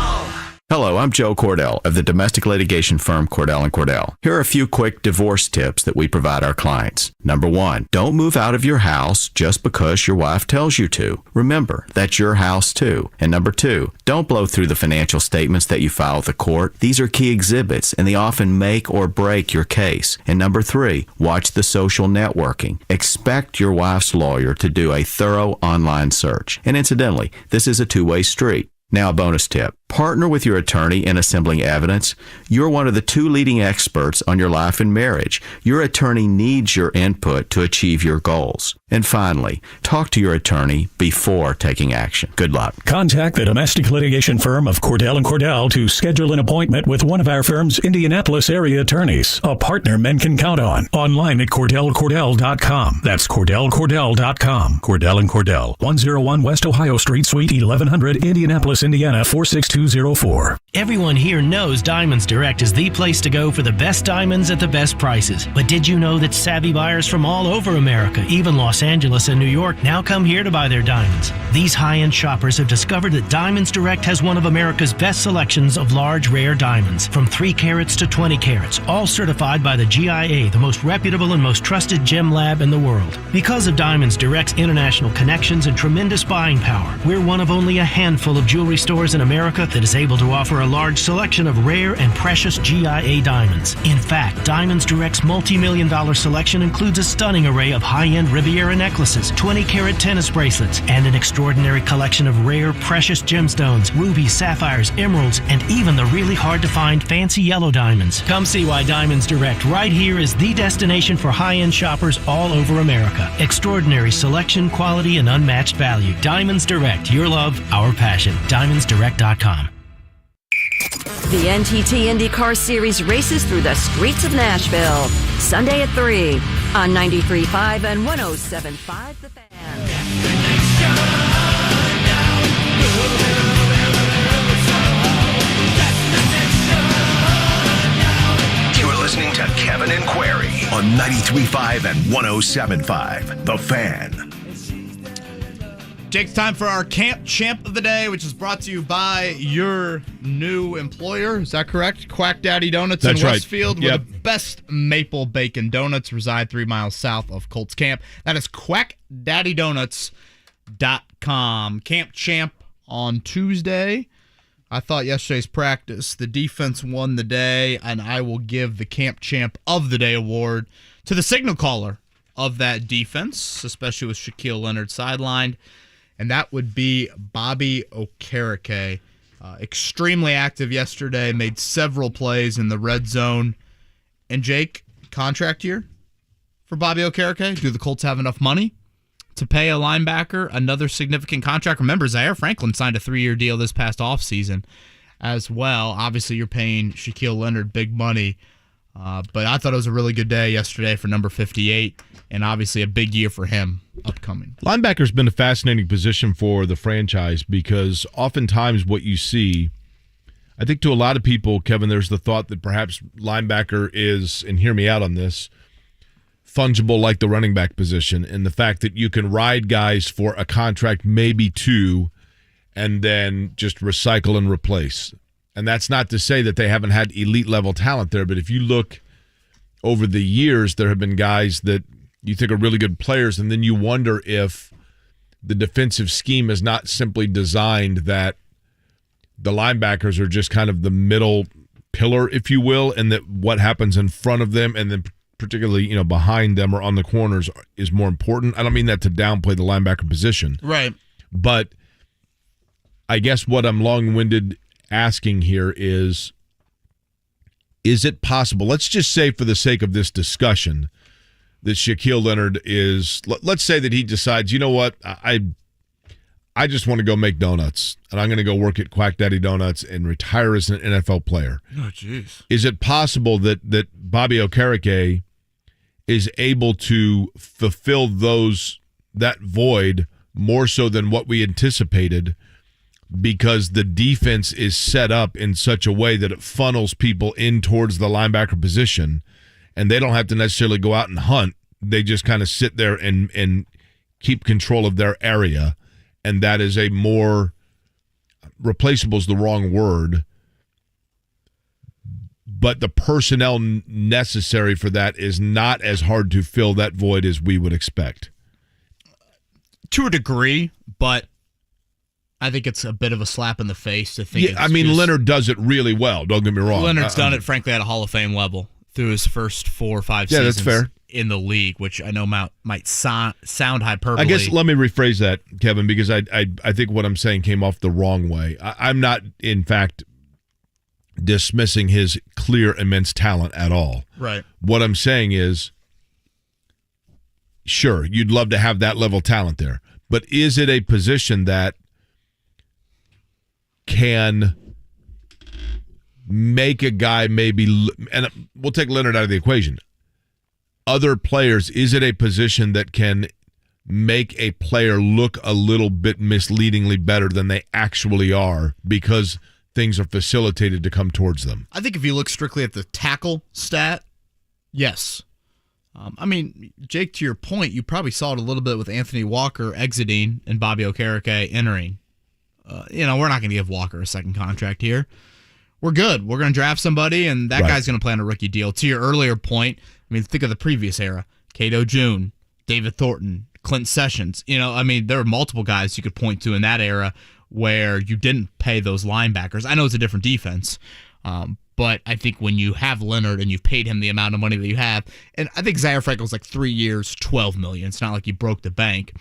S20: Hello, I'm Joe Cordell of the domestic litigation firm Cordell & Cordell. Here are a few quick divorce tips that we provide our clients. Number 1, don't move out of your house just because your wife tells you to. Remember, that's your house too. And number 2, don't blow through the financial statements that you file with the court. These are key exhibits and they often make or break your case. And number 3, watch the social networking. Expect your wife's lawyer to do a thorough online search. And incidentally, this is a two-way street. Now a bonus tip. Partner with your attorney in assembling evidence. You're one of the 2 leading experts on your life and marriage. Your attorney needs your input to achieve your goals. And finally, talk to your attorney before taking action. Good luck.
S27: Contact the domestic litigation firm of Cordell & Cordell to schedule an appointment with one of our firm's Indianapolis area attorneys, a partner men can count on. Online at CordellCordell.com. That's CordellCordell.com. Cordell & Cordell, 101 West Ohio Street, Suite 1100, Indianapolis, Indiana, 46204.
S13: Everyone here knows Diamonds Direct is the place to go for the best diamonds at the best prices. But did you know that savvy buyers from all over America, even Los Angeles and New York, now come here to buy their diamonds? These high-end shoppers have discovered that Diamonds Direct has one of America's best selections of large, rare diamonds, from 3 carats to 20 carats, all certified by the GIA, the most reputable and most trusted gem lab in the world. Because of Diamonds Direct's international connections and tremendous buying power, we're one of only a handful of jewelry stores in America that is able to offer a large selection of rare and precious GIA diamonds. In fact, Diamonds Direct's multi-million-dollar selection includes a stunning array of high-end Riviera necklaces, 20-carat tennis bracelets, and an extraordinary collection of rare, precious gemstones, rubies, sapphires, emeralds, and even the really hard-to-find fancy yellow diamonds. Come see why Diamonds Direct right here is the destination for high-end shoppers all over America. Extraordinary selection, quality, and unmatched value. Diamonds Direct, your love, our passion. DiamondsDirect.com.
S16: The NTT IndyCar Series races through the streets of Nashville. Sunday at 3 on 93.5 and 107.5 The Fan.
S4: You're listening to Kevin and Query on 93.5 and 107.5 The Fan.
S1: Jake, it's time for our Camp Champ of the Day, which is brought to you by your new employer. Is that correct? Quack Daddy Donuts in Westfield, where the best maple bacon donuts reside 3 miles south of Colts Camp. That is quackdaddydonuts.com. Camp Champ on Tuesday. I thought yesterday's practice, the defense won the day, and I will give the Camp Champ of the Day award to the signal caller of that defense, especially with Shaquille Leonard sidelined. And that would be Bobby Okereke. Extremely active yesterday, made several plays in the red zone. And Jake, contract year for Bobby Okereke? Do the Colts have enough money to pay a linebacker another significant contract? Remember, Zaire Franklin signed a 3-year deal this past offseason as well. Obviously, you're paying Shaquille Leonard big money. But I thought it was a really good day yesterday for number 58, and obviously a big year for him upcoming.
S2: Linebacker's been a fascinating position for the franchise because oftentimes what you see, I think to a lot of people, Kevin, there's the thought that perhaps linebacker is, and hear me out on this, fungible like the running back position, and the fact that you can ride guys for a contract, maybe 2, and then just recycle and replace. And that's not to say that they haven't had elite level talent there, but if you look over the years, there have been guys that you think are really good players, and then you wonder if the defensive scheme is not simply designed that the linebackers are just kind of the middle pillar, if you will, and that what happens in front of them and then particularly, behind them or on the corners is more important. I don't mean that to downplay the linebacker position.
S1: Right.
S2: But I guess what I'm long-winded asking here is it possible, let's just say for the sake of this discussion, that Shaquille Leonard is, let's say that he decides, you know what, I just want to go make donuts, and I'm going to go work at Quack Daddy Donuts and retire as an NFL player.
S1: Oh, jeez.
S2: Is it possible that Bobby Okereke is able to fulfill that void more so than what we anticipated, because the defense is set up in such a way that it funnels people in towards the linebacker position, and they don't have to necessarily go out and hunt. They just kind of sit there and keep control of their area, and that is a more, replaceable is the wrong word, but the personnel necessary for that is not as hard to fill that void as we would expect.
S1: To a degree, but I think it's a bit of a slap in the face to think.
S2: Yeah, I mean, Leonard does it really well. Don't get me wrong.
S1: Leonard's done it, frankly, at a Hall of Fame level through his first 4 or 5
S2: Yeah,
S1: seasons
S2: that's fair.
S1: in the league, which I know might sound hyperbole.
S2: I guess let me rephrase that, Kevin, because I think what I'm saying came off the wrong way. I'm not, in fact, dismissing his clear, immense talent at all.
S1: Right.
S2: What I'm saying is, sure, you'd love to have that level of talent there, but is it a position that can make a guy maybe, and we'll take Leonard out of the equation, other players, is it a position that can make a player look a little bit misleadingly better than they actually are because things are facilitated to come towards them?
S1: I think if you look strictly at the tackle stat, yes. I mean, Jake, to your point, you probably saw it a little bit with Anthony Walker exiting and Bobby Okereke entering. We're not going to give Walker a second contract here. We're good. We're going to draft somebody, and that guy's going to play on a rookie deal. To your earlier point, I mean, think of the previous era. Cato June, David Thornton, Clint Sessions. There are multiple guys you could point to in that era where you didn't pay those linebackers. I know it's a different defense, but I think when you have Leonard and you've paid him the amount of money that you have, and I think Zaire Franklin's like 3 years, $12 million. It's not like you broke the bank.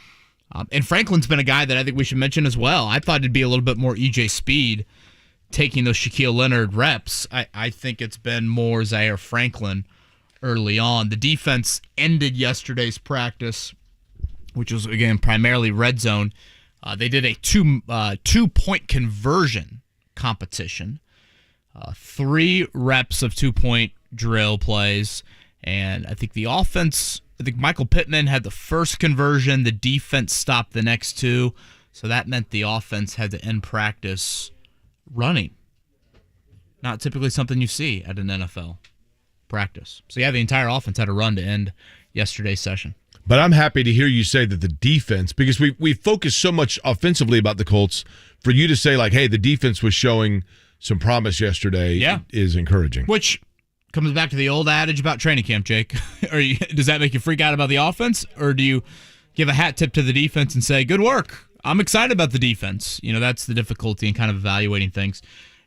S1: And Franklin's been a guy that I think we should mention as well. I thought it'd be a little bit more EJ Speed taking those Shaquille Leonard reps. I think it's been more Zaire Franklin early on. The defense ended yesterday's practice, which was, again, primarily red zone. They did a two-point conversion competition. 3 reps of 2-point drill plays. And I think the offense, Michael Pittman had the first conversion. The defense stopped the next 2. So that meant the offense had to end practice running. Not typically something you see at an NFL practice. So, yeah, the entire offense had a run to end yesterday's session.
S2: But I'm happy to hear you say that the defense, because we focus so much offensively about the Colts, for you to say, like, hey, the defense was showing some promise yesterday is encouraging.
S1: Which comes back to the old adage about training camp, Jake. Does that make you freak out about the offense? Or do you give a hat tip to the defense and say, good work, I'm excited about the defense? That's the difficulty in kind of evaluating things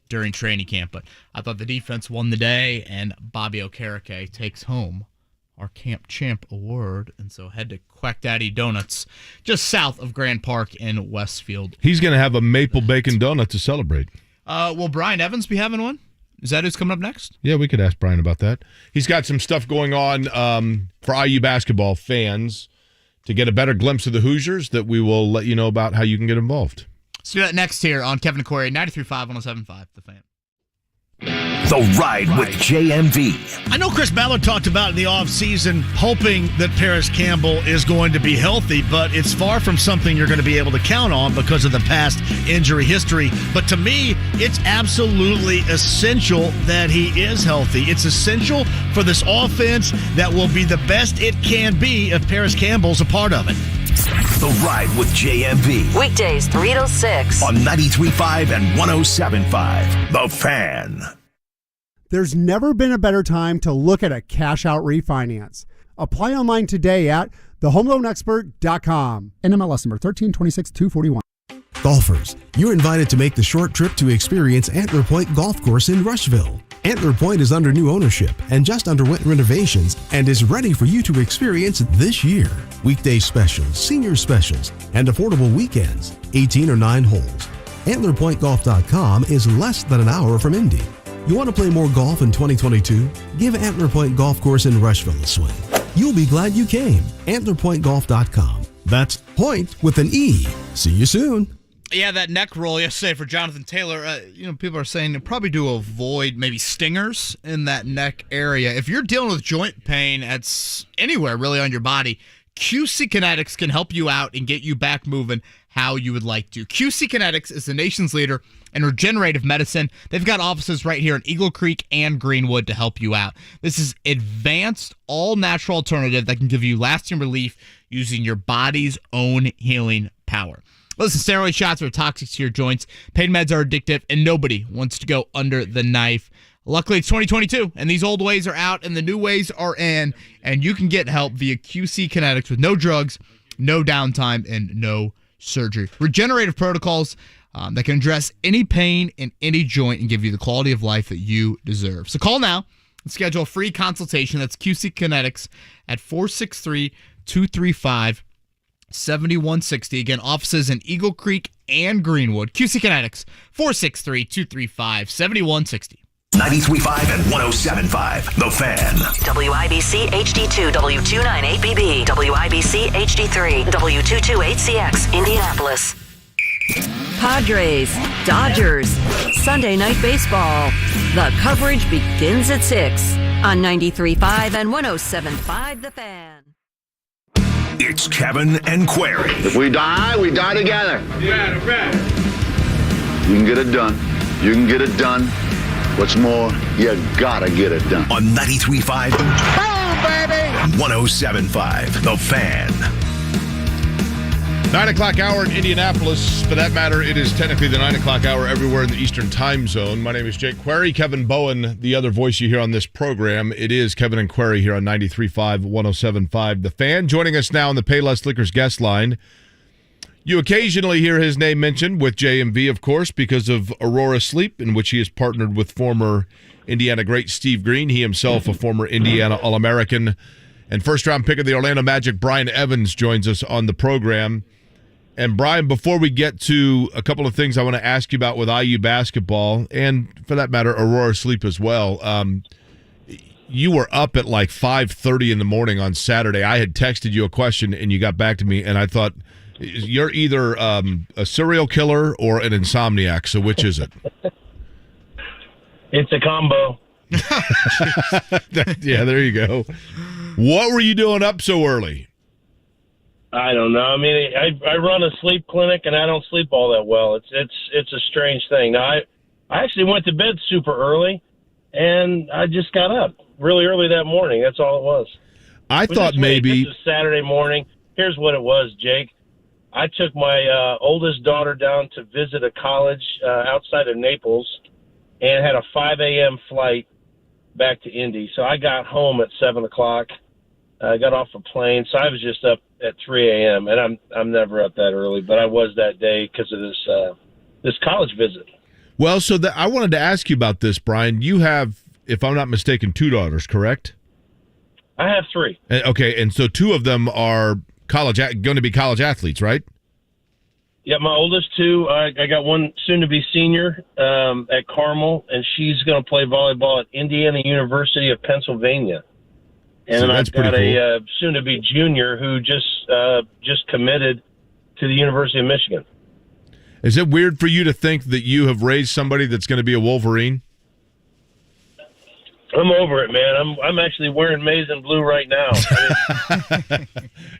S1: during training camp. But I thought the defense won the day, and Bobby Okereke takes home our Camp Champ Award. And so head to Quack Daddy Donuts, just south of Grand Park in Westfield.
S2: He's going to have a maple bacon donut to celebrate.
S1: Will Brian Evans be having one? Is that who's coming up next?
S2: Yeah, we could ask Brian about that. He's got some stuff going on for IU basketball fans to get a better glimpse of the Hoosiers that we will let you know about how you can get involved.
S1: Let's do that next here on Kevin and Corey, 93.5, 107.5, The Fan.
S4: The Ride with JMV.
S10: I know Chris Ballard talked about in the offseason hoping that Paris Campbell is going to be healthy, but it's far from something you're going to be able to count on because of the past injury history. But to me, it's absolutely essential that he is healthy. It's essential for this offense that will be the best it can be if Paris Campbell's a part of it.
S4: The Ride with JMV.
S16: Weekdays 3 to 6.
S4: On 93.5 and 107.5. The Fan.
S21: There's never been a better time to look at a cash-out refinance. Apply online today at thehomeloanexpert.com. NMLS number 1326241.
S22: Golfers, you're invited to make the short trip to experience Antler Point Golf Course in Rushville. Antler Point is under new ownership and just underwent renovations and is ready for you to experience this year. Weekday specials, senior specials, and affordable weekends, 18 or 9 holes. AntlerPointGolf.com is less than an hour from Indy. You want to play more golf in 2022? Give Antler Point Golf Course in Rushville a swing. You'll be glad you came. AntlerPointGolf.com. That's point with an E. See you soon.
S1: Yeah, that neck roll yesterday for Jonathan Taylor, people are saying probably to avoid maybe stingers in that neck area. If you're dealing with joint pain at anywhere really on your body, QC Kinetics can help you out and get you back moving how you would like to. QC Kinetics is the nation's leader in regenerative medicine. They've got offices right here in Eagle Creek and Greenwood to help you out. This is advanced, all-natural alternative that can give you lasting relief using your body's own healing power. Listen, steroid shots are toxic to your joints. Pain meds are addictive, and nobody wants to go under the knife. Luckily, it's 2022, and these old ways are out, and the new ways are in, and you can get help via QC Kinetics with no drugs, no downtime, and no surgery. Regenerative protocols that can address any pain in any joint and give you the quality of life that you deserve. So call now and schedule a free consultation. That's QC Kinetics at 463-235-7160. Again, offices in Eagle Creek and Greenwood. QC Kinetics, 463-235-7160.
S4: 93.5 and 107.5, The Fan.
S16: WIBC HD2, W298BB, WIBC HD3, W228CX, Indianapolis. Padres, Dodgers, Sunday Night Baseball. The coverage begins at 6 on 93.5 and 107.5, The Fan.
S4: It's Kevin and Query.
S3: If we die together.
S4: Yeah, right.
S3: You can get it done. You can get it done. What's more, you gotta get it done.
S4: On 93.5 and 107.5, The Fan.
S2: 9 o'clock hour in Indianapolis. For that matter, it is technically the 9 o'clock hour everywhere in the Eastern time zone. My name is Jake Query. Kevin Bowen, the other voice you hear on this program. It is Kevin and Query here on 93.5, 107.5, The Fan. Joining us now on the Payless Liquors guest line. You occasionally hear his name mentioned with JMV, of course, because of Aurora Sleep, in which he has partnered with former Indiana great Steve Green. He himself, a former Indiana All-American and first-round pick of the Orlando Magic, Brian Evans, joins us on the program. And, Brian, before we get to a couple of things I want to ask you about with IU basketball, and for that matter, Aurora Sleep as well, you were up at like 5:30 in the morning on Saturday. I had texted you a question, and you got back to me, and I thought, you're either a serial killer or an insomniac, so which is it?
S12: It's a combo.
S2: Yeah, there you go. What were you doing up so early?
S12: I don't know. I mean, I run a sleep clinic, and I don't sleep all that well. It's a strange thing. Now, I actually went to bed super early, and I just got up really early that morning. That's all it was.
S2: I thought maybe...
S12: This is Saturday morning. Here's what it was, Jake. I took my oldest daughter down to visit a college outside of Naples and had a 5 a.m. flight back to Indy. So I got home at 7 o'clock. I got off a plane, so I was just up at 3 a.m., and I'm never up that early, but I was that day because of this college visit.
S2: Well, so I wanted to ask you about this, Brian. You have, if I'm not mistaken, 2 daughters, correct?
S12: I have 3.
S2: Okay, and so 2 of them are going to be college athletes, right?
S12: Yeah, my oldest 2, I got one soon-to-be senior at Carmel, and she's going to play volleyball at Indiana University of Pennsylvania. And
S2: so
S12: then
S2: that's
S12: I've got
S2: pretty cool.
S12: a soon-to-be junior who just committed to the University of Michigan.
S2: Is it weird for you to think that you have raised somebody that's going to be a Wolverine?
S12: I'm over it, man. I'm actually wearing maize and blue right now.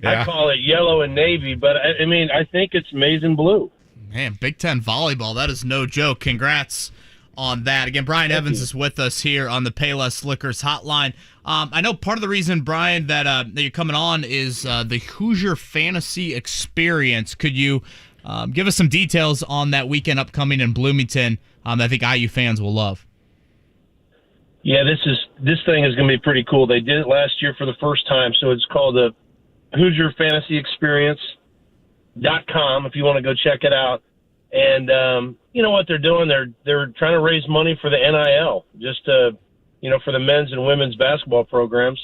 S12: I call it yellow and navy, but I think it's maize and blue.
S1: Man, Big Ten volleyball, that is no joke. Congrats on that. Again, Brian Evans is with us here on the Payless Liquors hotline. I know part of the reason, Brian, that you're coming on is the Hoosier Fantasy Experience. Could you give us some details on that weekend upcoming in Bloomington that I think IU fans will love?
S12: Yeah, this thing is going to be pretty cool. They did it last year for the first time, so it's called the Hoosier Fantasy Experience.com if you want to go check it out. And you know what they're doing? They're trying to raise money for the NIL, just for the men's and women's basketball programs.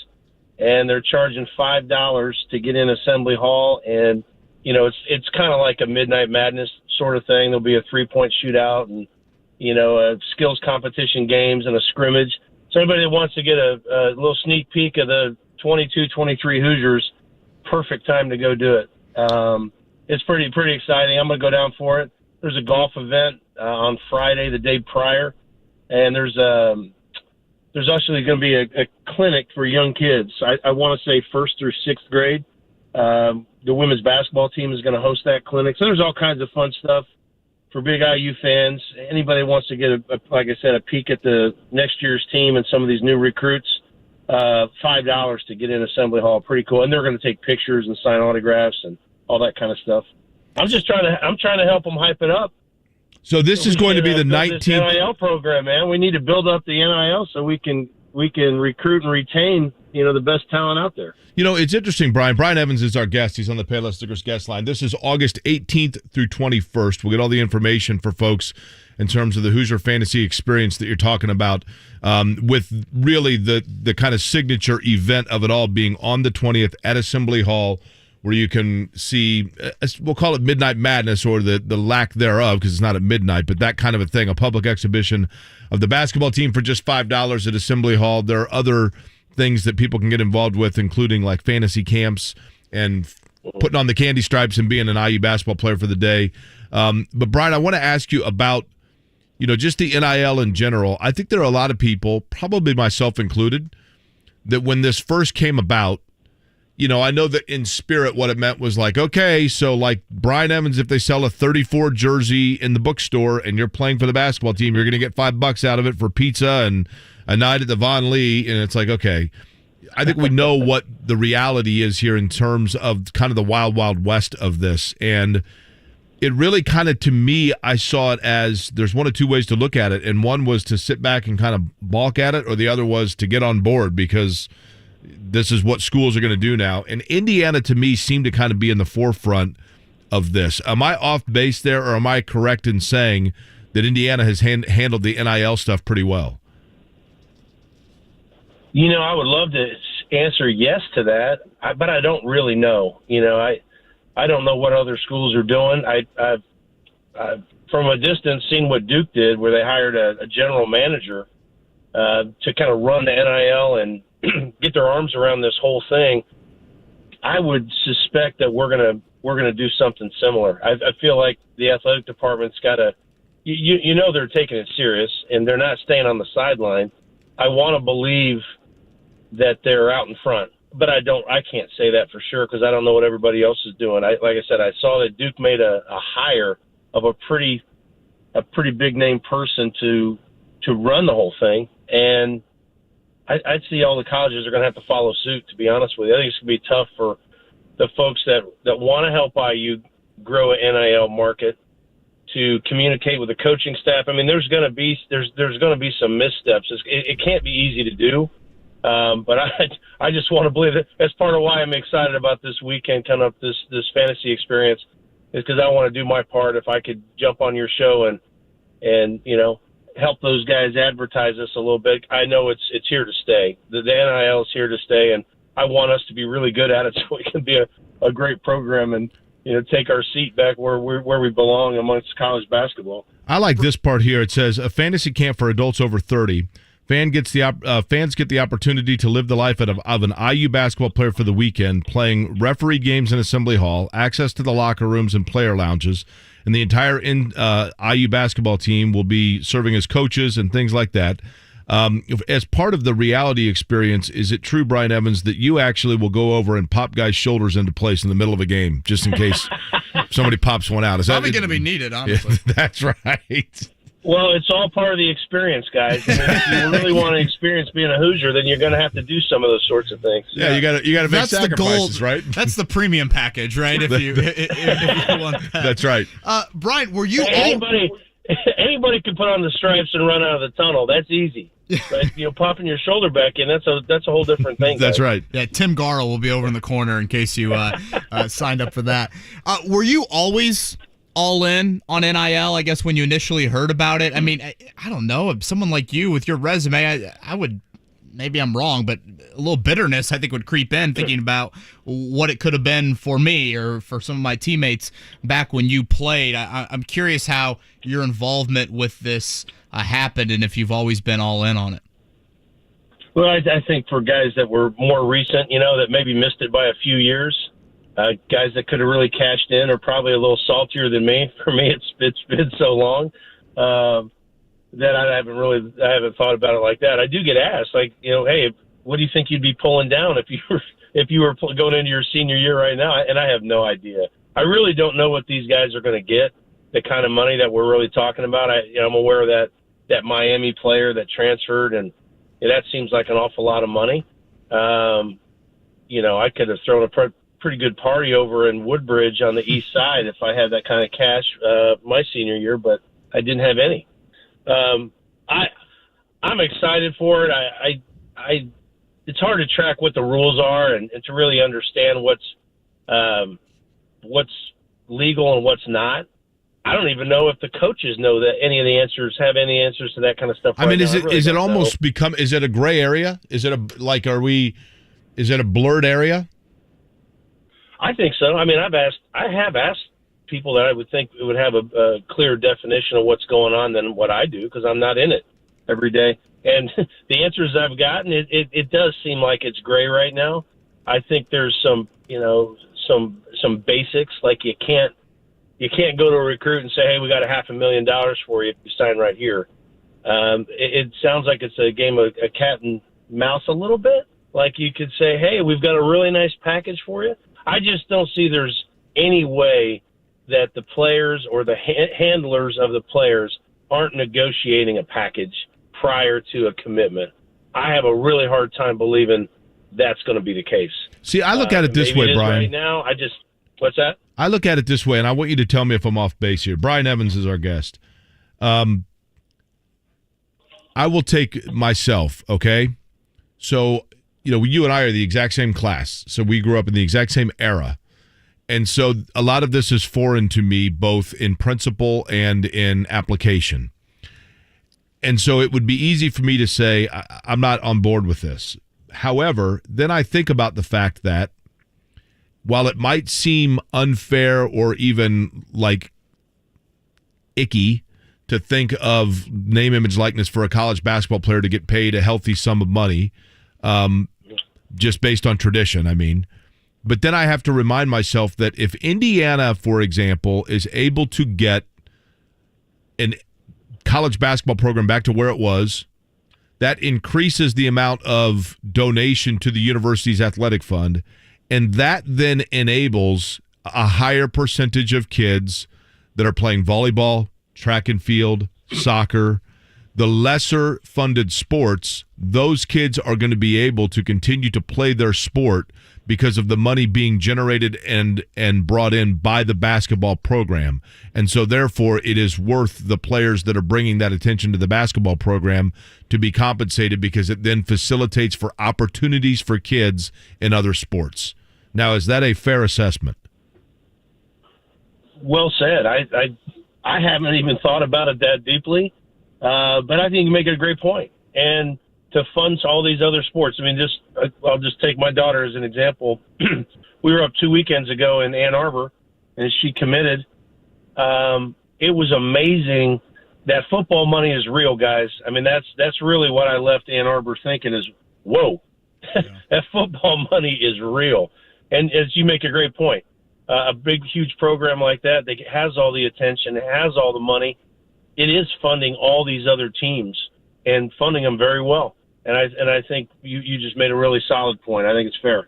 S12: And they're charging $5 to get in Assembly Hall, and it's kind of like a Midnight Madness sort of thing. There'll be a 3-point shootout and skills competition games and a scrimmage. So anybody that wants to get a little sneak peek of the 22-23 Hoosiers, perfect time to go do it. It's pretty exciting. I'm going to go down for it. There's a golf event on Friday, the day prior, and there's actually going to be a clinic for young kids. I want to say 1st through 6th grade. The women's basketball team is going to host that clinic. So there's all kinds of fun stuff for big IU fans. Anybody wants to get like I said, a peek at the next year's team and some of these new recruits. $5 to get in Assembly Hall, pretty cool. And they're going to take pictures and sign autographs and all that kind of stuff. I'm trying to help them hype it up.
S2: So this is going to be the 19th
S12: NIL program, man. We need to build up the NIL so we can recruit and retain, the best talent out there.
S2: It's interesting, Brian. Brian Evans is our guest. He's on the Payless Stickers guest line. This is August 18th through 21st. We'll get all the information for folks in terms of the Hoosier Fantasy Experience that you're talking about, with really the kind of signature event of it all being on the 20th at Assembly Hall, where you can see, we'll call it Midnight Madness, or the lack thereof, because it's not at midnight, but that kind of a thing, a public exhibition of the basketball team for just $5 at Assembly Hall. There are other things that people can get involved with, including like fantasy camps and putting on the candy stripes and being an IU basketball player for the day. But Brian, I want to ask you about, just the NIL in general. I think there are a lot of people, probably myself included, that when this first came about, I know that in spirit what it meant was like, okay, so like Brian Evans, if they sell a 34 jersey in the bookstore and you're playing for the basketball team, you're going to get $5 out of it for pizza and a night at the Von Lee. And it's like, okay, I think we know what the reality is here in terms of kind of the wild, wild west of this. And it really kind of, to me, I saw it as there's one of two ways to look at it. And one was to sit back and kind of balk at it, or the other was to get on board because this is what schools are going to do now. And Indiana, to me, seemed to kind of be in the forefront of this. Am I off base there, or am I correct in saying that Indiana has handled the NIL stuff pretty well?
S12: I would love to answer yes to that, but I don't really know. I don't know what other schools are doing. I've from a distance seen what Duke did, where they hired a general manager to kind of run the NIL and get their arms around this whole thing. I would suspect that we're gonna do something similar. I feel like the athletic department's got to, they're taking it serious and they're not staying on the sideline. I want to believe that they're out in front, but I can't say that for sure because I don't know what everybody else is doing. Like I said, I saw that Duke made a hire of a pretty big name person to run the whole thing, and I'd see all the colleges are going to have to follow suit, to be honest with you. I think it's going to be tough for the folks that want to help IU grow an NIL market to communicate with the coaching staff. I mean, there's going to be some missteps. It can't be easy to do, but I just want to believe that that's part of why I'm excited about this weekend coming up, this fantasy experience, is because I want to do my part. If I could jump on your show and help those guys advertise us a little bit. I know it's here to stay. The NIL is here to stay, and I want us to be really good at it so we can be a great program and take our seat back where we belong amongst college basketball.
S2: I like this part here. It says a fantasy camp for adults over 30. Fans get the opportunity to live the life of an IU basketball player for the weekend, playing refereed games in Assembly Hall, access to the locker rooms and player lounges, and the entire IU basketball team will be serving as coaches and things like that. As part of the reality experience, is it true, Brian Evans, that you actually will go over and pop guys' shoulders into place in the middle of a game, just in case somebody pops one out? Is
S1: probably going to be needed, honestly.
S2: Yeah, that's right.
S12: Well, it's all part of the experience, guys. I mean, if you really want to experience being a Hoosier, then you're going to have to do some of those sorts of things.
S2: Yeah, you got to make sacrifices, right?
S1: That's the premium package, right? If you want that.
S2: That's right.
S1: Brian, were you
S12: anybody can put on the stripes and run out of the tunnel? That's easy. Right? Popping your shoulder back in, that's a whole different thing.
S2: That's right.
S1: Yeah, Tim Garl will be over in the corner in case you signed up for that. Were you always all in on NIL, I guess, when you initially heard about it? I mean, I don't know. Someone like you with your resume, I would, maybe I'm wrong, but a little bitterness, I think, would creep in thinking about what it could have been for me or for some of my teammates back when you played. I'm curious how your involvement with this happened and if you've always been all in on it.
S12: Well, I think for guys that were more recent, that maybe missed it by a few years, guys that could have really cashed in are probably a little saltier than me. For me, it's been so long that I haven't thought about it like that. I do get asked, like, hey, what do you think you'd be pulling down if you were going into your senior year right now? And I have no idea. I really don't know what these guys are going to get, the kind of money that we're really talking about. I'm aware of that Miami player that transferred, and that seems like an awful lot of money. I could have thrown a pretty good party over in Woodbridge on the east side if I had that kind of cash my senior year, but I didn't have any. I'm excited for it. It's hard to track what the rules are and to really understand what's legal and what's not. I don't even know if the coaches know that any of the answers have any answers to that kind of stuff.
S2: I mean, is it almost become? Is it a gray area? Is it Is it a blurred area?
S12: I think so. I mean, I have asked people that I would think would have a clear definition of what's going on than what I do, because I'm not in it every day. And the answers I've gotten, it does seem like it's gray right now. I think there's some basics, like you can't go to a recruit and say, hey, we got $500,000 for you if you sign right here. It sounds like it's a game of a cat and mouse a little bit. Like you could say, hey, we've got a really nice package for you. I just don't see there's any way that the players or the handlers of the players aren't negotiating a package prior to a commitment. I have a really hard time believing that's going to be the case.
S2: See, I look at it this way, Brian.
S12: Right now, what's that?
S2: I look at it this way, and I want you to tell me if I'm off base here. Brian Evans is our guest. I will take myself, okay? So, you and I are the exact same class. So we grew up in the exact same era. And so a lot of this is foreign to me, both in principle and in application. And so it would be easy for me to say, I'm not on board with this. However, then I think about the fact that while it might seem unfair or even like icky to think of name, image, likeness for a college basketball player to get paid a healthy sum of money, just based on tradition, I mean. But then I have to remind myself that if Indiana, for example, is able to get an college basketball program back to where it was, that increases the amount of donation to the university's athletic fund, and that then enables a higher percentage of kids that are playing volleyball, track and field, soccer, the lesser funded sports. Those kids are going to be able to continue to play their sport because of the money being generated and brought in by the basketball program. And so therefore it is worth the players that are bringing that attention to the basketball program to be compensated, because it then facilitates for opportunities for kids in other sports. Now, is that a fair assessment?
S12: Well said. I haven't even thought about it that deeply, but I think you make a great point. And to fund all these other sports, I mean, I'll just take my daughter as an example. We were up 2 weekends ago in Ann Arbor, and she committed. It was amazing. That football money is real, guys. I mean, that's really what I left Ann Arbor thinking is, whoa, that football money is real. And as you make a great point, a big, huge program like that has all the attention, it has all the money. It is funding all these other teams and funding them very well. And I think you just made a really solid point. I think it's fair.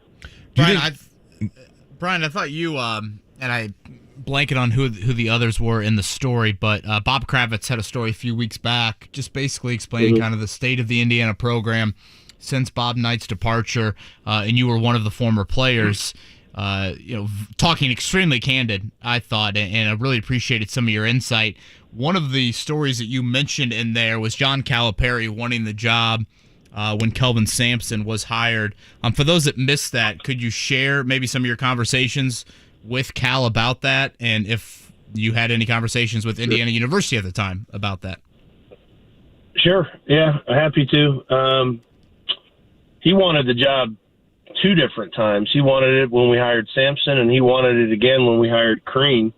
S1: Brian, I thought you and I blanket on who the others were in the story, but Bob Kravitz had a story a few weeks back, just basically explaining kind of the state of the Indiana program since Bob Knight's departure, and you were one of the former players. Talking extremely candid, I thought, and I really appreciated some of your insight. One of the stories that you mentioned in there was John Calipari wanting the job when Kelvin Sampson was hired. For those that missed that, could you share maybe some of your conversations with Cal about that, and if you had any conversations with Indiana University at the time about that?
S12: Sure. Yeah, happy to. He wanted the job 2 different times. He wanted it when we hired Sampson, and he wanted it again when we hired Crean.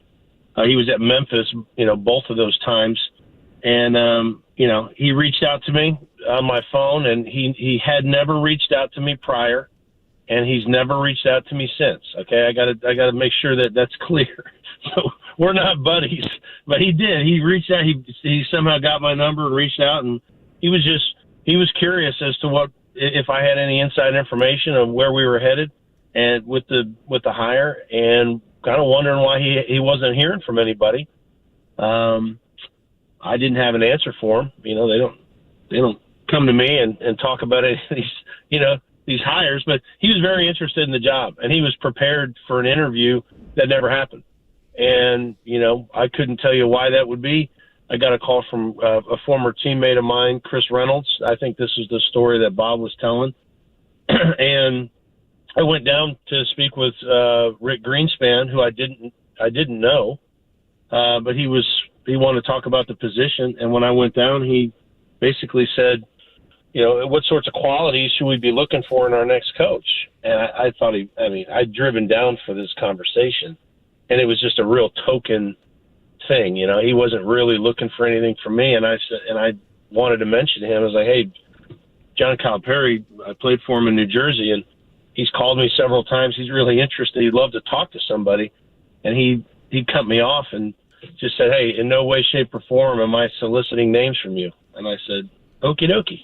S12: He was at Memphis, both of those times. And, he reached out to me on my phone, and he had never reached out to me prior, and he's never reached out to me since. Okay. I gotta make sure that that's clear. So we're not buddies, but he did. He reached out. He somehow got my number and reached out, and he was curious as to if I had any inside information of where we were headed and with the hire, and kind of wondering why he wasn't hearing from anybody. I didn't have an answer for him. They don't come to me and talk about any of these hires, but he was very interested in the job, and he was prepared for an interview that never happened. And, I couldn't tell you why that would be. I got a call from a former teammate of mine, Chris Reynolds. I think this is the story that Bob was telling. And I went down to speak with Rick Greenspan, who I didn't know, but he wanted to talk about the position. And when I went down, he basically said, what sorts of qualities should we be looking for in our next coach? And I thought I'd driven down for this conversation, and it was just a real token thing. He wasn't really looking for anything from me. And I wanted to mention to him, I was like, hey, John Calipari, I played for him in New Jersey, and he's called me several times. He's really interested. He'd love to talk to somebody. And he cut me off and just said, hey, in no way, shape, or form am I soliciting names from you. And I said, okie dokie.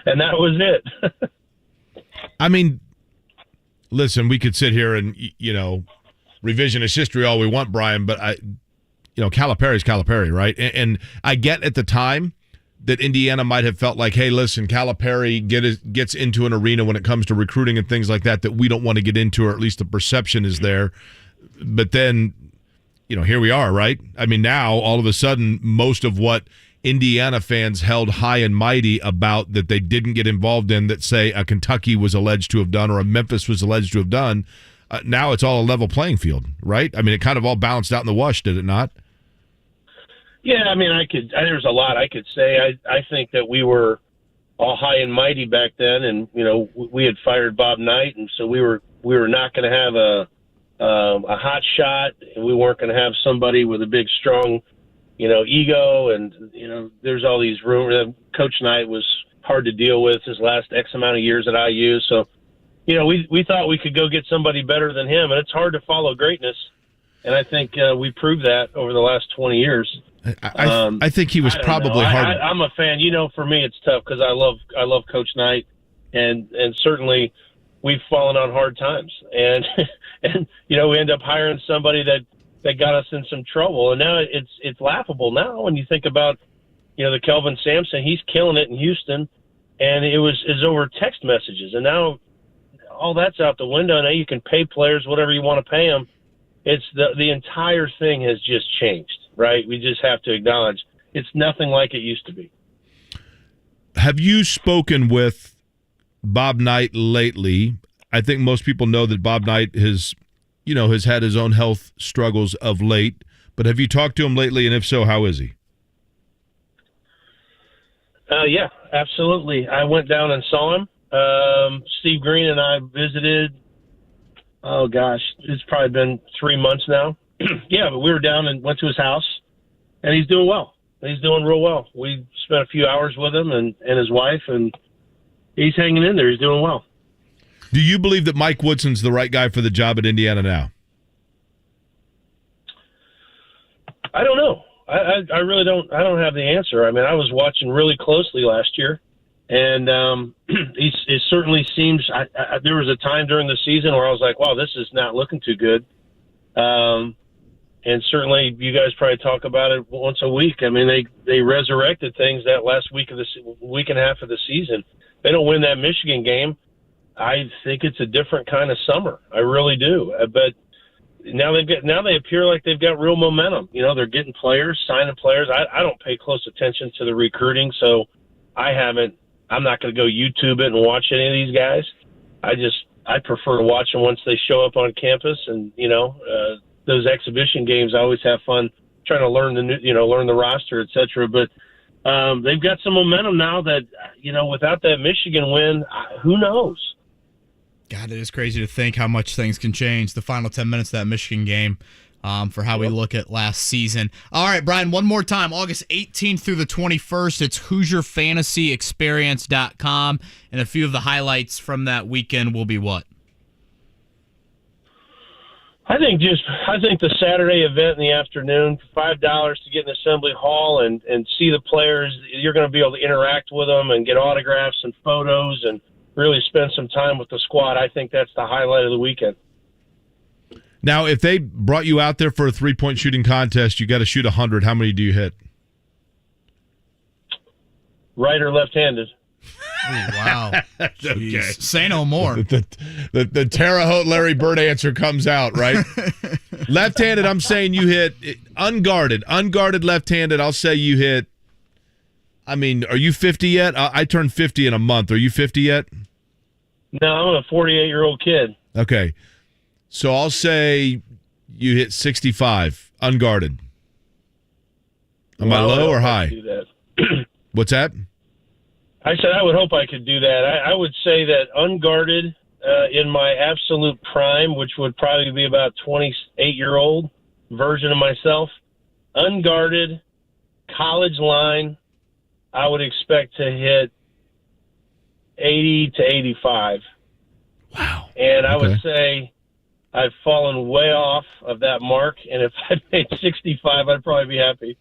S12: And that was it.
S2: I mean, listen, we could sit here and, revisionist history all we want, Brian, but Calipari's Calipari, right? And I get at the time that Indiana might have felt like, hey, listen, Calipari gets into an arena when it comes to recruiting and things like that we don't want to get into, or at least the perception is there. But then, here we are, right? I mean, now all of a sudden, most of what Indiana fans held high and mighty about that they didn't get involved in, that say a Kentucky was alleged to have done or a Memphis was alleged to have done, now it's all a level playing field, right? I mean, it kind of all balanced out in the wash, did it not?
S12: Yeah, I mean, there's a lot I could say. I think that we were all high and mighty back then, and we had fired Bob Knight, and so we were not going to have a hot shot, and we weren't going to have somebody with a big, strong, ego, and there's all these rumors. Coach Knight was hard to deal with his last X amount of years at IU, so we thought we could go get somebody better than him, and it's hard to follow greatness, and I think we proved that over the last 20 years.
S2: I think he was probably hard.
S12: I'm a fan. For me, it's tough because I love Coach Knight, and certainly we've fallen on hard times, and we end up hiring somebody that got us in some trouble, and now it's laughable now when you think about the Kelvin Sampson. He's killing it in Houston, and it's over text messages, and now all that's out the window. Now you can pay players whatever you want to pay them. It's the entire thing has just changed. Right? We just have to acknowledge it's nothing like it used to be.
S2: Have you spoken with Bob Knight lately? I think most people know that Bob Knight has had his own health struggles of late, but have you talked to him lately, and if so, how is he?
S12: Yeah, absolutely. I went down and saw him. Steve Green and I visited, oh gosh, it's probably been 3 months now. Yeah, but we were down and went to his house, and he's doing well. He's doing real well. We spent a few hours with him and his wife, and he's hanging in there. He's doing well.
S2: Do you believe that Mike Woodson's the right guy for the job at Indiana now?
S12: I don't know. I really don't. I don't have the answer. I mean, I was watching really closely last year, and it certainly seems. There was a time during the season where I was like, "Wow, this is not looking too good." And certainly you guys probably talk about it once a week. I mean, they resurrected things that last week and a half of the season. They don't win that Michigan game, I think it's a different kind of summer. I really do. But now they appear like they've got real momentum. They're getting players, signing players. I don't pay close attention to the recruiting, so I'm not going to go YouTube it and watch any of these guys. I prefer to watch them once they show up on campus, and those exhibition games. I always have fun trying to learn the roster, etc. But they've got some momentum now that without that Michigan win, who knows?
S1: God, it is crazy to think how much things can change. The final 10 minutes of that Michigan game. For how we look at last season. All right, Brian, one more time. August 18th through the 21st, it's HoosierFantasyExperience.com, and a few of the highlights from that weekend will be what?
S12: I think the Saturday event in the afternoon, $5 to get in Assembly Hall and see the players. You're going to be able to interact with them and get autographs and photos and really spend some time with the squad. I think that's the highlight of the weekend.
S2: Now, if they brought you out there for a three-point shooting contest, you got to shoot 100. How many do you hit?
S12: Right or left-handed?
S1: Oh, wow.
S2: Okay.
S1: Say no more.
S2: The Terre Haute Larry Bird answer comes out, right? Left-handed, I'm saying you hit unguarded. Unguarded left-handed, I'll say you hit. I mean, are you 50 yet? I turned 50 in a month. Are you 50 yet?
S12: No, I'm a 48-year-old kid.
S2: Okay. So I'll say you hit 65 unguarded. Am I low or high?
S12: Do that.
S2: What's that?
S12: I said I would hope I could do that. I would say that unguarded in my absolute prime, which would probably be about 28-year-old version of myself, unguarded, college line, I would expect to hit 80 to 85.
S2: Wow.
S12: And I would say I've fallen way off of that mark, and if I'd made 65, I'd probably be happy.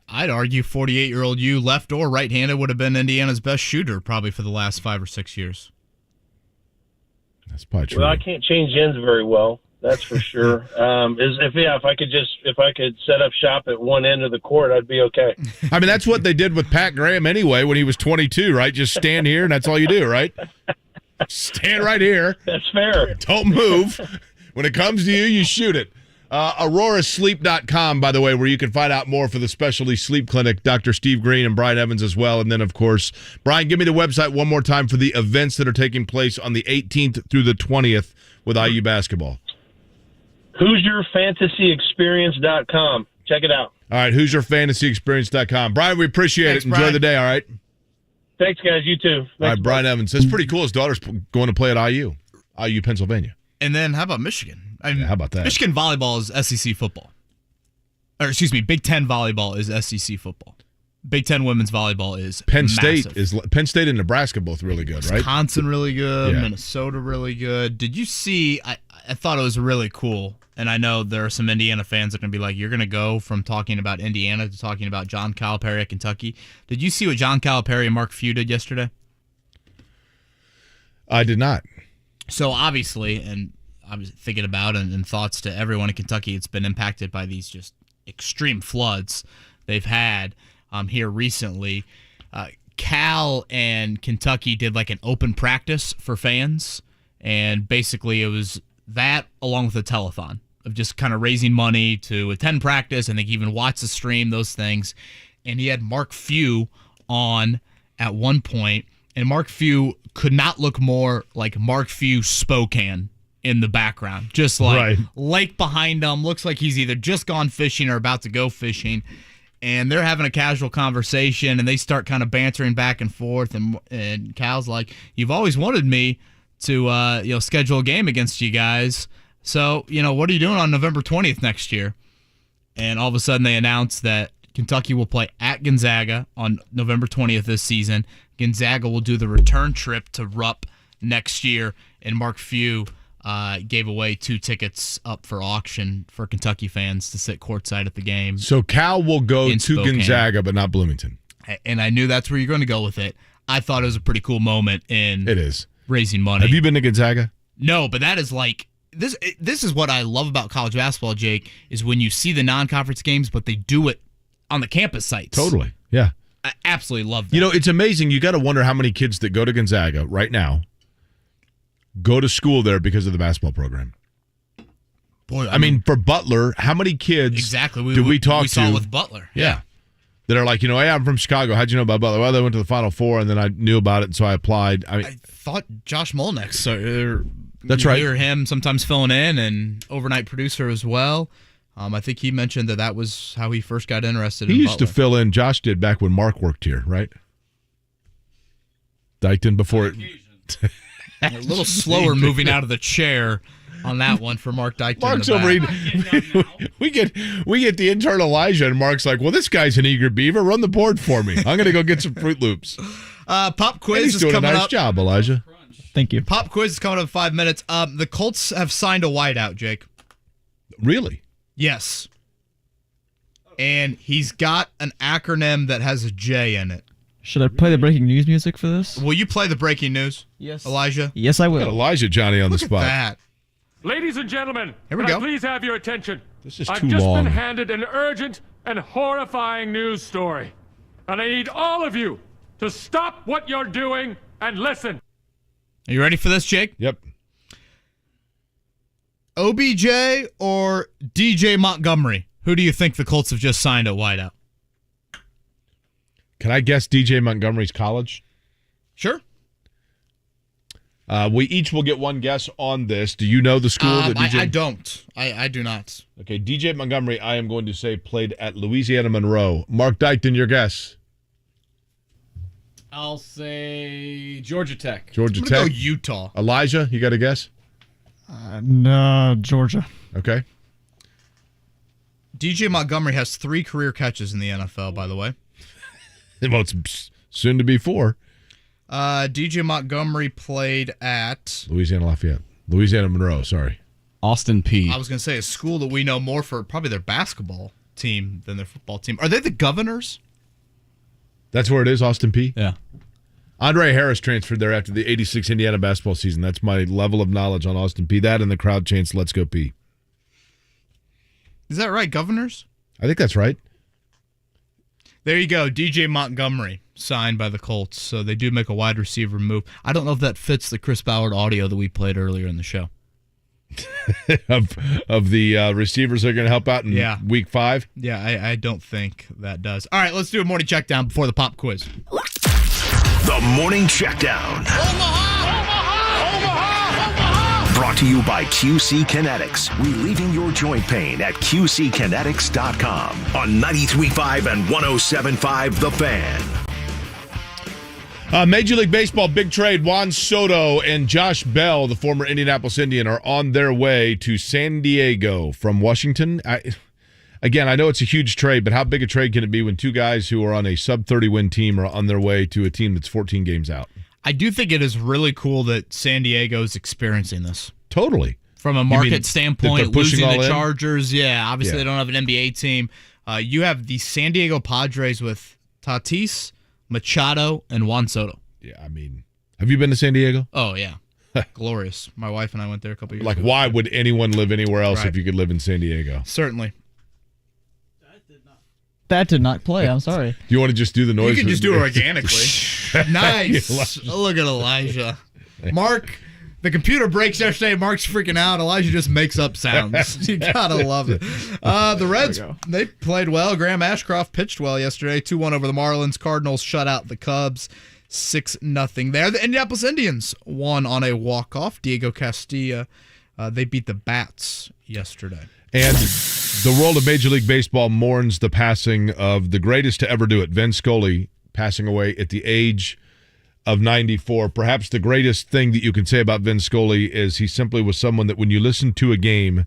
S1: I'd argue 48-year-old you, left or right-handed, would have been Indiana's best shooter probably for the last 5 or 6 years.
S2: That's probably true.
S12: Well, I can't change ends very well. That's for sure. If I could set up shop at one end of the court, I'd be okay.
S2: I mean, that's what they did with Pat Graham anyway when he was 22, right? Just stand here and that's all you do, right? Stand right here.
S12: That's fair.
S2: Don't move. When it comes to you, you shoot it. AuroraSleep.com, by the way, where you can find out more for the specialty sleep clinic, Dr. Steve Green and Brian Evans as well. And then, of course, Brian, give me the website one more time for the events that are taking place on the 18th through the 20th with IU basketball.
S12: HoosierFantasyExperience.com. Check it out.
S2: All right, HoosierFantasyExperience.com. Brian, we appreciate it. Enjoy
S1: Brian.
S2: the day, all right?
S12: Thanks, guys. You too. Thanks,
S2: all right, Brian Evans. That's pretty cool. His daughter's going to play at IU, Pennsylvania.
S1: And then how about Michigan?
S2: How about that?
S1: Michigan volleyball is SEC football. Or excuse me, Big Ten volleyball is SEC football. Big Ten women's volleyball is
S2: Penn
S1: massive.
S2: State and Nebraska both really good, right?
S1: Wisconsin really good,
S2: Yeah.
S1: Minnesota really good. Did you see? I thought it was really cool, and I know there are some Indiana fans that are going to be like, you're going to go from talking about Indiana to talking about John Calipari at Kentucky. Did you see what John Calipari and Mark Few did yesterday?
S2: I did not.
S1: So obviously, and I was thinking about and thoughts to everyone in Kentucky, it's been impacted by these just extreme floods they've had here recently. Cal and Kentucky did like an open practice for fans, and basically it was that along with a telethon of just kind of raising money to attend practice, and they can even watch the stream, those things. And he had Mark Few on at one point, and Mark Few could not look more like Mark Few Spokane in the background. Just like lake behind him, looks like he's either just gone fishing or about to go fishing. And they're having a casual conversation, and they start kind of bantering back and forth. And Cal's like, "You've always wanted me to, schedule a game against you guys. So, what are you doing on November 20th next year?" And all of a sudden, they announce that Kentucky will play at Gonzaga on November 20th this season. Gonzaga will do the return trip to Rupp next year, and Mark Few gave away 2 tickets up for auction for Kentucky fans to sit courtside at the game.
S2: So Cal will go to
S1: Spokane.
S2: Gonzaga, but not Bloomington.
S1: And I knew that's where you're going to go with it. I thought it was a pretty cool moment in raising money.
S2: Have you been to Gonzaga?
S1: No, but that is like this. This is what I love about college basketball, Jake, is when you see the non-conference games, but they do it on the campus sites.
S2: Totally, yeah.
S1: I absolutely love that.
S2: It's amazing. You got to wonder how many kids that go to Gonzaga right now go to school there because of the basketball program.
S1: Boy,
S2: I mean, for Butler, how many kids do we talk to?
S1: Saw with Butler.
S2: Yeah. That are like, hey, I'm from Chicago. How'd you know about Butler? Well, they went to the Final Four, and then I knew about it, and so I applied. I
S1: thought Josh Molnick.
S2: That's right.
S1: You hear him sometimes filling in, and overnight producer as well. I think he mentioned that was how he first got interested in
S2: He used
S1: Butler.
S2: to fill in. Josh did back when Mark worked here, right? Dykton before it.
S1: A little slower moving out of the chair on that one for Mark Dykton.
S2: Mark's over. We get the intern Elijah, and Mark's like, "Well, this guy's an eager beaver. Run the board for me. I'm gonna go get some Fruit Loops."
S1: Pop quiz
S2: he's
S1: is
S2: doing
S1: coming
S2: a nice
S1: up.
S2: job, Elijah.
S5: Thank you.
S1: Pop quiz is coming up in 5 minutes. The Colts have signed a wideout, Jake.
S2: Really?
S1: Yes. And he's got an acronym that has a J in it.
S5: Should I play the breaking news music for this?
S1: Will you play the breaking news?
S5: Yes.
S1: Elijah?
S5: Yes, I will.
S2: Got Elijah Johnny on the spot.
S1: That.
S14: Ladies and gentlemen,
S1: Here we
S14: can
S1: go.
S14: I please have your attention?
S2: This is
S14: I've
S2: too
S14: just
S2: long.
S14: been handed an urgent and horrifying news story. And I need all of you to stop what you're doing and listen.
S1: Are you ready for this, Jake?
S2: Yep.
S1: OBJ or DJ Montgomery? Who do you think the Colts have just signed at wideout?
S2: Can I guess DJ Montgomery's college?
S1: Sure.
S2: We each will get one guess on this. Do you know the school that DJ?
S1: I don't. I do not.
S2: Okay, DJ Montgomery, I am going to say, played at Louisiana Monroe. Mark Dykton, your guess.
S9: I'll say Georgia Tech.
S2: Georgia
S1: I'm
S2: Tech.
S1: gonna go Utah.
S2: Elijah, you got a guess?
S5: No, Georgia.
S2: Okay.
S1: DJ Montgomery has 3 career catches in the NFL, by the way.
S2: Well, it's soon to be 4.
S1: DJ Montgomery played at
S2: Louisiana Monroe, sorry.
S9: Austin Peay.
S1: I was going to say a school that we know more for probably their basketball team than their football team. Are they the Governors?
S2: That's where it is, Austin Peay?
S9: Yeah.
S2: Andre Harris transferred there after the 86 Indiana basketball season. That's my level of knowledge on Austin Peay. That and the crowd chants, "Let's go Peay."
S1: Is that right, Governors?
S2: I think that's right.
S1: There you go, DJ Montgomery signed by the Colts. So they do make a wide receiver move. I don't know if that fits the Chris Ballard audio that we played earlier in the show.
S2: of the receivers that are going to help out in week 5?
S1: Yeah, I don't think that does. All right, let's do a morning check down before the pop quiz.
S4: The Morning Checkdown. Brought to you by QC Kinetics. Relieving your joint pain at QCkinetics.com. On 93.5 and 107.5 The Fan.
S2: Major League Baseball big trade. Juan Soto and Josh Bell, the former Indianapolis Indian, are on their way to San Diego from Washington. Again, I know it's a huge trade, but how big a trade can it be when 2 guys who are on a sub-30 win team are on their way to a team that's 14 games out?
S1: I do think it is really cool that San Diego is experiencing this.
S2: Totally.
S1: From a market standpoint, losing the
S2: in?
S1: Chargers, obviously they don't have an NBA team. You have the San Diego Padres with Tatis, Machado, and Juan Soto.
S2: Yeah, I mean, have you been to San Diego?
S1: Oh, yeah. Glorious. My wife and I went there a couple years ago.
S2: Like, why would anyone live anywhere else if you could live in San Diego?
S1: Certainly.
S5: That did not play. I'm sorry.
S2: Do you want to just do the noise?
S1: You can just do it organically. Nice. Look at Elijah. Mark, the computer breaks yesterday. Mark's freaking out. Elijah just makes up sounds. You got to love it. The Reds, they played well. Graham Ashcroft pitched well yesterday. 2-1 over the Marlins. Cardinals shut out the Cubs 6-0 there. The Indianapolis Indians won on a walk-off. Diego Castilla, they beat the Bats yesterday.
S2: And the world of Major League Baseball mourns the passing of the greatest to ever do it, Vin Scully, passing away at the age of 94. Perhaps the greatest thing that you can say about Vin Scully is he simply was someone that when you listened to a game,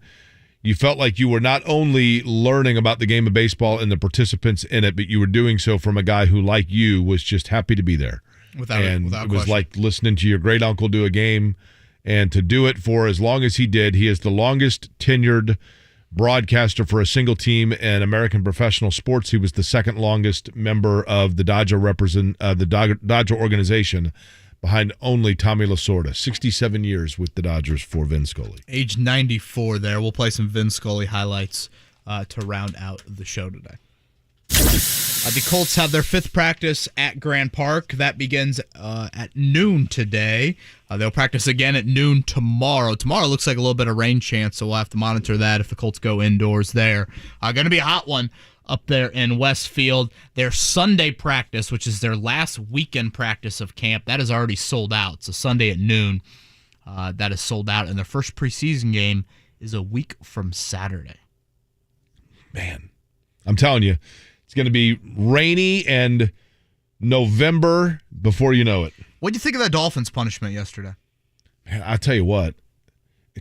S2: you felt like you were not only learning about the game of baseball and the participants in it, but you were doing so from a guy who, like you, was just happy to be there.
S1: Without
S2: it was
S1: question.
S2: like listening to your great uncle do a game, and to do it for as long as he did. He is the longest tenured broadcaster for a single team in American professional sports. He was the second longest member of the Dodger Dodger organization, behind only Tommy Lasorda. 67 years with the Dodgers for Vin Scully.
S1: Age 94 there. We'll play some Vin Scully highlights to round out the show today. The Colts have their 5th practice at Grand Park. That begins at noon today. They'll practice again at noon tomorrow. Tomorrow looks like a little bit of rain chance, so we'll have to monitor that if the Colts go indoors there. Going to be a hot one up there in Westfield. Their Sunday practice, which is their last weekend practice of camp, that is already sold out. It's a Sunday at noon. That is sold out, and their first preseason game is a week from Saturday.
S2: Man, I'm telling you, it's going to be rainy and November before you know it.
S1: What do you think of that Dolphins punishment yesterday?
S2: Man, I'll tell you what,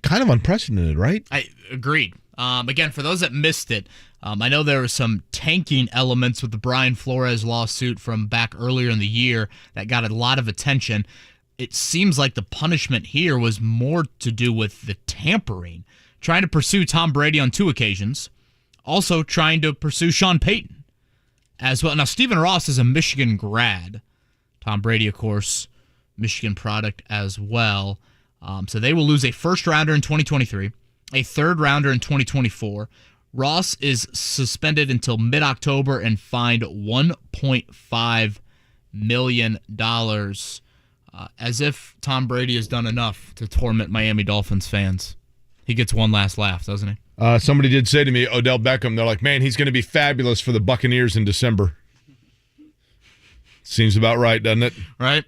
S2: kind of unprecedented, right?
S1: I agreed. Again, for those that missed it, I know there were some tanking elements with the Brian Flores lawsuit from back earlier in the year that got a lot of attention. It seems like the punishment here was more to do with the tampering, trying to pursue Tom Brady on 2 occasions, also trying to pursue Sean Payton as well. Now, Stephen Ross is a Michigan grad. Tom Brady, of course, Michigan product as well. So they will lose a first-rounder in 2023, a third-rounder in 2024. Ross is suspended until mid-October and fined $1.5 million, as if Tom Brady has done enough to torment Miami Dolphins fans. He gets one last laugh, doesn't he?
S2: Somebody did say to me, Odell Beckham, they're like, man, he's going to be fabulous for the Buccaneers in December. Seems about right, doesn't it?
S1: Right.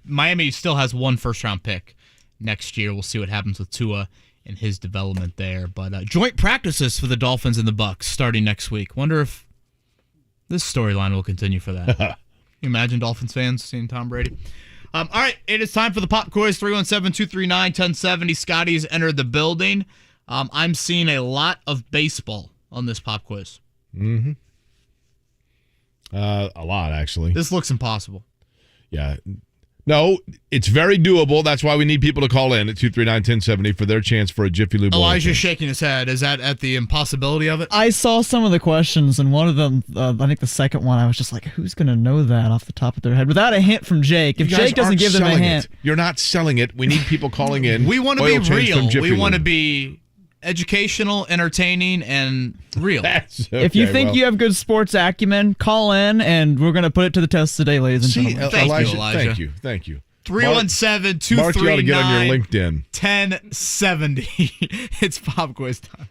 S1: Miami still has one first-round pick next year. We'll see what happens with Tua and his development there. But joint practices for the Dolphins and the Bucs starting next week. Wonder if this storyline will continue for that. Can you imagine Dolphins fans seeing Tom Brady? All right, it is time for the pop quiz. 317-239-1070. Scotty's entered the building. I'm seeing a lot of baseball on this pop quiz.
S2: Mm-hmm. A lot, actually.
S1: This looks impossible.
S2: Yeah. No, it's very doable. That's why we need people to call in at 239-1070 for their chance for a Jiffy Lube.
S1: Elijah's shaking his head. Is that at the impossibility of it?
S5: I saw some of the questions, and one of them, I think the second one, I was just like, who's going to know that off the top of their head? Without a hint from Jake. If Jake doesn't give them a hint.
S2: You're not selling it. We need people calling in.
S1: We want to be real. We want to be educational, entertaining, and real.
S5: If you think you have good sports acumen, call in, and we're going to put it to the test today, ladies and gentlemen.
S2: Thank you.
S1: 317-239-1070.
S2: Mark, you ought to get on your LinkedIn.
S1: 1070. It's pop quiz time.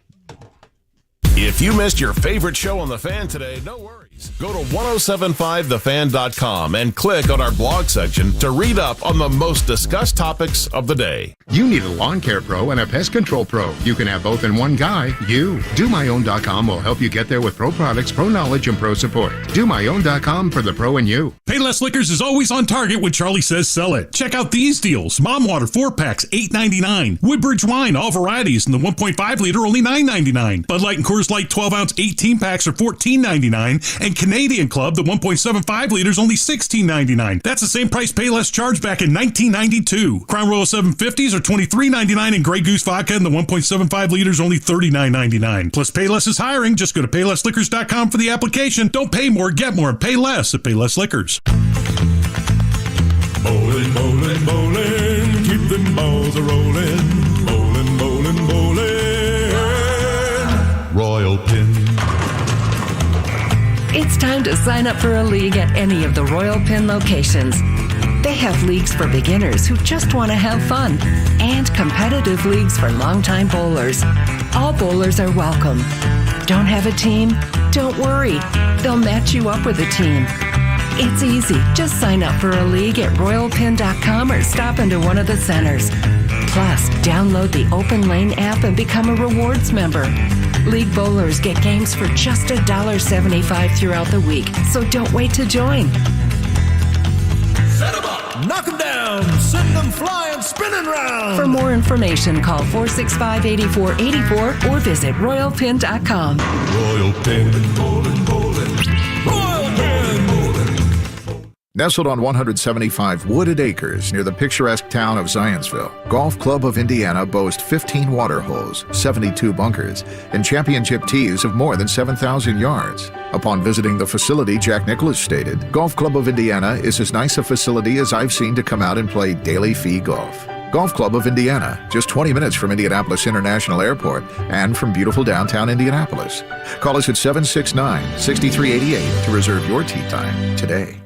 S15: If you missed your favorite show on The Fan today, no worries. Go to 1075thefan.com and click on our blog section to read up on the most discussed topics of the day.
S17: You need a lawn care pro and a pest control pro. You can have both in one guy. You. DoMyOwn.com will help you get there with pro products, pro knowledge, and pro support. DoMyOwn.com for the pro in you.
S11: Payless Liquors is always on target when Charlie says sell it. Check out these deals. Mom Water 4-packs, $8.99. Woodbridge Wine, all varieties, in the 1.5 liter, only $9.99. Bud Light and Coors Light 12-ounce 18-packs are $14.99. And Canadian Club, the 1.75 liters, only $16.99. That's the same price Payless charged back in 1992. Crown Royal 750s are $23.99, and Grey Goose Vodka in the 1.75 liters, only $39.99. Plus, Payless is hiring. Just go to PaylessLiquors.com for the application. Don't pay more, get more. Pay less at Payless Liquors.
S18: Bowling, bowling, bowling, keep them balls a-rolling. Bowling, bowling, bowling, Royal Pin.
S23: It's time to sign up for a league at any of the Royal Pin locations. They have leagues for beginners who just want to have fun and competitive leagues for longtime bowlers. All bowlers are welcome. Don't have a team? Don't worry. They'll match you up with a team. It's easy. Just sign up for a league at royalpin.com or stop into one of the centers. Plus, download the Open Lane app and become a rewards member. League bowlers get games for just $1.75 throughout the week, so don't wait to join.
S18: Set 'em up, knock 'em down, send them flying, spinning round.
S23: For more information, call 465-8484 or visit royalpin.com.
S18: Royal Pin, bowling, bowling. Royal Pin, bowling.
S24: Nestled on 175 wooded acres near the picturesque town of Zionsville, Golf Club of Indiana boasts 15 water holes, 72 bunkers, and championship tees of more than 7,000 yards. Upon visiting the facility, Jack Nicklaus stated, Golf Club of Indiana is as nice a facility as I've seen to come out and play daily fee golf. Golf Club of Indiana, just 20 minutes from Indianapolis International Airport and from beautiful downtown Indianapolis. Call us at 769-6388 to reserve your tee time today.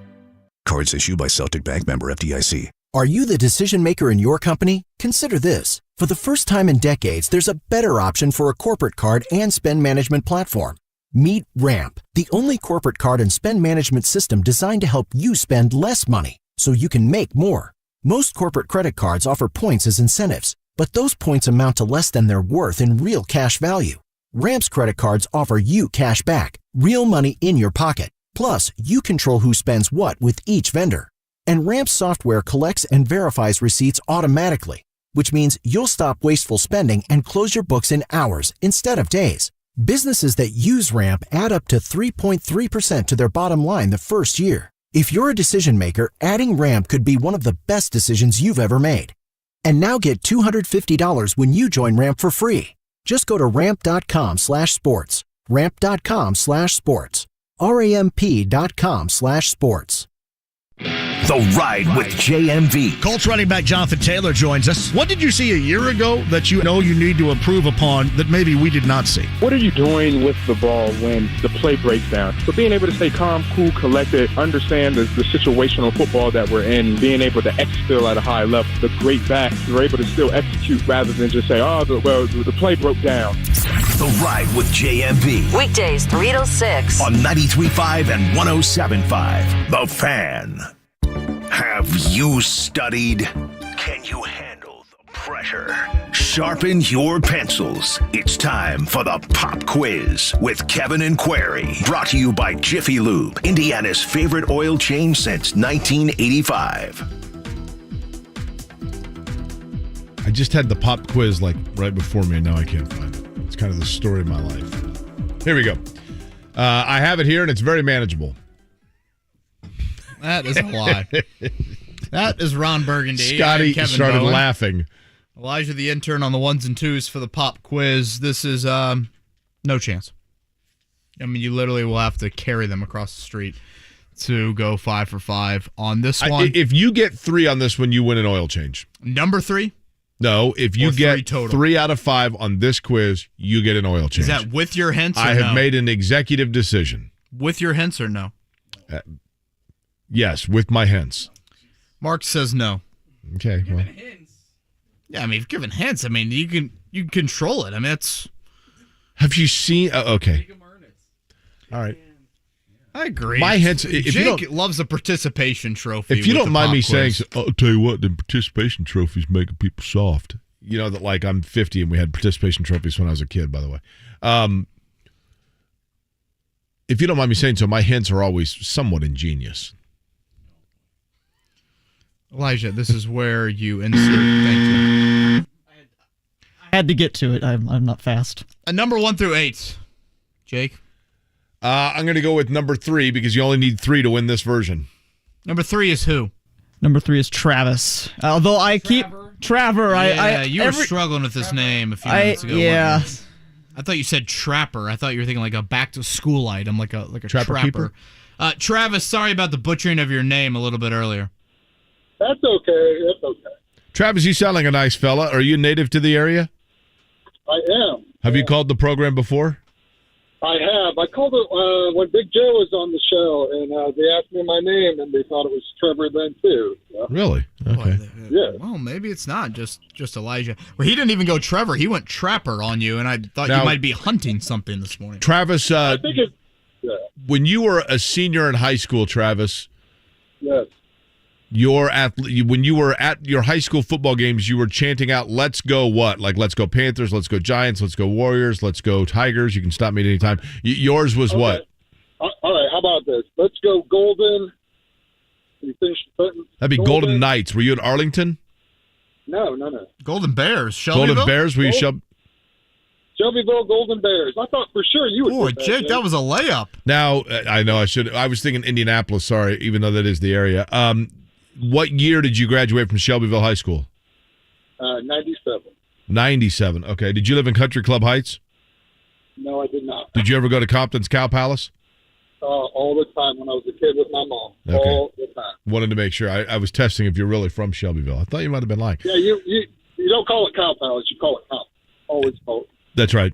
S4: Cards issued by Celtic Bank, member FDIC.
S25: Are you the decision maker in your company? Consider this. For the first time in decades, there's a better option for a corporate card and spend management platform. Meet Ramp, the only corporate card and spend management system designed to help you spend less money so you can make more. Most corporate credit cards offer points as incentives, but those points amount to less than their worth in real cash value. Ramp's credit cards offer you cash back, real money in your pocket. Plus, you control who spends what with each vendor. And Ramp software collects and verifies receipts automatically, which means you'll stop wasteful spending and close your books in hours instead of days. Businesses that use Ramp add up to 3.3% to their bottom line the first year. If you're a decision maker, adding Ramp could be one of the best decisions you've ever made. And now get $250 when you join Ramp for free. Just go to ramp.com/sports. Ramp.com/sports. RAMP.com/sports.
S4: The The Ride with JMV.
S10: Colts running back Jonathan Taylor joins us. What did you see a year ago that you know you need to improve upon that maybe we did not see?
S6: What are you doing with the ball when the play breaks down? So being able to stay calm, cool, collected, understand the situational football that we're in, being able to execute at a high level. The great backs are able to still execute rather than just say, the play broke down.
S4: The Ride with JMV.
S16: Weekdays 3 to 6
S4: On 93.5 and 107.5. The Fan. Have you studied? Can you handle the pressure? Sharpen your pencils. It's time for the Pop Quiz with Kevin and Query. Brought to you by Jiffy Lube, Indiana's favorite oil change since 1985.
S2: I just had the pop quiz right before me, and now I can't find it. It's kind of the story of my life. Here we go. I have it here, and it's very manageable.
S1: That is a lie. That is Ron Burgundy.
S2: Scotty started laughing.
S1: Elijah, the intern, on the ones and twos for the pop quiz. This is no chance. I mean, you literally will have to carry them across the street to go 5 for 5 on this one.
S2: If you get 3 on this one, you win an oil change.
S1: Number 3?
S2: No, if you get 3 out of 5 on this quiz, you get an oil change.
S1: Is that with your hints or
S2: I have made an executive decision.
S1: With your hints or no?
S2: Yes, with my hints.
S1: Mark says no.
S2: Okay. Well.
S1: Yeah, I mean, if given hints, I mean, you can control it. I mean, it's.
S2: Have you seen? Okay. All right.
S1: I agree.
S2: My hints.
S1: Jake loves a participation trophy.
S2: If you don't mind me saying, I'll tell you what, the participation trophies making people soft. You know that, I'm 50 and we had participation trophies when I was a kid. By the way, if you don't mind me saying so, my hints are always somewhat ingenious.
S1: Elijah, this is where you insert. Thank you.
S5: I had to get to it. I'm not fast.
S1: Number 1 through 8. Jake?
S2: I'm going to go with number 3 because you only need 3 to win this version.
S1: Number 3 is who?
S5: Number 3 is Travis. Although I keep Trevor.
S1: Yeah, you were struggling with this name a few minutes ago.
S5: Yeah.
S1: I thought you said trapper. I thought you were thinking like a back to school item, like a
S2: Trapper keeper?
S1: Travis, sorry about the butchering of your name a little bit earlier.
S7: That's okay. That's okay.
S2: Travis, you sound like a nice fella. Are you native to the area?
S7: I am.
S2: Have you called the program before?
S7: I have. I called it when Big Joe was on the show, and they asked me my name, and they thought it was Trevor then, too. So.
S2: Really? Okay.
S7: Yeah.
S1: Well, maybe it's not just Elijah. Well, he didn't even go Trevor. He went Trapper on you, and I thought you might be hunting something this morning.
S2: Travis,
S7: I think
S2: when you were a senior in high school, Travis,
S7: yes.
S2: When you were at your high school football games, you were chanting out, "Let's go what?" Like, "Let's go Panthers, let's go Giants, let's go Warriors, let's go Tigers." You can stop me at any time. Yours was what?
S7: All right, how about this? Let's go Golden. Can you finish the sentence?
S2: That'd be Golden Knights. Were you at Arlington?
S7: No.
S1: Golden Bears. Shelbyville?
S2: Golden Bears? Were you
S7: Shelbyville Golden Bears. I thought for sure you would.
S1: Boy, Jake, that was a layup.
S2: Now, I know I was thinking Indianapolis, sorry, even though that is the area. What year did you graduate from Shelbyville High School?
S7: 97.
S2: 97. Okay. Did you live in Country Club Heights?
S7: No, I did not.
S2: Did you ever go to Compton's Cow Palace?
S7: All the time when I was a kid with my mom.
S2: Okay.
S7: All the time.
S2: Wanted to make sure. I was testing if you're really from Shelbyville. I thought you might have been lying.
S7: Yeah, you don't call it Cow Palace. You call it Comp. Always call it.
S2: That's right.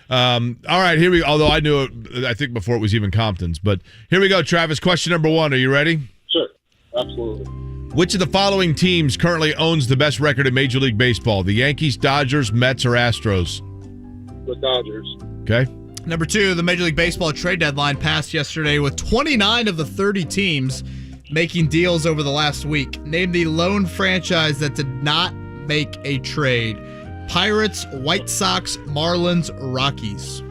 S2: All right, here we go. Although I knew it, I think before it was even Compton's. But here we go, Travis. Question number 1. Are you ready?
S7: Sure. Absolutely.
S2: Which of the following teams currently owns the best record in Major League Baseball? The Yankees, Dodgers, Mets, or Astros?
S7: The Dodgers.
S2: Okay.
S1: Number 2, the Major League Baseball trade deadline passed yesterday with 29 of the 30 teams making deals over the last week. Name the lone franchise that did not make a trade. Pirates, White Sox, Marlins, Rockies.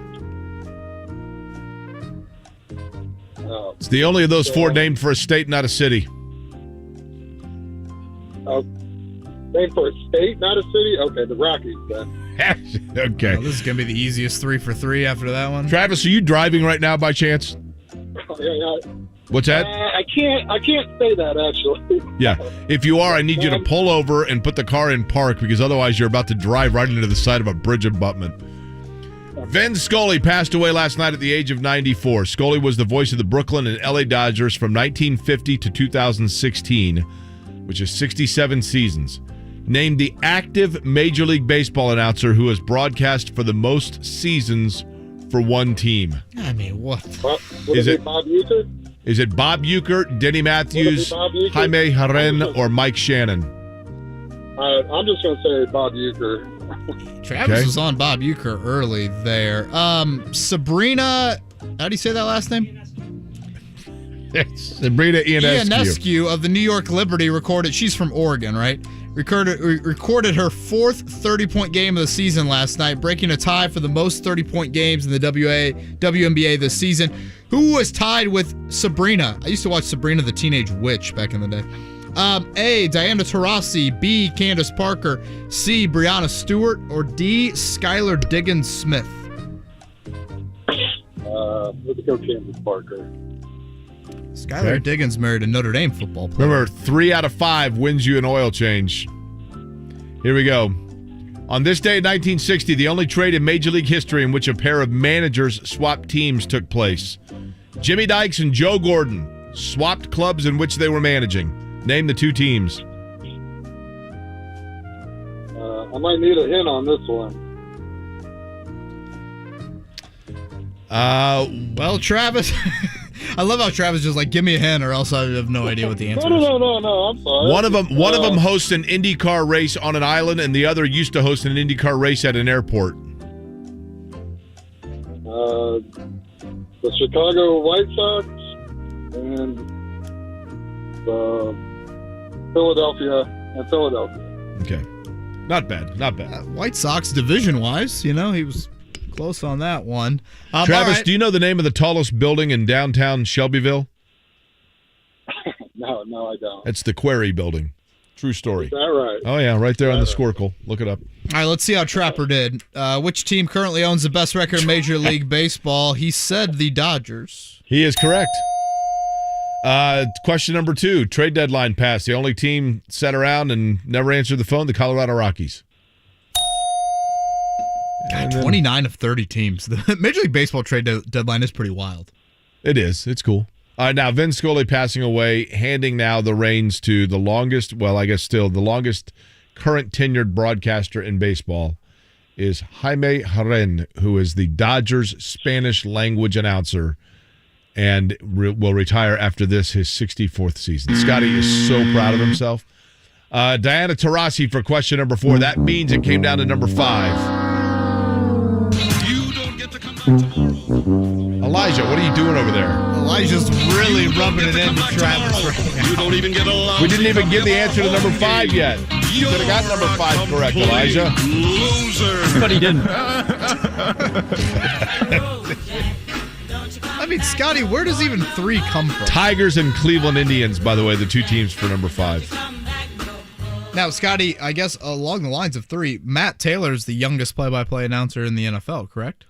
S2: It's the only of those 4 named for a state, not a city.
S7: Name for a state, not a city? Okay, the Rockies, then.
S2: Okay.
S1: Well, this is going to be the easiest 3 for 3 after that one.
S2: Travis, are you driving right now by chance?
S7: Yeah.
S2: What's that?
S7: I can't say that, actually.
S2: Yeah. If you are, I need you to pull over and put the car in park because otherwise you're about to drive right into the side of a bridge abutment. Vin Scully passed away last night at the age of 94. Scully was the voice of the Brooklyn and LA Dodgers from 1950 to 2016, which is 67 seasons. Named the active Major League Baseball announcer who has broadcast for the most seasons for one team.
S1: I mean, what?
S2: Is it
S7: Bob Uecker?
S2: Is it Bob Uecker, Denny Matthews, Jaime Jarren, or Mike Shannon?
S7: I'm just going to say Bob Uecker.
S1: Travis was on Bob Uecker early there. Sabrina, how do you say that last name?
S2: Sabrina
S1: Ionescu of the New York Liberty recorded, she's from Oregon, right? Recorded her fourth 30-point game of the season last night, breaking a tie for the most 30-point games in the WNBA this season. Who was tied with Sabrina? I used to watch Sabrina the Teenage Witch back in the day. A, Diana Taurasi, B, Candace Parker, C, Brianna Stewart, or D, Skylar Diggins-Smith?
S7: Let's go Candace Parker.
S1: Skylar Diggins married a Notre Dame football player.
S2: Remember, 3 out of 5 wins you an oil change. Here we go. On this day in 1960, the only trade in Major League history in which a pair of managers swapped teams took place. Jimmy Dykes and Joe Gordon swapped clubs in which they were managing. Name the two teams.
S7: I might need a hint on this one.
S1: Well, Travis... I love how Travis just like, give me a hint or else I have no idea what the answer is.
S7: No, I'm sorry.
S2: One of them hosts an IndyCar race on an island, and the other used to host an IndyCar race at an airport.
S7: The Chicago White Sox and the Philadelphia.
S2: Okay. Not bad.
S1: White Sox division-wise, he was close on that one.
S2: Travis, do you know the name of the tallest building in downtown Shelbyville?
S7: No, I don't.
S2: It's the Quarry Building. True story.
S7: Is that right?
S2: Oh, yeah, right there on the Squircle. Look it up.
S1: All right, let's see how Trapper did. Which team currently owns the best record in Major League Baseball? He said the Dodgers.
S2: He is correct. Question number 2. Trade deadline passed. The only team sat around and never answered the phone, the Colorado Rockies.
S1: God, 29 of 30 teams. The Major League Baseball trade deadline is pretty wild.
S2: It is. It's cool. Now, Vin Scully passing away, handing now the reins to the longest current tenured broadcaster in baseball is Jaime Jarren, who is the Dodgers Spanish language announcer and will retire after this, his 64th season. Scotty is so proud of himself. Diana Taurasi for question number 4. That means it came down to number 5. Elijah, what are you doing over there?
S1: Elijah's really rubbing it into Travis right now.
S18: You don't even get a
S2: We didn't even give the answer to number 5 yet. You could have got number 5 correct, Elijah.
S18: Loser.
S5: But he didn't.
S1: I mean, Scotty, where does even 3 come from?
S2: Tigers and Cleveland Indians, by the way, the 2 teams for number 5.
S1: Now, Scotty, I guess along the lines of 3, Matt Taylor's the youngest play-by-play announcer in the NFL, correct?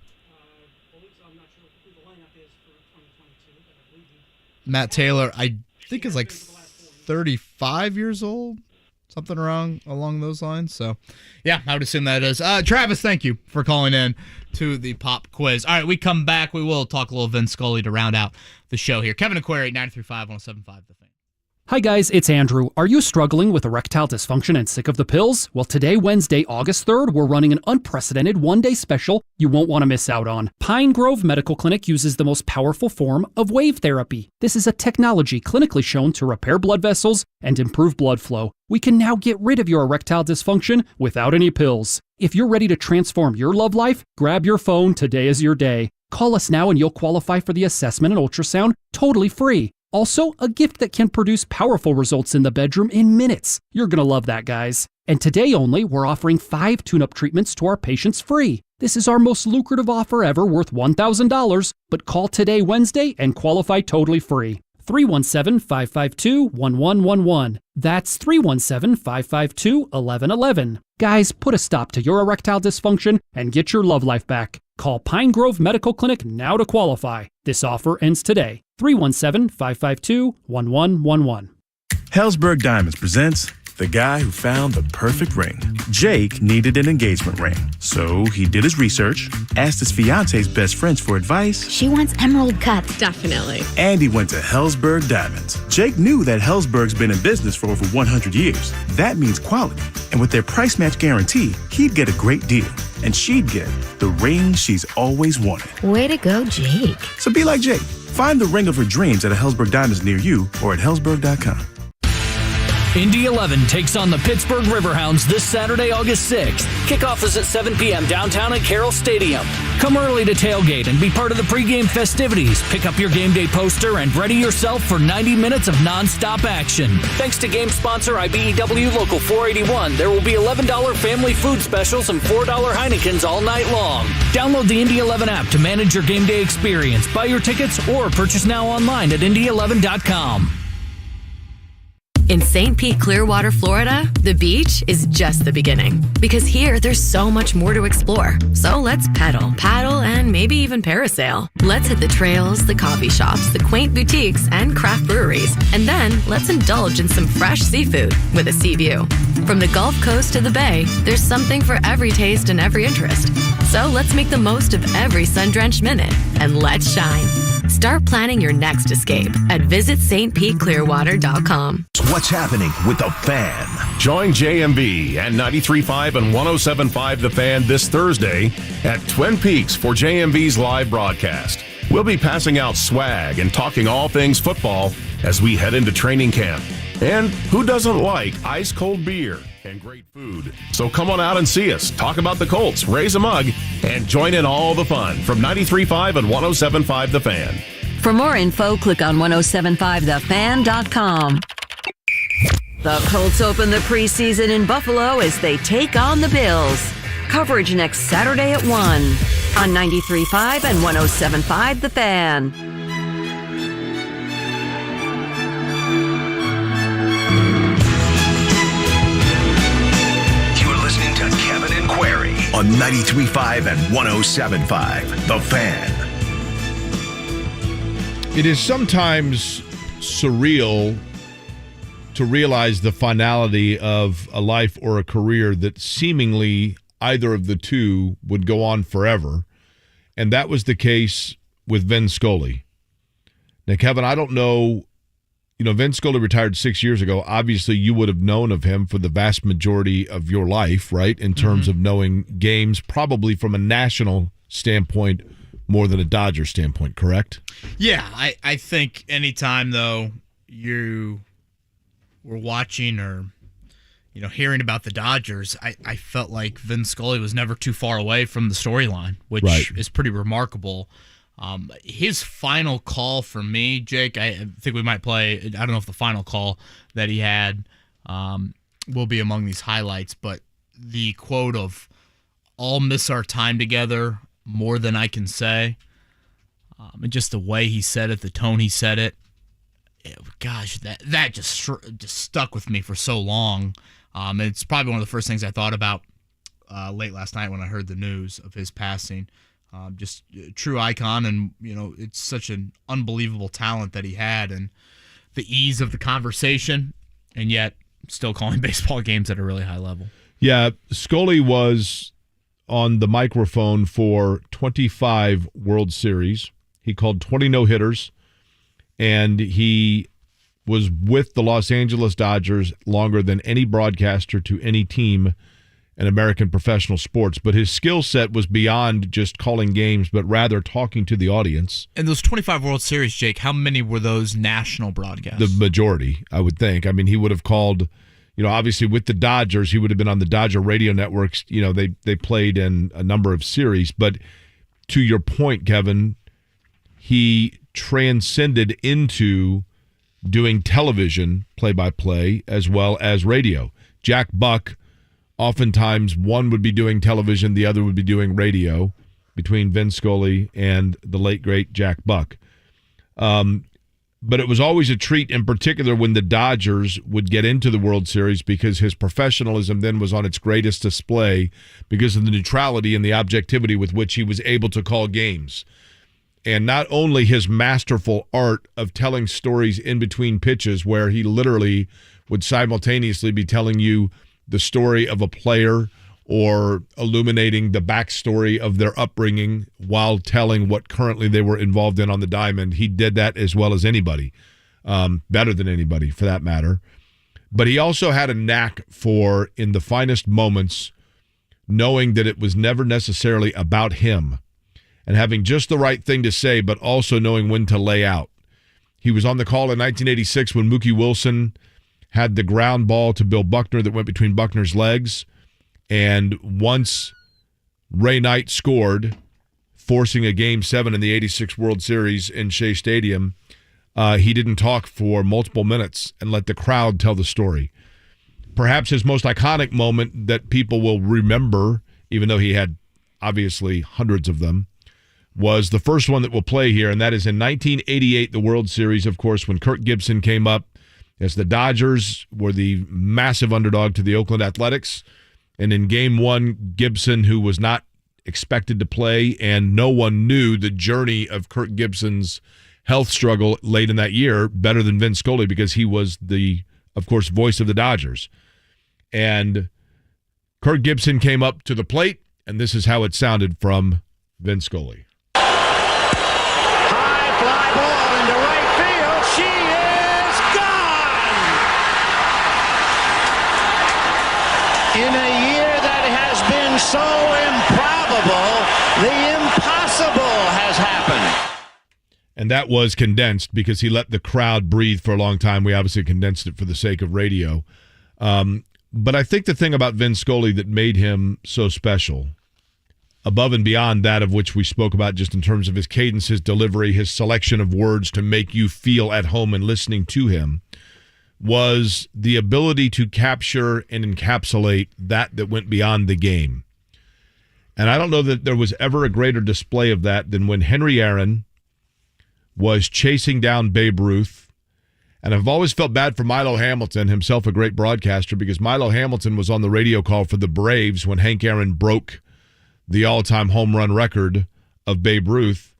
S1: Matt Taylor, I think, is like 35 years old, something along those lines. So, yeah, I would assume that is. Travis, thank you for calling in to the pop quiz. All right, we come back. We will talk a little Vin Scully to round out the show here. Kevin Aquari, 935-1075, The Fan.
S8: Hi guys, it's Andrew. Are you struggling with erectile dysfunction and sick of the pills? Well, today, Wednesday, August 3rd, we're running an unprecedented one-day special you won't want to miss out on. Pine Grove Medical Clinic uses the most powerful form of wave therapy. This is a technology clinically shown to repair blood vessels and improve blood flow. We can now get rid of your erectile dysfunction without any pills. If you're ready to transform your love life, grab your phone. Today is your day. Call us now and you'll qualify for the assessment and ultrasound totally free. Also, a gift that can produce powerful results in the bedroom in minutes. You're going to love that, guys. And today only, we're offering 5 tune-up treatments to our patients free. This is our most lucrative offer ever, worth $1,000, but call today, Wednesday, and qualify totally free. 317-552-1111. That's 317-552-1111. Guys, put a stop to your erectile dysfunction and get your love life back. Call Pine Grove Medical Clinic now to qualify. This offer ends today. 317-552-1111.
S13: Hellsberg Diamonds presents
S11: the guy who found the perfect ring. Jake needed an engagement ring, so he did his research, asked his fiance's best friends for advice.
S13: She wants emerald cut. Definitely.
S11: And he went to Hellsberg Diamonds. Jake knew that Hellsberg's been in business for over 100 years. That means quality. And with their price match guarantee, he'd get a great deal. And she'd get the ring she's always wanted.
S13: Way to go, Jake.
S11: So be like Jake. Find the ring of her dreams at a Hellsberg Diamonds near you or at Hellsberg.com.
S19: Indy 11 takes on the Pittsburgh Riverhounds this Saturday, August 6th. Kickoff is at 7 p.m. downtown at Carroll Stadium. Come early to tailgate and be part of the pregame festivities. Pick up your game day poster and ready yourself for 90 minutes of nonstop action. Thanks to game sponsor IBEW Local 481, there will be $11 family food specials and $4 Heinekens all night long. Download the Indy 11 app to manage your game day experience. Buy your tickets or purchase now online at Indy11.com.
S20: In St. Pete, Clearwater, Florida, the beach is just the beginning. Because here, there's so much more to explore. So let's paddle, and maybe even parasail. Let's hit the trails, the coffee shops, the quaint boutiques, and craft breweries. And then let's indulge in some fresh seafood with a sea view. From the Gulf Coast to the Bay, there's something for every taste and every interest. So let's make the most of every sun-drenched minute, and let's shine. Start planning your next escape at visitstpeteclearwater.com.
S4: What's happening with The Fan?
S15: Join JMB and 93.5 and 107.5 The Fan this Thursday at Twin Peaks for JMB's live broadcast. We'll be passing out swag and talking all things football as we head into training camp. And who doesn't like ice-cold beer and great food? So come on out and see us, talk about the Colts, raise a mug, and join in all the fun from 93.5 and 107.5 The Fan.
S16: For more info, click on 1075thefan.com. The Colts open the preseason in Buffalo as they take on the Bills. Coverage next Saturday at 1 on 93.5 and 107.5 The Fan.
S4: You're listening to Kevin and Query on 93.5 and 107.5 The Fan.
S2: It is sometimes surreal to realize the finality of a life or a career that seemingly either of the two would go on forever. And that was the case with Vin Scully. Now, Kevin, I don't know, Vin Scully retired 6 years ago. Obviously, you would have known of him for the vast majority of your life, right? In terms of knowing games, probably from a national standpoint more than a Dodger standpoint, correct?
S1: Yeah, I think anytime, though, you were watching or hearing about the Dodgers, I felt like Vin Scully was never too far away from the storyline, which is pretty remarkable. His final call for me, Jake, I think we might play, I don't know if the final call that he had will be among these highlights, but the quote of, "I'll miss our time together more than I can say," and just the way he said it, the tone he said it, gosh, that just stuck with me for so long. It's probably one of the first things I thought about late last night when I heard the news of his passing. Just a true icon, and it's such an unbelievable talent that he had, and the ease of the conversation, and yet still calling baseball games at a really high level.
S2: Yeah, Scully was on the microphone for 25 World Series. He called 20 no-hitters, and he was with the Los Angeles Dodgers longer than any broadcaster to any team in American professional sports. But his skill set was beyond just calling games, but rather talking to the audience.
S1: And those 25 World Series, Jake, how many were those national broadcasts?
S2: The majority, I would think. I mean, he would have called, obviously with the Dodgers, he would have been on the Dodger radio networks. They played in a number of series. But to your point, Kevin, he transcended into doing television play-by-play as well as radio. Jack Buck, oftentimes one would be doing television, the other would be doing radio, between Vin Scully and the late, great Jack Buck. But it was always a treat, in particular when the Dodgers would get into the World Series, because his professionalism then was on its greatest display because of the neutrality and the objectivity with which he was able to call games. And not only his masterful art of telling stories in between pitches, where he literally would simultaneously be telling you the story of a player or illuminating the backstory of their upbringing while telling what currently they were involved in on the diamond. He did that as well as anybody, better than anybody for that matter. But he also had a knack for, in the finest moments, knowing that it was never necessarily about him and having just the right thing to say, but also knowing when to lay out. He was on the call in 1986 when Mookie Wilson had the ground ball to Bill Buckner that went between Buckner's legs. And once Ray Knight scored, forcing a Game 7 in the 86 World Series in Shea Stadium, he didn't talk for multiple minutes and let the crowd tell the story. Perhaps his most iconic moment that people will remember, even though he had obviously hundreds of them, was the first one that we'll play here, and that is in 1988, the World Series, of course, when Kirk Gibson came up as the Dodgers were the massive underdog to the Oakland Athletics. And in Game 1, Gibson, who was not expected to play, and no one knew the journey of Kirk Gibson's health struggle late in that year better than Vin Scully, because he was the, of course, voice of the Dodgers. And Kirk Gibson came up to the plate, and this is how it sounded from Vin Scully.
S18: High fly ball into right field. She is gone! In a year that has been so improbable, the impossible has happened.
S2: And that was condensed because he let the crowd breathe for a long time. We obviously condensed it for the sake of radio. But I think the thing about Vin Scully that made him so special, above and beyond that of which we spoke about just in terms of his cadence, his delivery, his selection of words to make you feel at home in listening to him, was the ability to capture and encapsulate that went beyond the game. And I don't know that there was ever a greater display of that than when Henry Aaron was chasing down Babe Ruth. And I've always felt bad for Milo Hamilton, himself a great broadcaster, because Milo Hamilton was on the radio call for the Braves when Hank Aaron broke the all-time home run record of Babe Ruth.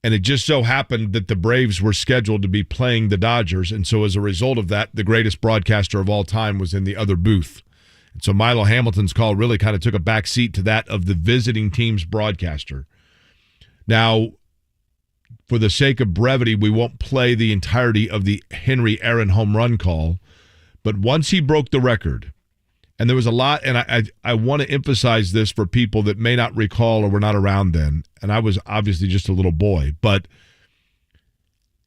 S2: And it just so happened that the Braves were scheduled to be playing the Dodgers. And so as a result of that, the greatest broadcaster of all time was in the other booth. And so Milo Hamilton's call really kind of took a back seat to that of the visiting team's broadcaster. Now, for the sake of brevity, we won't play the entirety of the Henry Aaron home run call. But once he broke the record, and there was a lot, and I want to emphasize this for people that may not recall or were not around then, and I was obviously just a little boy, but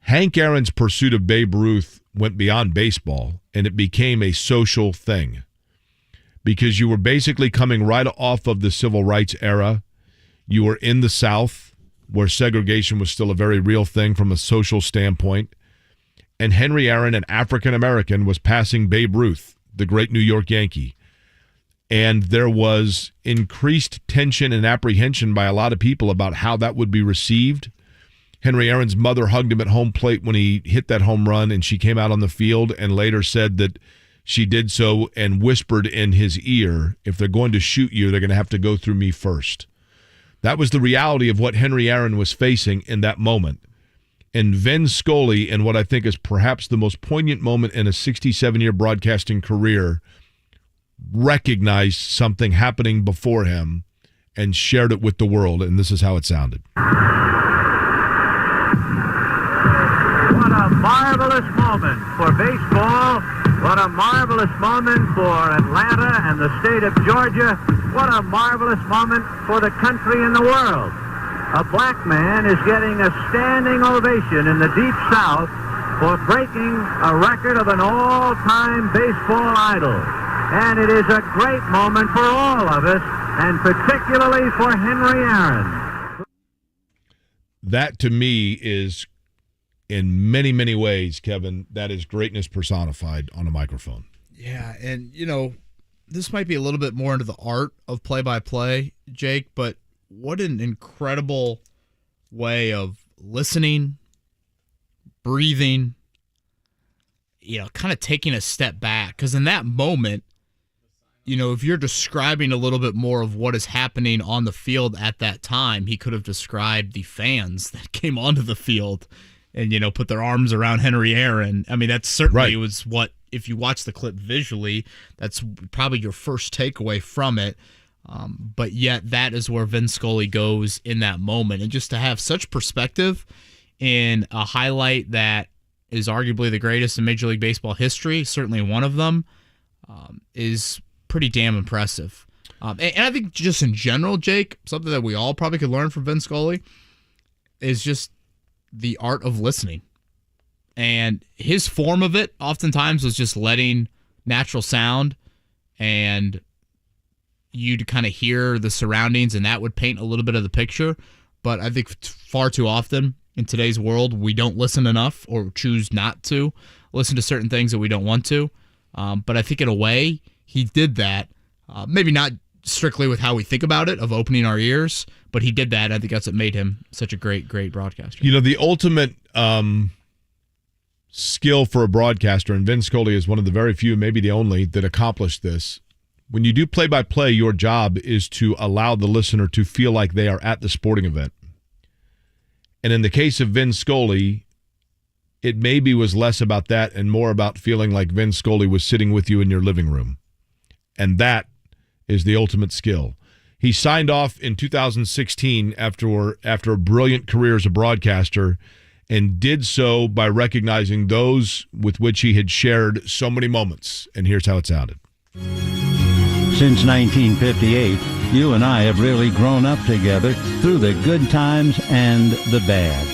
S2: Hank Aaron's pursuit of Babe Ruth went beyond baseball, and it became a social thing. Because you were basically coming right off of the civil rights era. You were in the South, where segregation was still a very real thing from a social standpoint. And Henry Aaron, an African-American, was passing Babe Ruth, the great New York Yankee. And there was increased tension and apprehension by a lot of people about how that would be received. Henry Aaron's mother hugged him at home plate when he hit that home run, and she came out on the field and later said that she did so and whispered in his ear, if they're going to shoot you, they're going to have to go through me first. That was the reality of what Henry Aaron was facing in that moment. And Vin Scully, in what I think is perhaps the most poignant moment in a 67-year broadcasting career, recognized something happening before him and shared it with the world. And this is how it sounded.
S3: What a marvelous moment for baseball. What a marvelous moment for Atlanta and the state of Georgia. What a marvelous moment for the country and the world. A black man is getting a standing ovation in the Deep South for breaking a record of an all-time baseball idol. And it is a great moment for all of us, and particularly for Henry Aaron.
S2: That, to me, is, in many, many ways, Kevin, that is greatness personified on a microphone.
S1: Yeah, and, this might be a little bit more into the art of play-by-play, Jake, but what an incredible way of listening, breathing, kind of taking a step back. Because in that moment, if you're describing a little bit more of what is happening on the field at that time, he could have described the fans that came onto the field and put their arms around Henry Aaron. I mean, that certainly was what, if you watch the clip visually, that's probably your first takeaway from it. But yet that is where Vin Scully goes in that moment. And just to have such perspective in a highlight that is arguably the greatest in Major League Baseball history, certainly one of them, is pretty damn impressive. And I think just in general, Jake, something that we all probably could learn from Vin Scully is just the art of listening. And his form of it oftentimes was just letting natural sound and you'd kind of hear the surroundings, and that would paint a little bit of the picture. But I think far too often in today's world, we don't listen enough or choose not to listen to certain things that we don't want to. But I think in a way, he did that. Maybe not strictly with how we think about it, of opening our ears, but he did that. I think that's what made him such a great, great broadcaster.
S2: The ultimate skill for a broadcaster, and Vin Scully is one of the very few, maybe the only, that accomplished this. When you do play-by-play, your job is to allow the listener to feel like they are at the sporting event. And in the case of Vin Scully, it maybe was less about that and more about feeling like Vin Scully was sitting with you in your living room. And that is the ultimate skill. He signed off in 2016 after a brilliant career as a broadcaster, and did so by recognizing those with which he had shared so many moments. And here's how it sounded.
S9: Since 1958, you and I have really grown up together through the good times and the bad.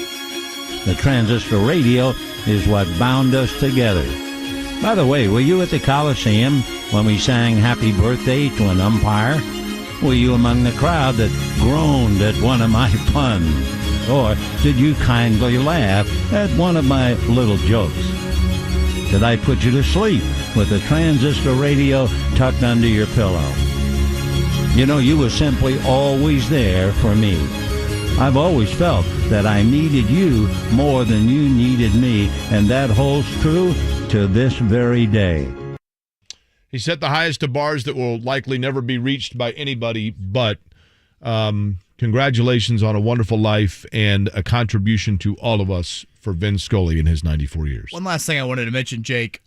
S9: The transistor radio is what bound us together. By the way, were you at the Coliseum when we sang Happy Birthday to an umpire? Were you among the crowd that groaned at one of my puns? Or did you kindly laugh at one of my little jokes? Did I put you to sleep with the transistor radio tucked under your pillow? You were simply always there for me. I've always felt that I needed you more than you needed me, and that holds true to this very day.
S2: He set the highest of bars that will likely never be reached by anybody, but congratulations on a wonderful life and a contribution to all of us for Vin Scully in his 94 years.
S1: One last thing I wanted to mention, Jake.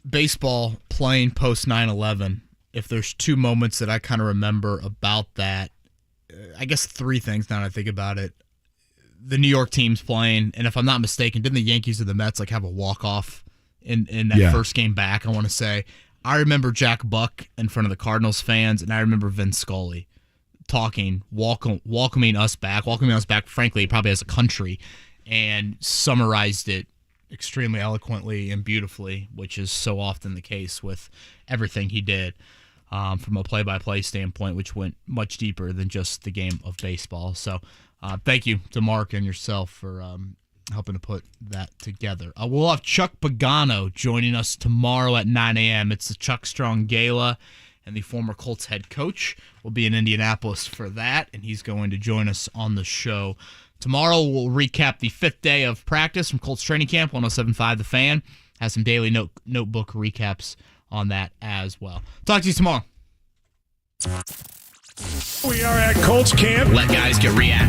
S1: Baseball playing post 9/11, if there's two moments that I kind of remember about that, I guess three things now that I think about it. The New York team's playing, and if I'm not mistaken, didn't the Yankees or the Mets have a walk-off in that first game back, I want to say. I remember Jack Buck in front of the Cardinals fans, and I remember Vin Scully talking, welcoming us back, frankly, probably as a country, and summarized it extremely eloquently and beautifully, which is so often the case with everything he did from a play-by-play standpoint, which went much deeper than just the game of baseball. So thank you to Mark and yourself for helping to put that together. We'll have Chuck Pagano joining us tomorrow at 9 a.m. It's the Chuck Strong Gala, and the former Colts head coach will be in Indianapolis for that, and he's going to join us on the show. Tomorrow we'll recap the fifth day of practice from Colts training camp. 107.5 The Fan has some daily notebook recaps on that as well. Talk to you tomorrow.
S11: We are at Colts camp.
S19: Let guys get react.